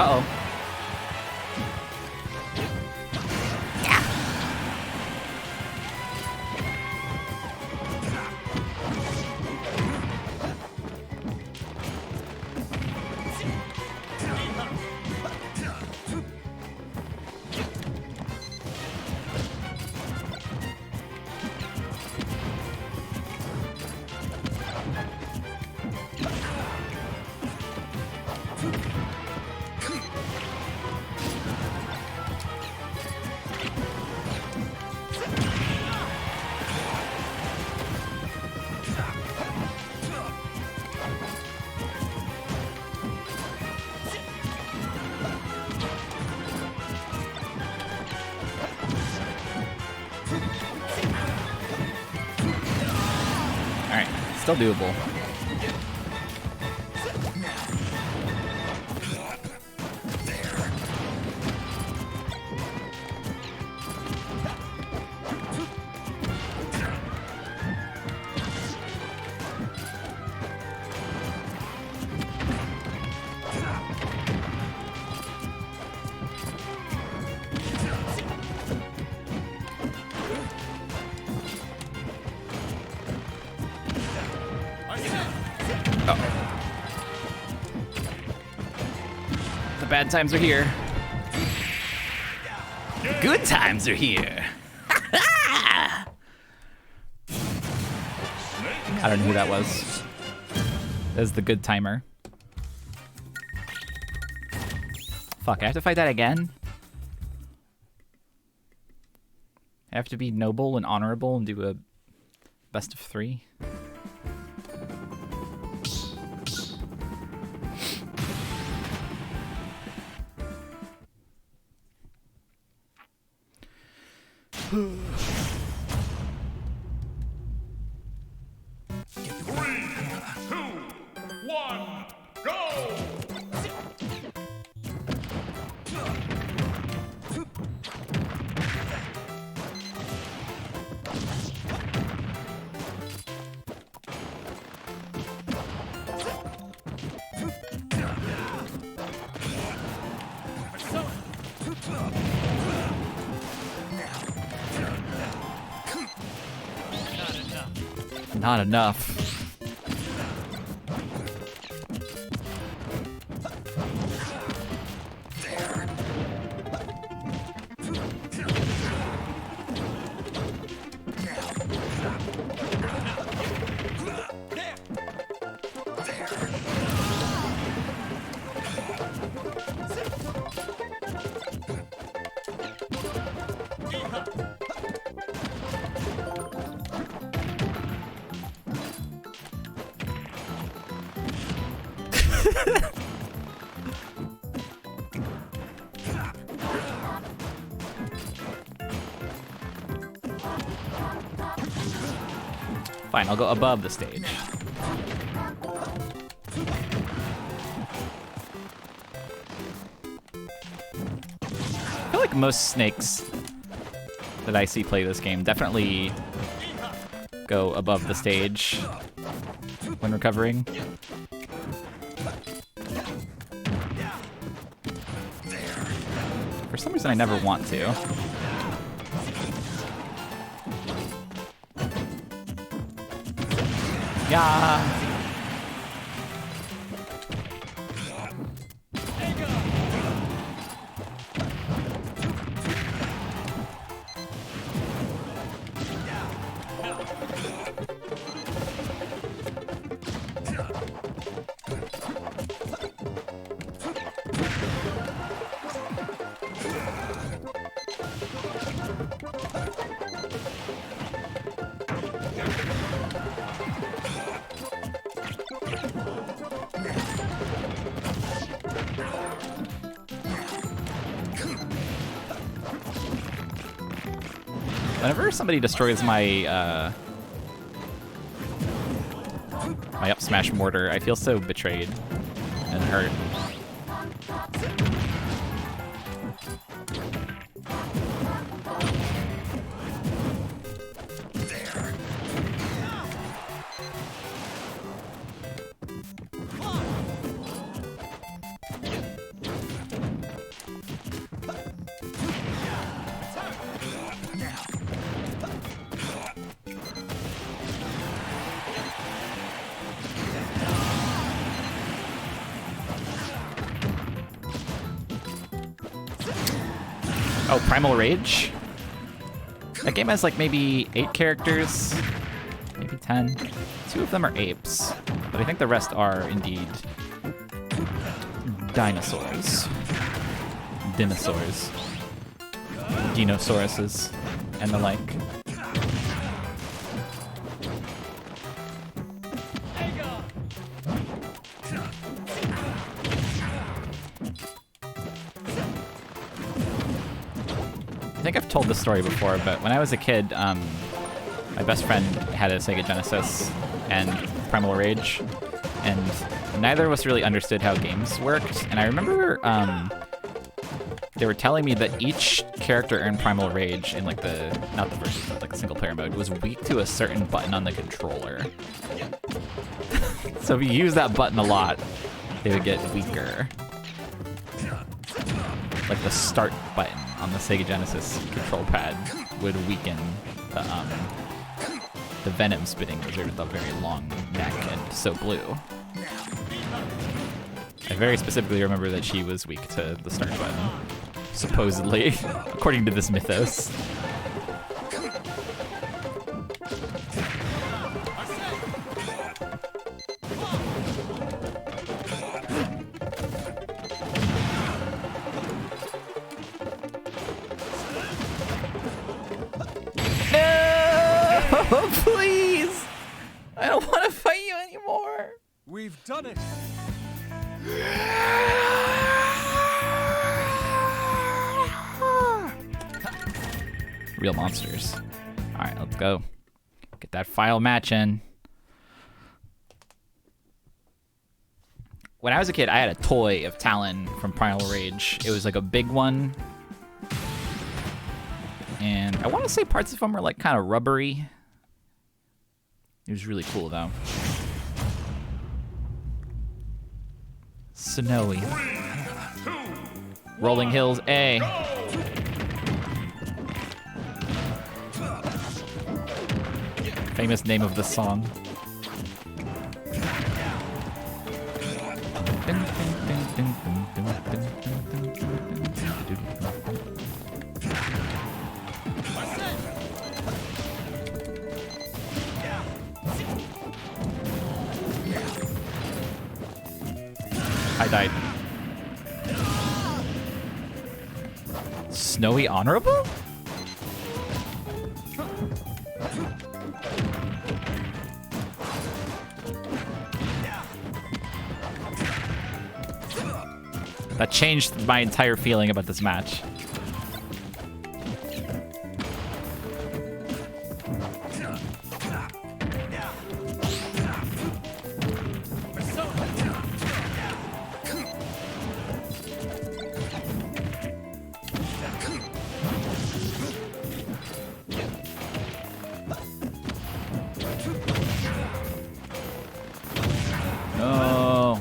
Uh-oh. Alright, still doable. The bad times are here. Good times are here. I don't know who that was. That's the good timer. Fuck, I have to fight that again? I have to be noble and honorable and do a best of 3? Three, two, one, go! Not enough. Fine, I'll go above the stage. I feel like most snakes that I see play this game definitely go above the stage when recovering. For some reason, I never want to. Yeah. Whenever somebody destroys my my up smash mortar, I feel so betrayed and hurt. Oh, Primal Rage? That game has like maybe 8 characters, maybe 10. 2 of them are apes, but I think the rest are indeed dinosaurs. Dinosaurs. Dinosauruses, and the like. I think I've told this story before, but when I was a kid, my best friend had a Sega Genesis and Primal Rage, and neither of us really understood how games worked. And I remember they were telling me that each character in Primal Rage, in like not the versus, but like the single player mode, was weak to a certain button on the controller. So if you use that button a lot, they would get weaker. Like the start button on the Sega Genesis control pad would weaken the venom spitting lizard with a very long neck and so blue. I very specifically remember that she was weak to the start button, supposedly, according to this mythos. Oh, please! I don't want to fight you anymore. We've done it. Real monsters. All right, let's go. Get that final match in. When I was a kid, I had a toy of Talon from Primal Rage. It was like a big one. And I want to say parts of them were like kind of rubbery. It was really cool though. Snowy. 3, 2, Rolling Hills A. Famous name of the song. I died. Snowy honorable? That changed my entire feeling about this match. No.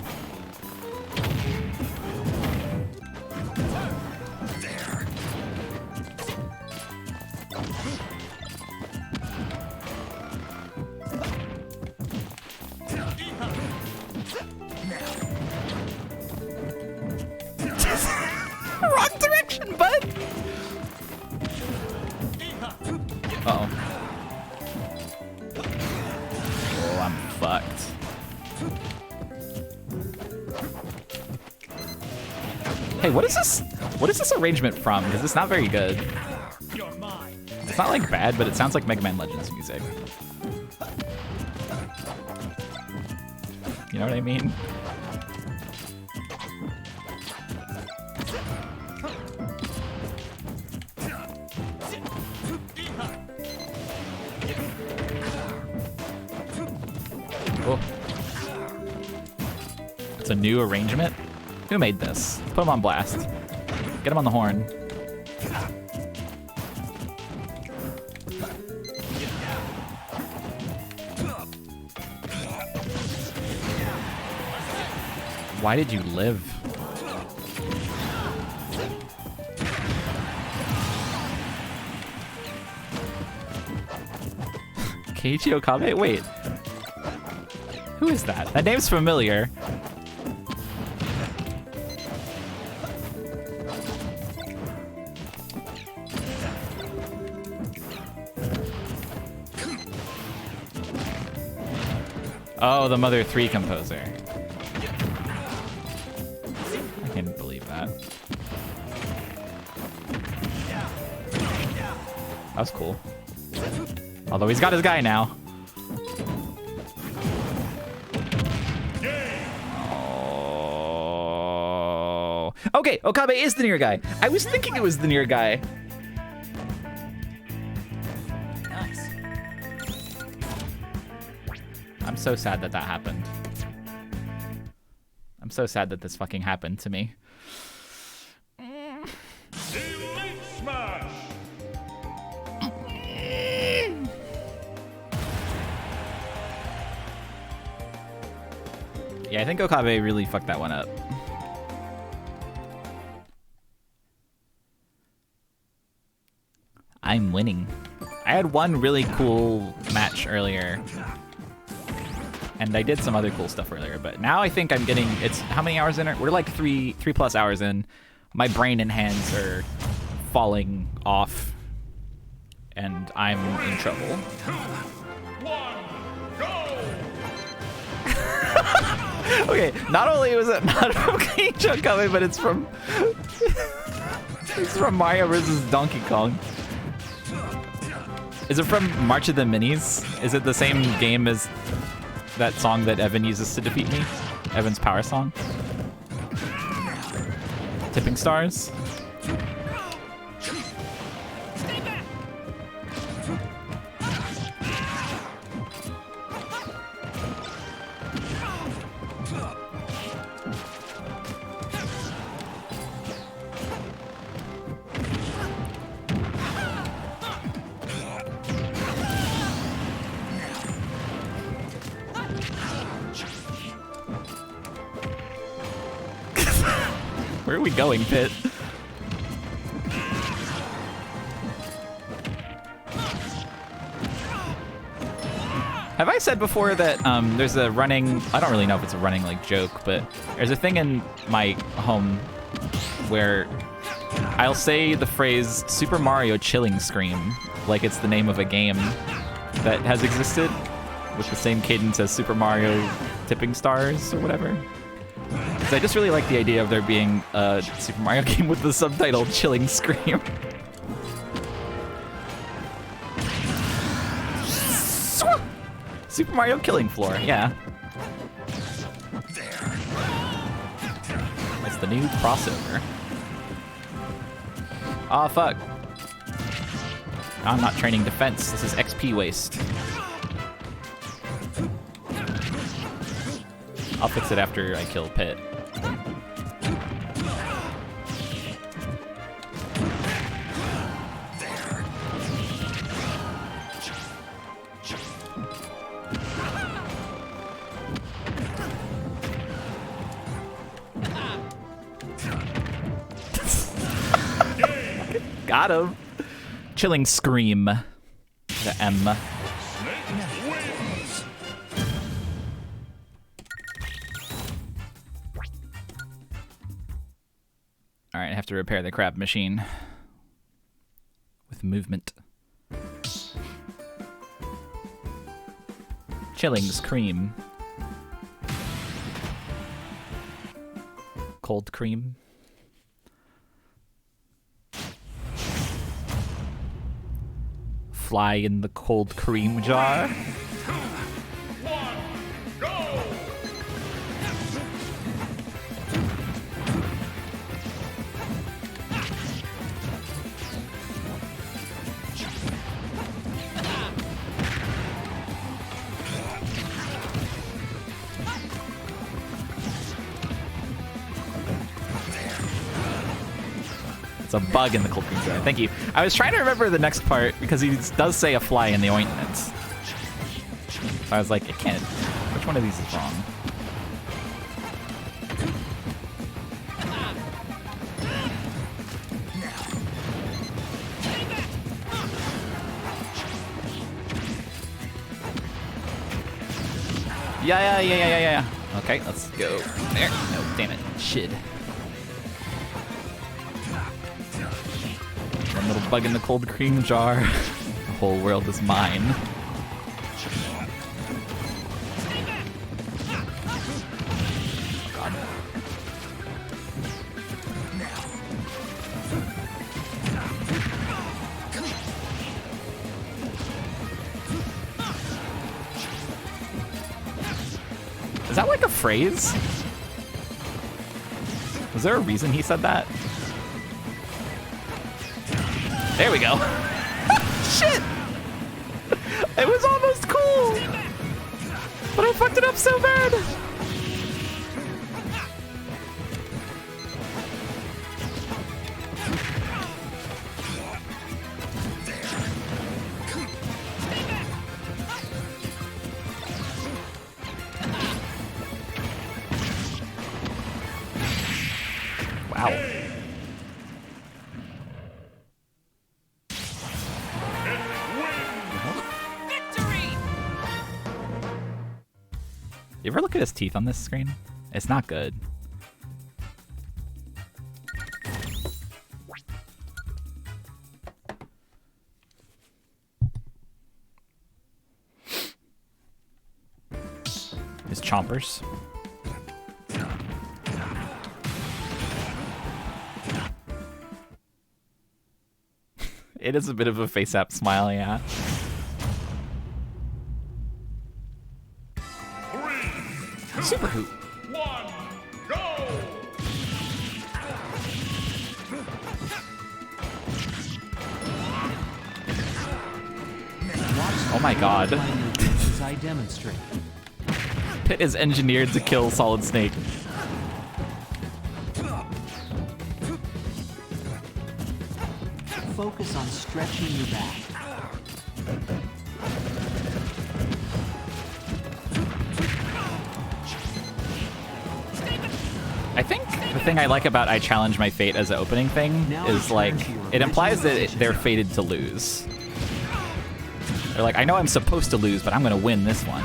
Wrong direction, bud. Uh-oh. Oh, I'm fucked. Hey, what is this? What is this arrangement from? Because it's not very good. It's not like bad, but it sounds like Mega Man Legends music. You know what I mean? Oh. It's a new arrangement? Who made this? Put him on blast. Get him on the horn. Why did you live? Keiichi Okabe? Wait. Who is that? That name's familiar. Oh, the Mother 3 composer. I can't believe that. That was cool. Although he's got his guy now. Oh. Okay, Okabe is the near guy. I was thinking it was the near guy. Nice. I'm so sad that that happened. I'm so sad that this fucking happened to me. Elite Smash! Yeah, I think Okabe really fucked that one up. I'm winning. I had one really cool match earlier. And I did some other cool stuff earlier, but now I think I'm getting, it's, how many hours in? We're like three plus hours in. My brain and hands are falling off, and I'm in trouble. 2, 1, go! Okay, not only was it not from Keiichi Okabe, but it's from it's from Mario vs. Donkey Kong. Is it from March of the Minis? Is it the same game as that song that Evan uses to defeat me? Evan's power song? Tipping Stars? Where are we going, Pit? Have I said before that there's a running, I don't really know if it's a running like joke, but there's a thing in my home where I'll say the phrase Super Mario Chilling Scream like it's the name of a game that has existed with the same cadence as Super Mario Tipping Stars or whatever. Because I just really like the idea of there being a Super Mario game with the subtitle Chilling Scream. Super Mario Killing Floor, yeah. It's the new crossover. Aw, fuck. I'm not training defense. This is XP waste. I'll fix it after I kill Pit. Got him. Chilling Scream. The M. Wins. Alright, I have to repair the crab machine. With movement. Chilling Scream. Cold cream. Fly in the cold cream jar. 2, 1, go! It's a bug in the cold cream jar. Thank you. I was trying to remember the next part because he does say a fly in the ointment. So I was like, it can't. Which one of these is wrong? Yeah. Okay, let's go. There. No, damn it. Shit. One little bug in the cold cream jar. The whole world is mine. Oh, God. Is that like a phrase? Was there a reason he said that? There we go. Shit! It was almost cool! But I fucked it up so bad! Wow. You ever look at his teeth on this screen? It's not good. His chompers. It is a bit of a face-app smile, yeah. 3, Super hoop. 1, go! Oh my God. As I demonstrate. Pit is engineered to kill Solid Snake. Focus on stretching your back. I think the thing I like about I Challenge My Fate as an opening thing is like, it implies that they're fated to lose. They're like, I know I'm supposed to lose, but I'm gonna win this one.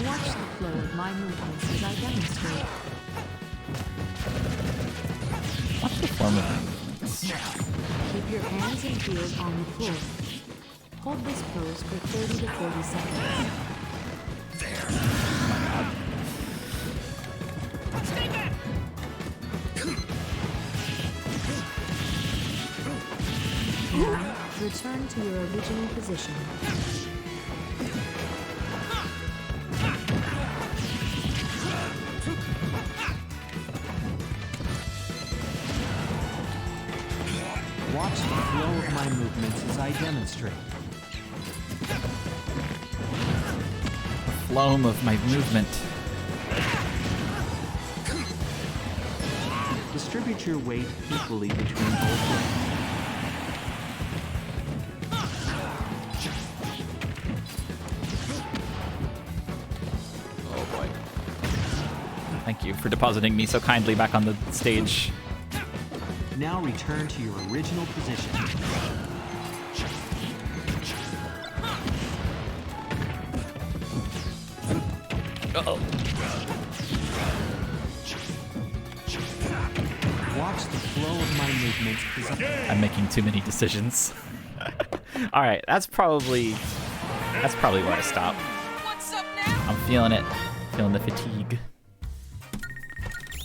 Watch the flow of my movements as I demonstrate. What's the form of movements? Keep your hands and feet on the floor. Hold this pose for 30 to 40 seconds. Now, return to your original position. Watch the flow of my movements as I demonstrate. Flow of my movement. Distribute your weight equally between both legs. Oh boy. Thank you for depositing me so kindly back on the stage. Now return to your original position. Uh-oh. Watch the flow of my movements as I'm making too many decisions. All right, that's probably where I stop. What's up now? I'm feeling it. Feeling the fatigue.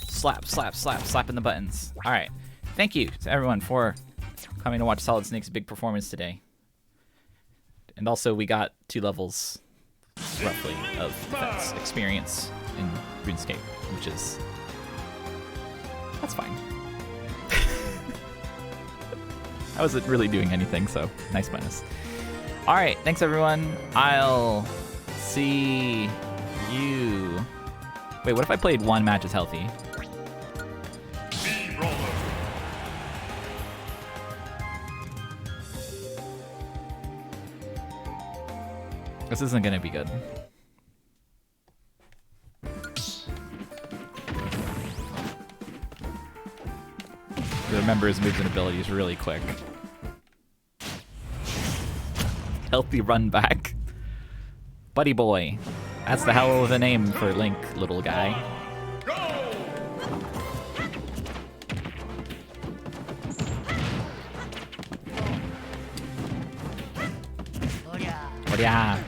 Slap, slap, slap, slapping the buttons. All right. Thank you to everyone for coming to watch Solid Snake's big performance today. And also, we got 2 levels, roughly, of defense experience in RuneScape, which is... that's fine. I wasn't really doing anything, so nice bonus. All right, thanks everyone. I'll see you... Wait, what if I played 1 match as healthy? Brawler. This isn't gonna be good. You remember his moves and abilities really quick. Healthy run back. Buddy boy. That's the hell of a name for Link, little guy. Oh yeah.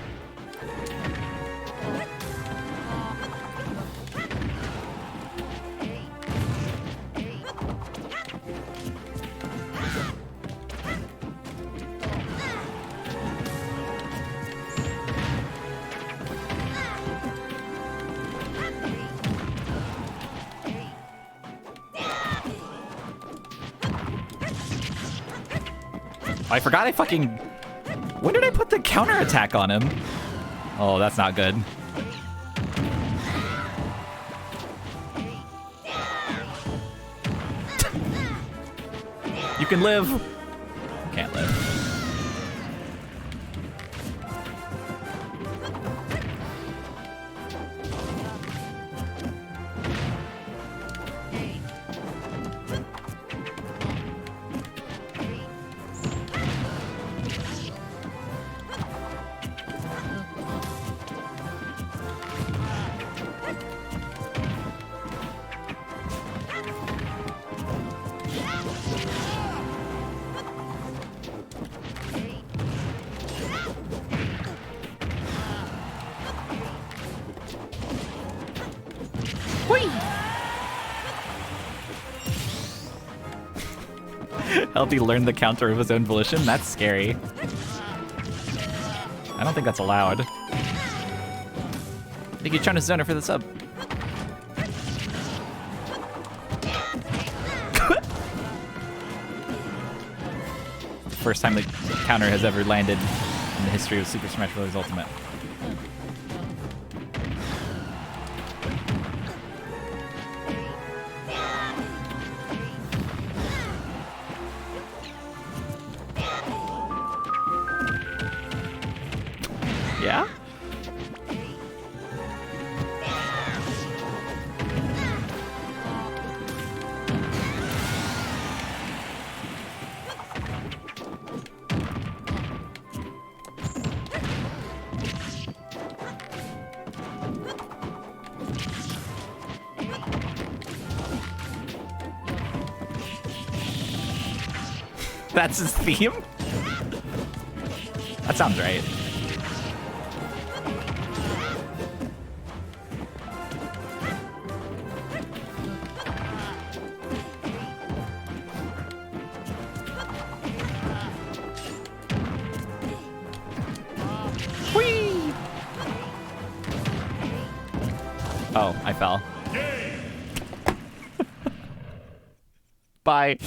I forgot I fucking... When did I put the counterattack on him? Oh, that's not good. You can live. Can't live. Healthy learned the counter of his own volition? That's scary. I don't think that's allowed. Thank you, Chona Zoner, for the sub. First time the counter has ever landed in the history of Super Smash Bros. Ultimate. Yeah? That's his theme? That sounds right. Whee! Oh, I fell. Bye.